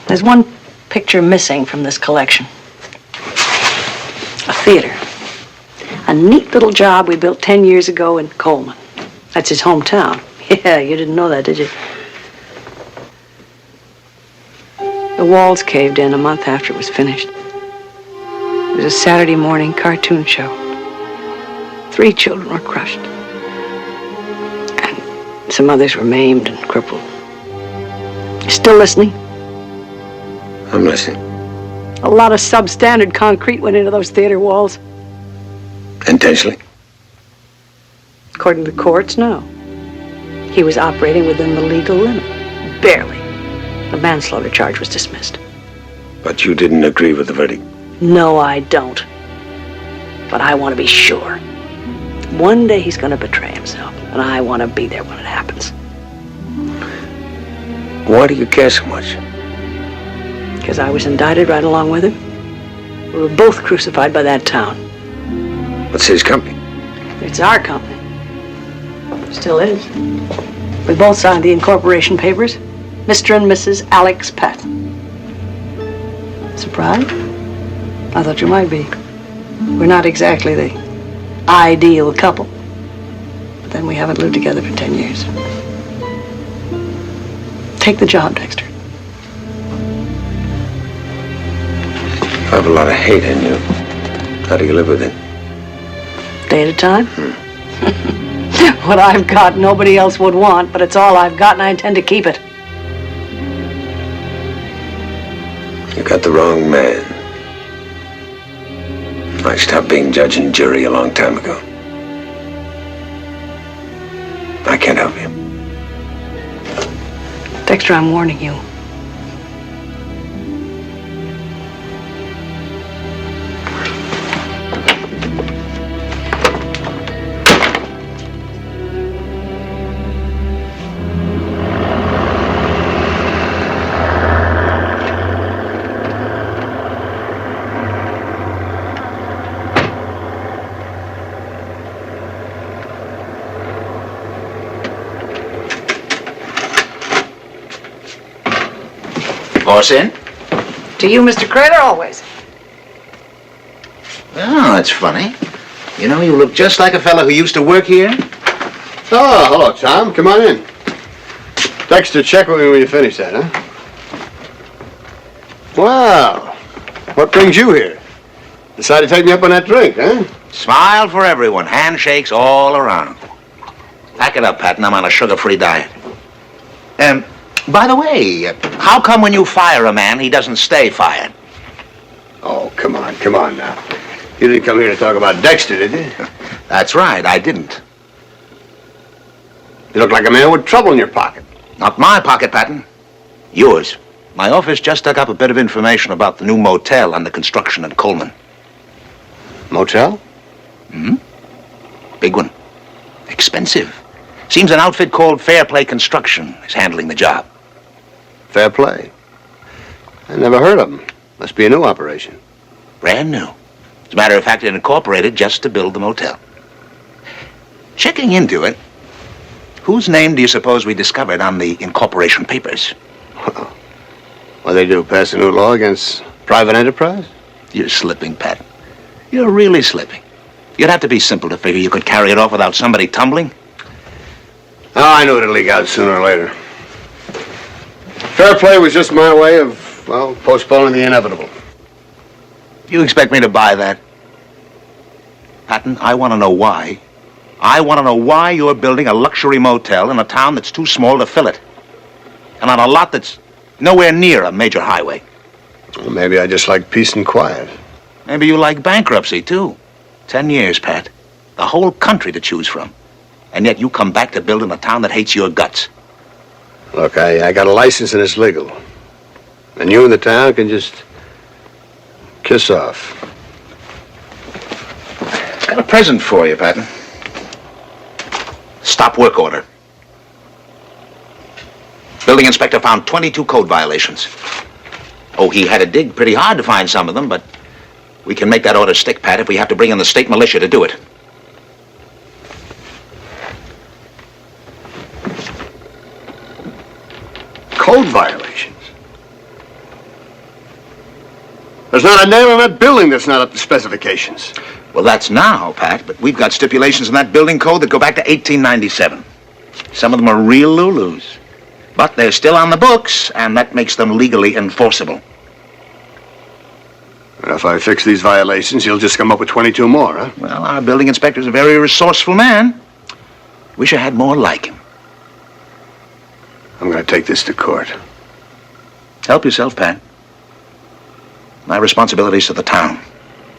There's one picture missing from this collection. A theater. A neat little job we built 10 years ago in Coleman. That's his hometown. Yeah, you didn't know that, did you? The walls caved in a month after it was finished. It was a Saturday morning cartoon show. 3 children were crushed. And some others were maimed and crippled. You still listening? I'm listening. A lot of substandard concrete went into those theater walls. Intentionally? According to the courts, no. He was operating within the legal limit. Barely. The manslaughter charge was dismissed. But you didn't agree with the verdict? No, I don't. But I want to be sure. One day he's going to betray himself, and I want to be there when it happens. Why do you care so much? Because I was indicted right along with him. We were both crucified by that town. What's his company? It's our company. Still is. We both signed the incorporation papers. Mr. and Mrs. Alex Patton. Surprised? I thought you might be. We're not exactly the ideal couple. But then we haven't lived together for 10 years. Take the job, Dexter. I have a lot of hate in you. How do you live with it? Day at a time? What I've got, nobody else would want, but it's all I've got, and I intend to keep it. You got the wrong man. I stopped being judge and jury a long time ago. I can't help you. Dexter, I'm warning you. course in. To you, Mr. Crater, always. Oh, that's funny. You know, you look just like a fellow who used to work here. Oh, hello, Tom. Come on in. Dexter, check with me when you finish that, huh? Wow. What brings you here? Decided to take me up on that drink, huh? Smile for everyone. Handshakes all around. Pack it up, Patton. I'm on a sugar-free diet. By the way, how come when you fire a man, he doesn't stay fired? Oh, come on now. You didn't come here to talk about Dexter, did you? That's right, I didn't. You look like a man with trouble in your pocket. Not my pocket, Patton. Yours. My office just dug up a bit of information about the new motel under construction in Coleman. Motel? Hmm? Big one. Expensive. Seems an outfit called Fair Play Construction is handling the job. Fair Play? I never heard of them. Must be a new operation. Brand new. As a matter of fact, it incorporated just to build the motel. Checking into it, whose name do you suppose we discovered on the incorporation papers? What they do, pass a new law against private enterprise? You're slipping, Pat. You're really slipping. You'd have to be simple to figure you could carry it off without somebody tumbling. Oh, I knew it'd leak out sooner or later. Fair Play was just my way of, well, postponing the inevitable. You expect me to buy that? Patton, I want to know why. I want to know why you're building a luxury motel in a town that's too small to fill it. And on a lot that's nowhere near a major highway. Well, maybe I just like peace and quiet. Maybe you like bankruptcy, too. 10 years, Pat. The whole country to choose from. And yet you come back to build in a town that hates your guts. Look, I got a license and it's legal. And you and the town can just kiss off. Got a present for you, Patton. Stop work order. Building inspector found 22 code violations. Oh, he had to dig pretty hard to find some of them, but we can make that order stick, Pat, if we have to bring in the state militia to do it. Code violations? There's not a nail in that building that's not up to specifications. Well, that's now, Pat, but we've got stipulations in that building code that go back to 1897. Some of them are real Lulus. But they're still on the books, and that makes them legally enforceable. Well, if I fix these violations, you'll just come up with 22 more, huh? Well, our building inspector's a very resourceful man. Wish I had more like him. I'm going to take this to court. Help yourself, Pat. My responsibility's to the town.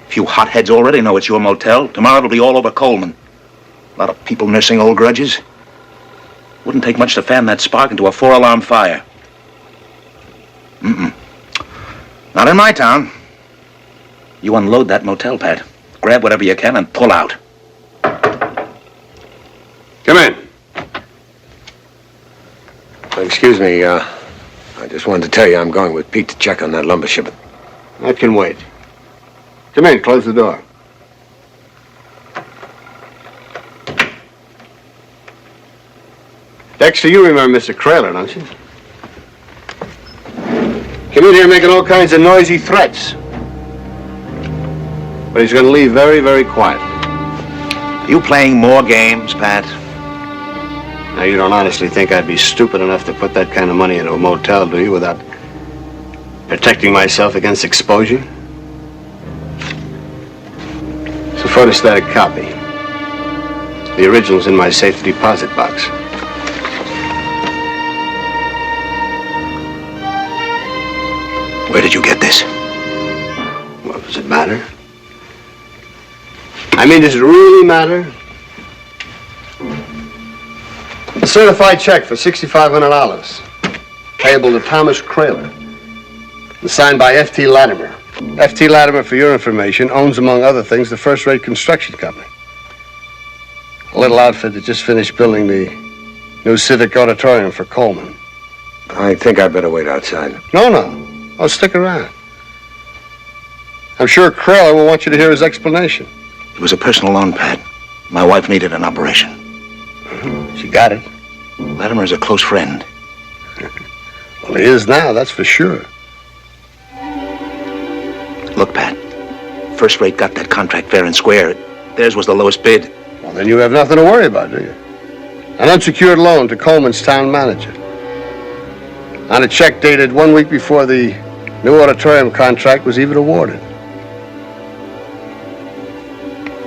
A few hotheads already know it's your motel. Tomorrow it'll be all over Coleman. A lot of people nursing old grudges. Wouldn't take much to fan that spark into a 4-alarm fire. Not in my town. You unload that motel, Pat. Grab whatever you can and pull out. Come in. Excuse me, I just wanted to tell you I'm going with Pete to check on that lumber shipment. That can wait. Come in, close the door. Dexter, you remember Mr. Kraler, don't you? Came in here making all kinds of noisy threats. But he's going to leave very, very quietly. You playing more games, Pat? Now, you don't honestly think I'd be stupid enough to put that kind of money into a motel, do you, without protecting myself against exposure? It's a photostatic copy. The original's in my safe deposit box. Where did you get this? Well, does it matter? I mean, does it really matter? A certified check for $6,500, payable to Thomas Kraler, and signed by F.T. Latimer. F.T. Latimer, for your information, owns, among other things, the first-rate construction company. A little outfit that just finished building the new Civic Auditorium for Coleman. I think I better wait outside. No. Oh, stick around. I'm sure Kraler will want you to hear his explanation. It was a personal loan, Pat. My wife needed an operation. She got it. Latimer is a close friend. Well, he is now, that's for sure. Look, Pat. First Rate got that contract fair and square. Theirs was the lowest bid. Well, then you have nothing to worry about, do you? An unsecured loan to Coleman's town manager. On a check dated 1 week before the new auditorium contract was even awarded.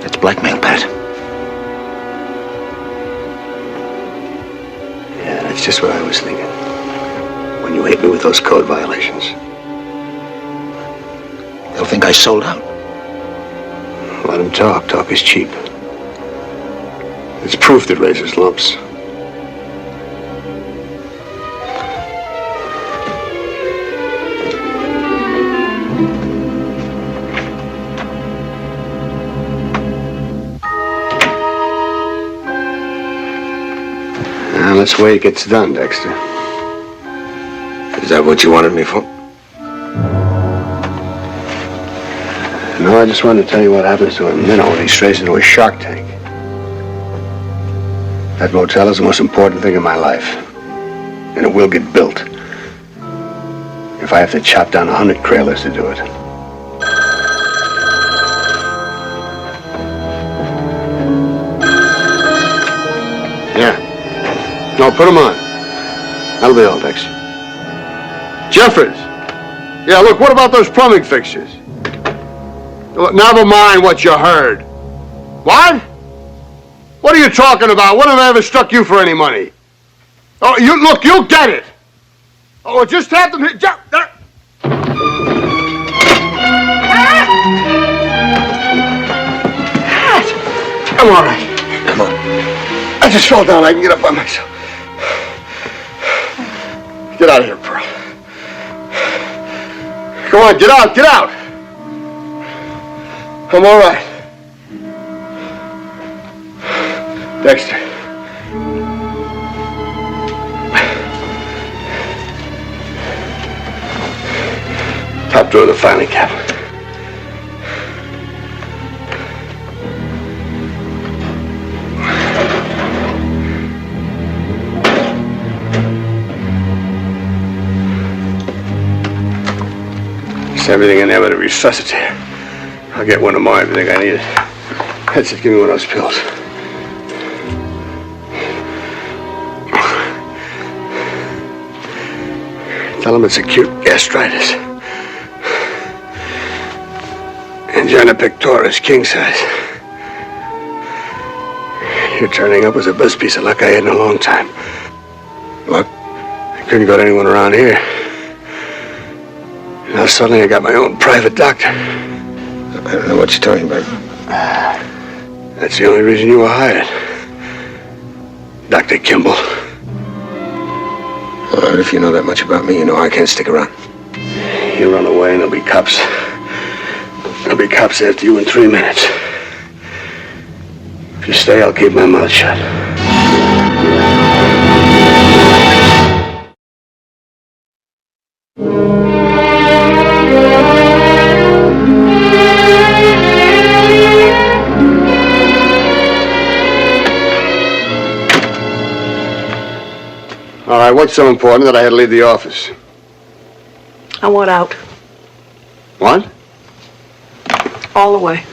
That's blackmail, Pat. Yeah, that's just what I was thinking. When you hit me with those code violations. They'll think I sold out. Let them talk. Talk is cheap. It's proof that raises lumps. Now, let's wait it gets done, Dexter. Is that what you wanted me for? No, I just wanted to tell you what happens to a minnow when he strays into a shark tank. That motel is the most important thing in my life. And it will get built. If I have to chop down 100 trailers to do it. Yeah. No, put them on. That'll be all, Dexter. Jeffers! Yeah, look, what about those plumbing fixtures? Look, never mind what you heard. What? What are you talking about? When have I ever struck you for any money? Oh, you'll get it. Oh, just have them hit. I'm all right. Come on. I just fell down. I can get up by myself. Get out of here, Pearl. Come on, get out, get out. I'm all right. Dexter. Top drawer of the filing cabinet. There's everything in there but a resuscitator. I'll get one tomorrow if you think I need it. That's it, give me one of those pills. Tell him it's acute gastritis. Angina pectoris, king size. Your turning up was the best piece of luck I had in a long time. Luck? I couldn't go to anyone around here. Now suddenly I got my own private doctor. I don't know what you're talking about. That's the only reason you were hired. Dr. Kimball. All right, if you know that much about me, you know I can't stick around. You run away and there'll be cops. There'll be cops after you in 3 minutes. If you stay, I'll keep my mouth shut. All right, what's so important that I had to leave the office? I want out. What? All the way.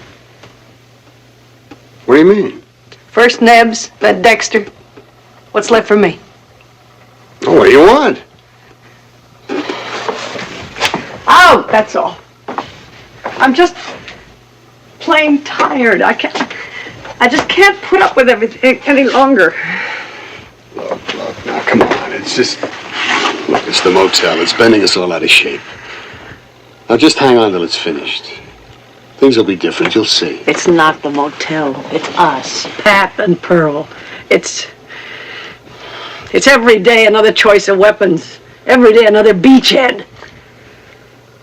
What do you mean? First Nebs, then Dexter. What's left for me? Oh, what do you want? Out, that's all. I'm just plain tired. I just can't put up with everything any longer. Look, now, come on. It's just... Look, it's the motel. It's bending us all out of shape. Now, just hang on till it's finished. Things will be different. You'll see. It's not the motel. It's us, Pat and Pearl. It's every day another choice of weapons. Every day another beachhead.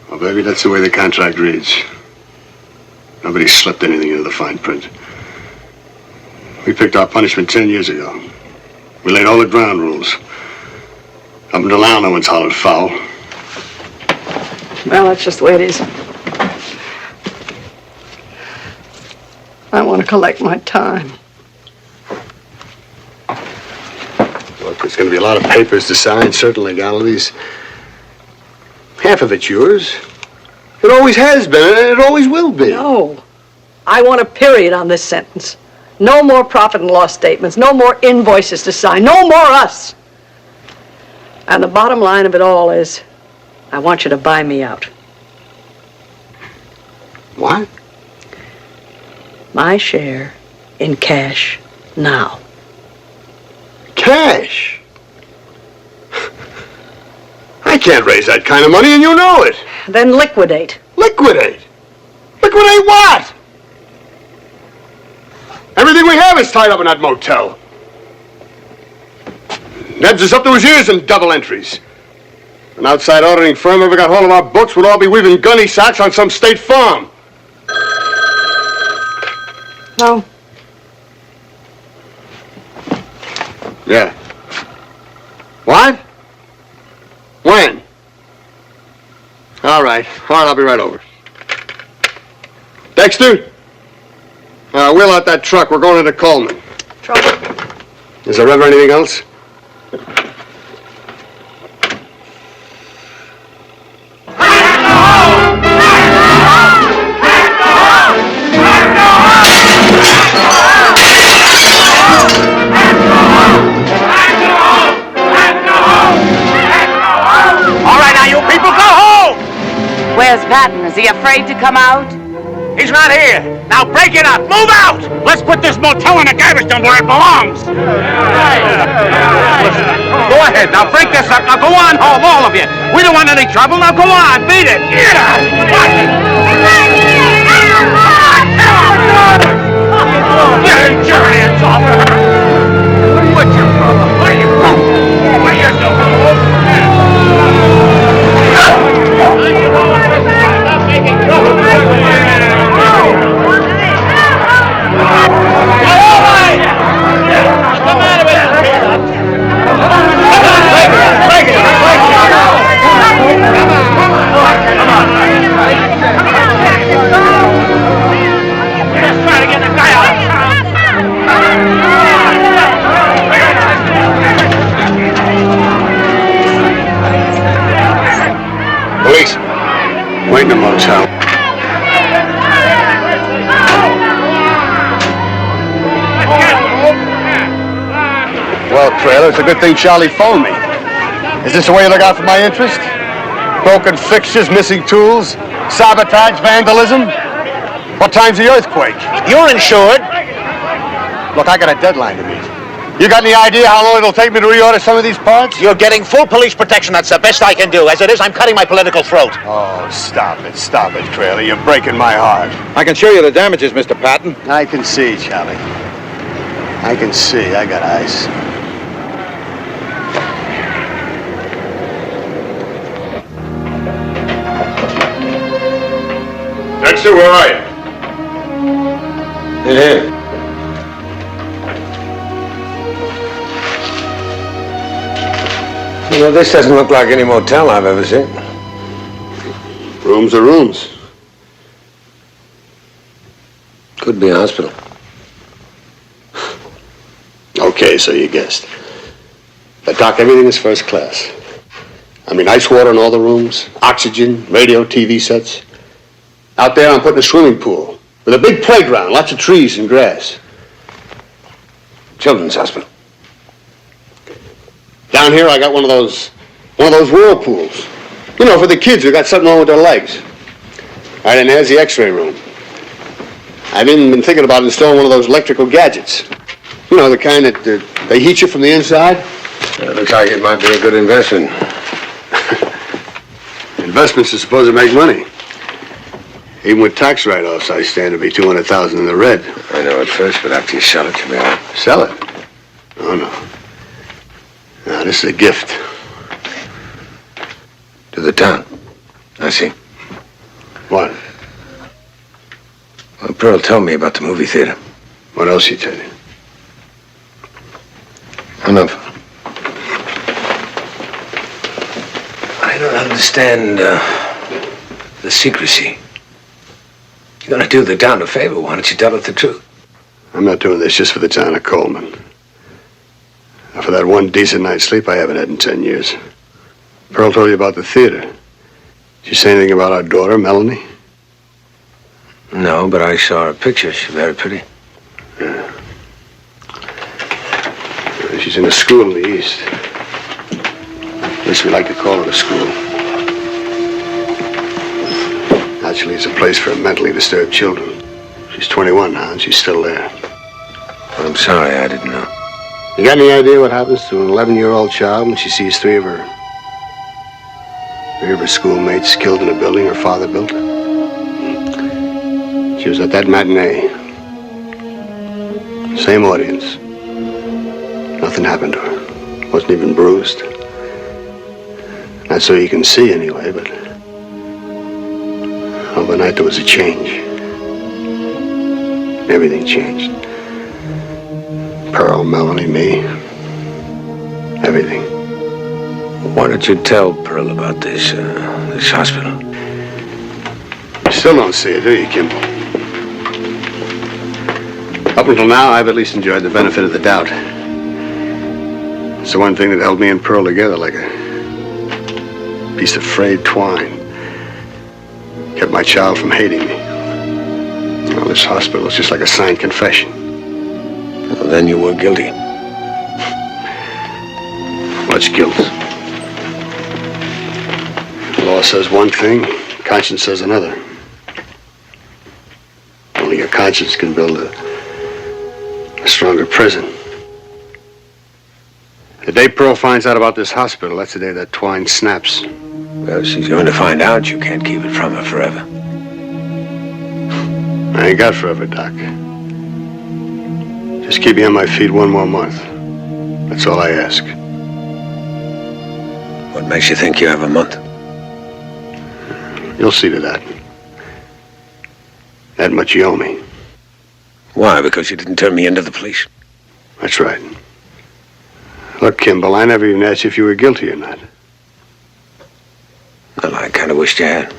Well, baby, that's the way the contract reads. Nobody slipped anything into the fine print. We picked our punishment 10 years ago. We laid all the ground rules. Up until now, no one's hollered foul. Well, that's just the way it is. I want to collect my time. Look, there's going to be a lot of papers to sign, certainly, legalities. Half of it's yours. It always has been, and it always will be. No. I want a period on this sentence. No more profit and loss statements. No more invoices to sign. No more us. And the bottom line of it all is, I want you to buy me out. What? My share in cash now. Cash? I can't raise that kind of money, and you know it. Then liquidate. Liquidate? Liquidate what? Everything we have is tied up in that motel. Ned's is up to his ears in double entries. An outside auditing firm ever got hold of our books would all be weaving gunny sacks on some state farm. No. Yeah. What? When? All right, I'll be right over. Dexter? Wheel out that truck. We're going into Coleman. Trouble. Is there ever anything else? Where's Patton? Is he afraid to come out? He's not here. Now break it up. Move out. Let's put this motel in a garbage dump where it belongs. Go ahead. Now break this up. Now go on home, all of you. We don't want any trouble. Now go on. Beat it. Get out. Get your hands off her. What's your problem? What are you doing? What are you doing? Police. Wait in the motel. Well, Trailer, it's a good thing Charlie phoned me. Is this the way you look out for my interest? Broken fixtures, missing tools, sabotage, vandalism? What time's the earthquake? You're insured. Look, I got a deadline to meet. You got any idea how long it'll take me to reorder some of these parts? You're getting full police protection. That's the best I can do. As it is, I'm cutting my political throat. Oh, stop it, Trailer. You're breaking my heart. I can show you the damages, Mr. Patton. I can see, Charlie. I can see. I got eyes. Dexter, where are you? In here. You know, this doesn't look like any motel I've ever seen. Rooms are rooms. Could be a hospital. Okay, so you guessed. But, Doc, everything is first class. I mean, ice water in all the rooms, oxygen, radio, TV sets. Out there, I'm putting a swimming pool with a big playground, lots of trees and grass. Children's hospital. Down here, I got one of those whirlpools. You know, for the kids who got something wrong with their legs. Right, and there's the x-ray room. I've even been thinking about installing one of those electrical gadgets. You know, the kind that they heat you from the inside. It looks like it might be a good investment. Investments are supposed to make money. Even with tax write-offs, I stand to be $200,000 in the red. I know at first, but after you sell it, you'll be all right. Sell it? Oh, no. No, this is a gift. To the town. I see. What? Well, Pearl told me about the movie theater. What else she tell you? Enough. I don't understand the secrecy. You're gonna do the town a favor. Why don't you tell it the truth? I'm not doing this just for the town of Coleman. For that one decent night's sleep I haven't had in 10 years. Pearl told you about the theater. Did you say anything about our daughter, Melanie? No, but I saw her picture. She's very pretty. Yeah. She's in a school in the East. At least we like to call it a school. Actually, it's a place for mentally disturbed children. She's 21 now, and she's still there. I'm sorry, I didn't know. You got any idea what happens to an 11-year-old child when she sees three of her schoolmates killed in a building her father built? She was at that matinee. Same audience. Nothing happened to her. Wasn't even bruised. Not so you can see anyway, but overnight there was a change. Everything changed. Pearl, Melanie, me. Everything. Why don't you tell Pearl about this hospital? You still don't see it, do you, Kimball? Up until now, I've at least enjoyed the benefit of the doubt. It's the one thing that held me and Pearl together like a piece of frayed twine. Kept my child from hating me. Well, this hospital is just like a signed confession. Well, then you were guilty. Much guilt. The law says one thing, conscience says another. Only your conscience can build a stronger prison. The day Pearl finds out about this hospital, that's the day that twine snaps. Well, she's going to find out. You can't keep it from her forever. I ain't got forever, Doc. Just keep me on my feet one more month. That's all I ask. What makes you think you have a month? You'll see to that. That much you owe me. Why? Because you didn't turn me into the police? That's right. Look, Kimball, I never even asked you if you were guilty or not. Well, I kind of wished you had.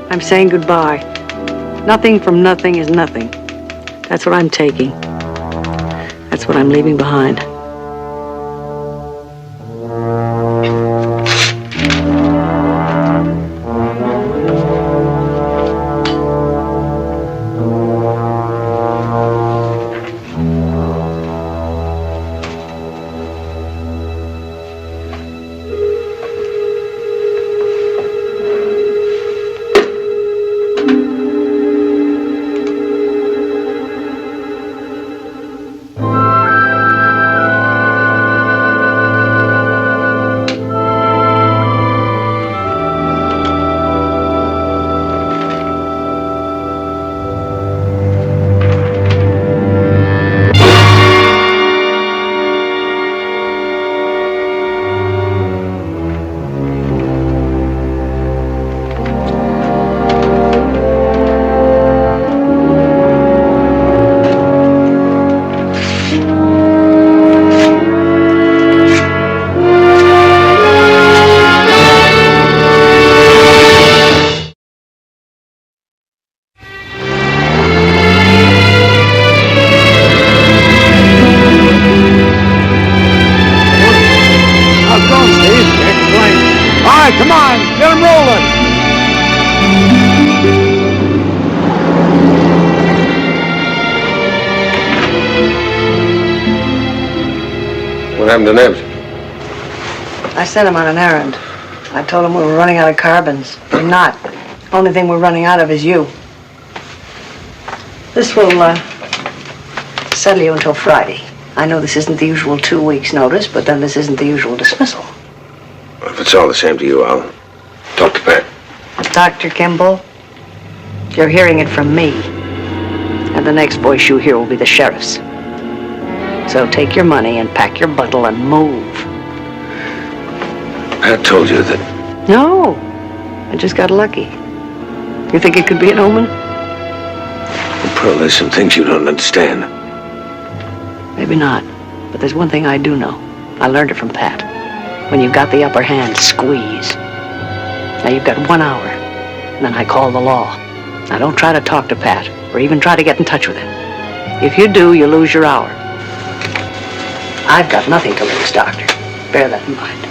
I'm saying goodbye. Nothing from nothing is nothing. That's what I'm taking. That's what I'm leaving behind. Come on, get them rolling. What happened to Nebs? I sent him on an errand. I told him we were running out of carbons. We're not. Only thing we're running out of is you. This will settle you until Friday. I know this isn't the usual 2 weeks' notice, but then this isn't the usual dismissal. If it's all the same to you, I'll talk to Pat. Dr. Kimball, you're hearing it from me. And the next voice you hear will be the sheriff's. So take your money and pack your bundle and move. Pat told you that. No, I just got lucky. You think it could be an omen? Well, Pearl, there's some things you don't understand. Maybe not. But there's one thing I do know. I learned it from Pat. When you've got the upper hand, squeeze. Now you've got 1 hour. And then I call the law. Now don't try to talk to Pat or even try to get in touch with him. If you do, you lose your hour. I've got nothing to lose, Doctor. Bear that in mind.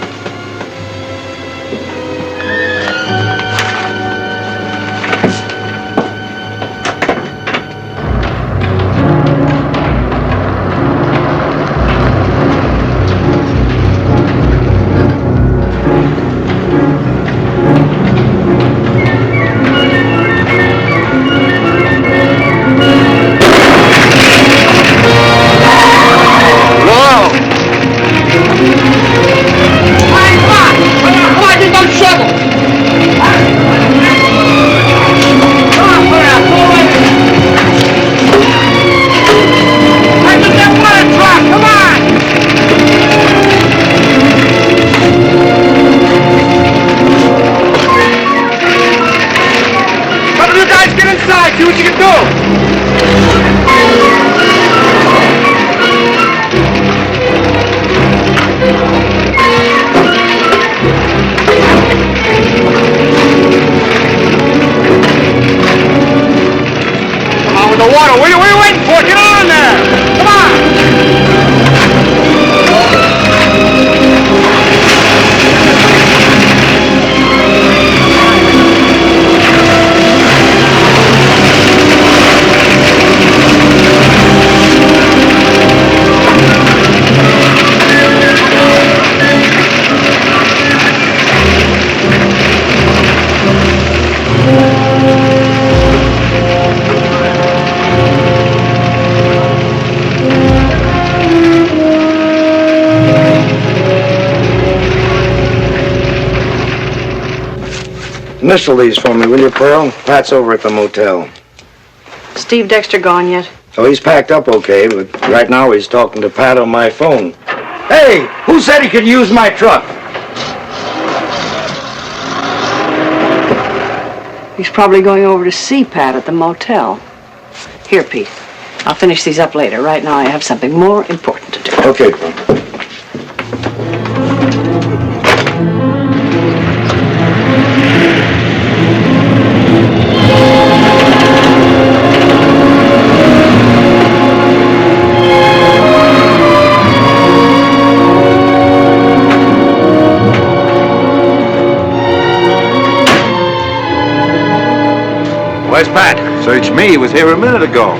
Initial these for me, will you, Pearl? Pat's over at the motel. Steve Dexter gone yet? Oh, he's packed up okay, but right now he's talking to Pat on my phone. Hey, who said he could use my truck? He's probably going over to see Pat at the motel. Here, Pete. I'll finish these up later. Right now I have something more important to do. Okay, Pearl. Where's Pat? Search me. He was here a minute ago.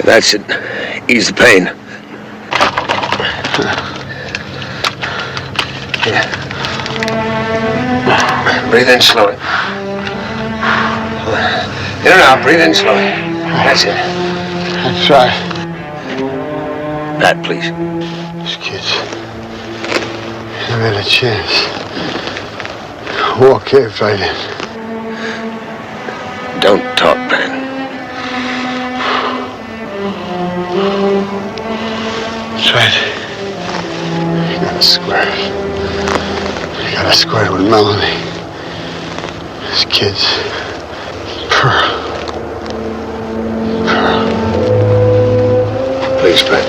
That should ease the pain. Here. Breathe in slowly. In and out, breathe in slowly. That's it. That's right. Pat, please. These kids never had a chance. War caved right in. Don't talk, Pat. That's right. You gotta square it. You gotta square it with Melanie. These kids. Pearl. Please, Pat.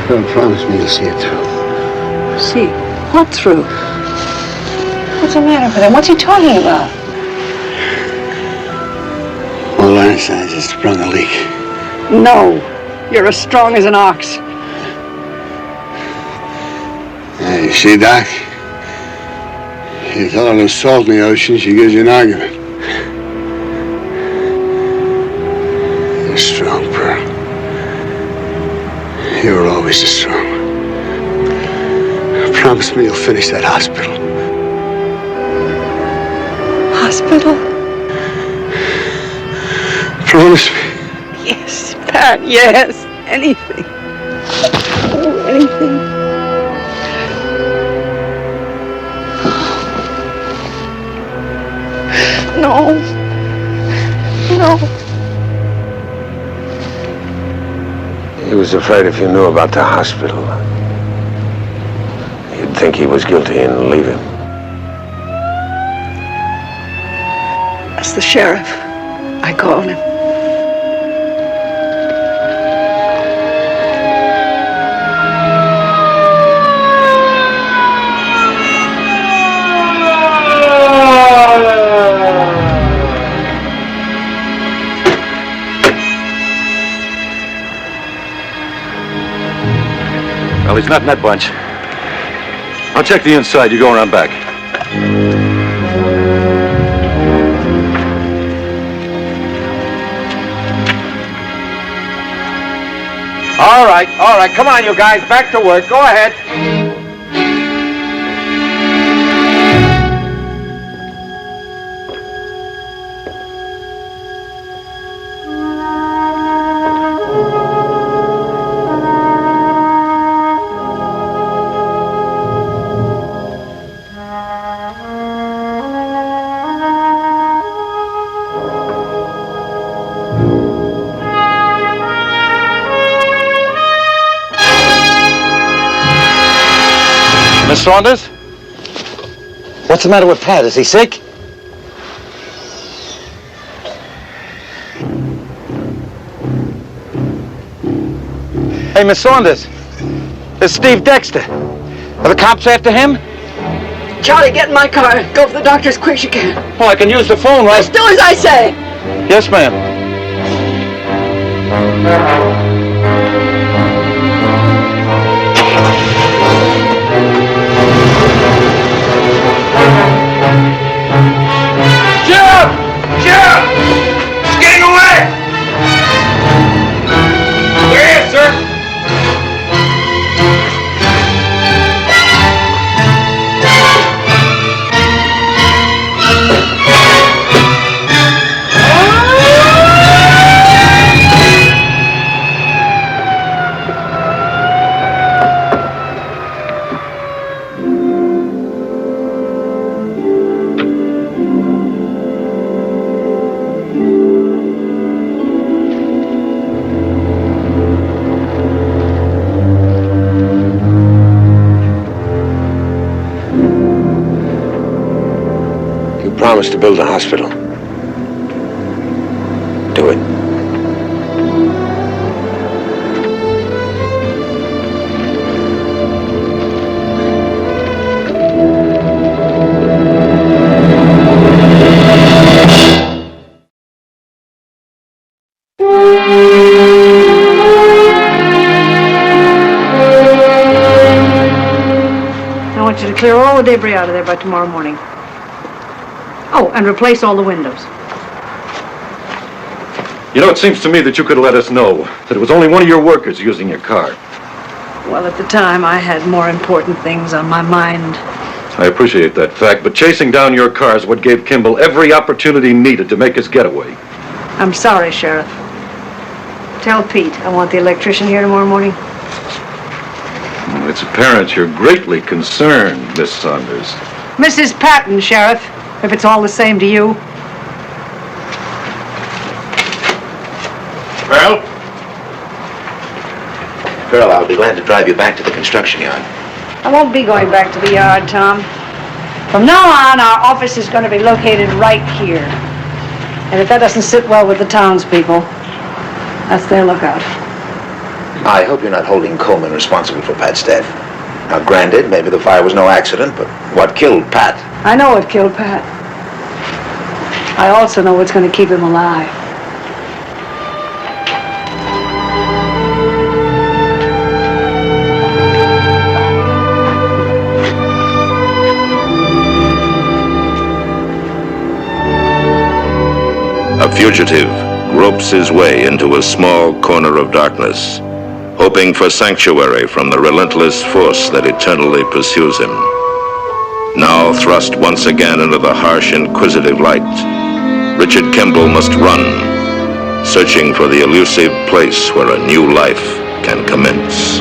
Pearl, promise me you'll see it through. See, what through? What's the matter with him? What's he talking about? Well, Lance, I just sprung a leak. No, you're as strong as an ox. Hey, you see, Doc? You tell her there's salt in the ocean, she gives you an argument. You're strong, Pearl. You were always as strong. Promise me you'll finish that hospital. Hospital? Promise me. Yes, Pat, yes. Anything. Oh, anything. No. No. He was afraid if you knew about the hospital, you'd think he was guilty and leave him. That's the sheriff. I called him. Well, he's not in that bunch. I'll check the inside. You go around back. All right. Come on, you guys. Back to work. Go ahead. Miss Saunders? What's the matter with Pat? Is he sick? Hey, Miss Saunders. It's Steve Dexter. Are the cops after him? Charlie, get in my car. Go for the doctor as quick as you can. Well, I can use the phone, right? Just do as I say. Yes, ma'am. Sheriff! He's getting away! Where is, sir? Promised to build a hospital. Do it. I want you to clear all the debris out of there by tomorrow morning. Oh, and replace all the windows. You know, it seems to me that you could have let us know that it was only one of your workers using your car. Well, at the time, I had more important things on my mind. I appreciate that fact, but chasing down your car is what gave Kimball every opportunity needed to make his getaway. I'm sorry, Sheriff. Tell Pete I want the electrician here tomorrow morning. It's apparent you're greatly concerned, Miss Saunders. Mrs. Patton, Sheriff, if it's all the same to you. Pearl? Pearl, I'll be glad to drive you back to the construction yard. I won't be going back to the yard, Tom. From now on, our office is going to be located right here. And if that doesn't sit well with the townspeople, that's their lookout. I hope you're not holding Coleman responsible for Pat's death. Now, granted, maybe the fire was no accident, but what killed Pat? I know what killed Pat. I also know what's going to keep him alive. A fugitive gropes his way into a small corner of darkness, hoping for sanctuary from the relentless force that eternally pursues him. Now thrust once again into the harsh, inquisitive light, Richard Kimball must run, searching for the elusive place where a new life can commence.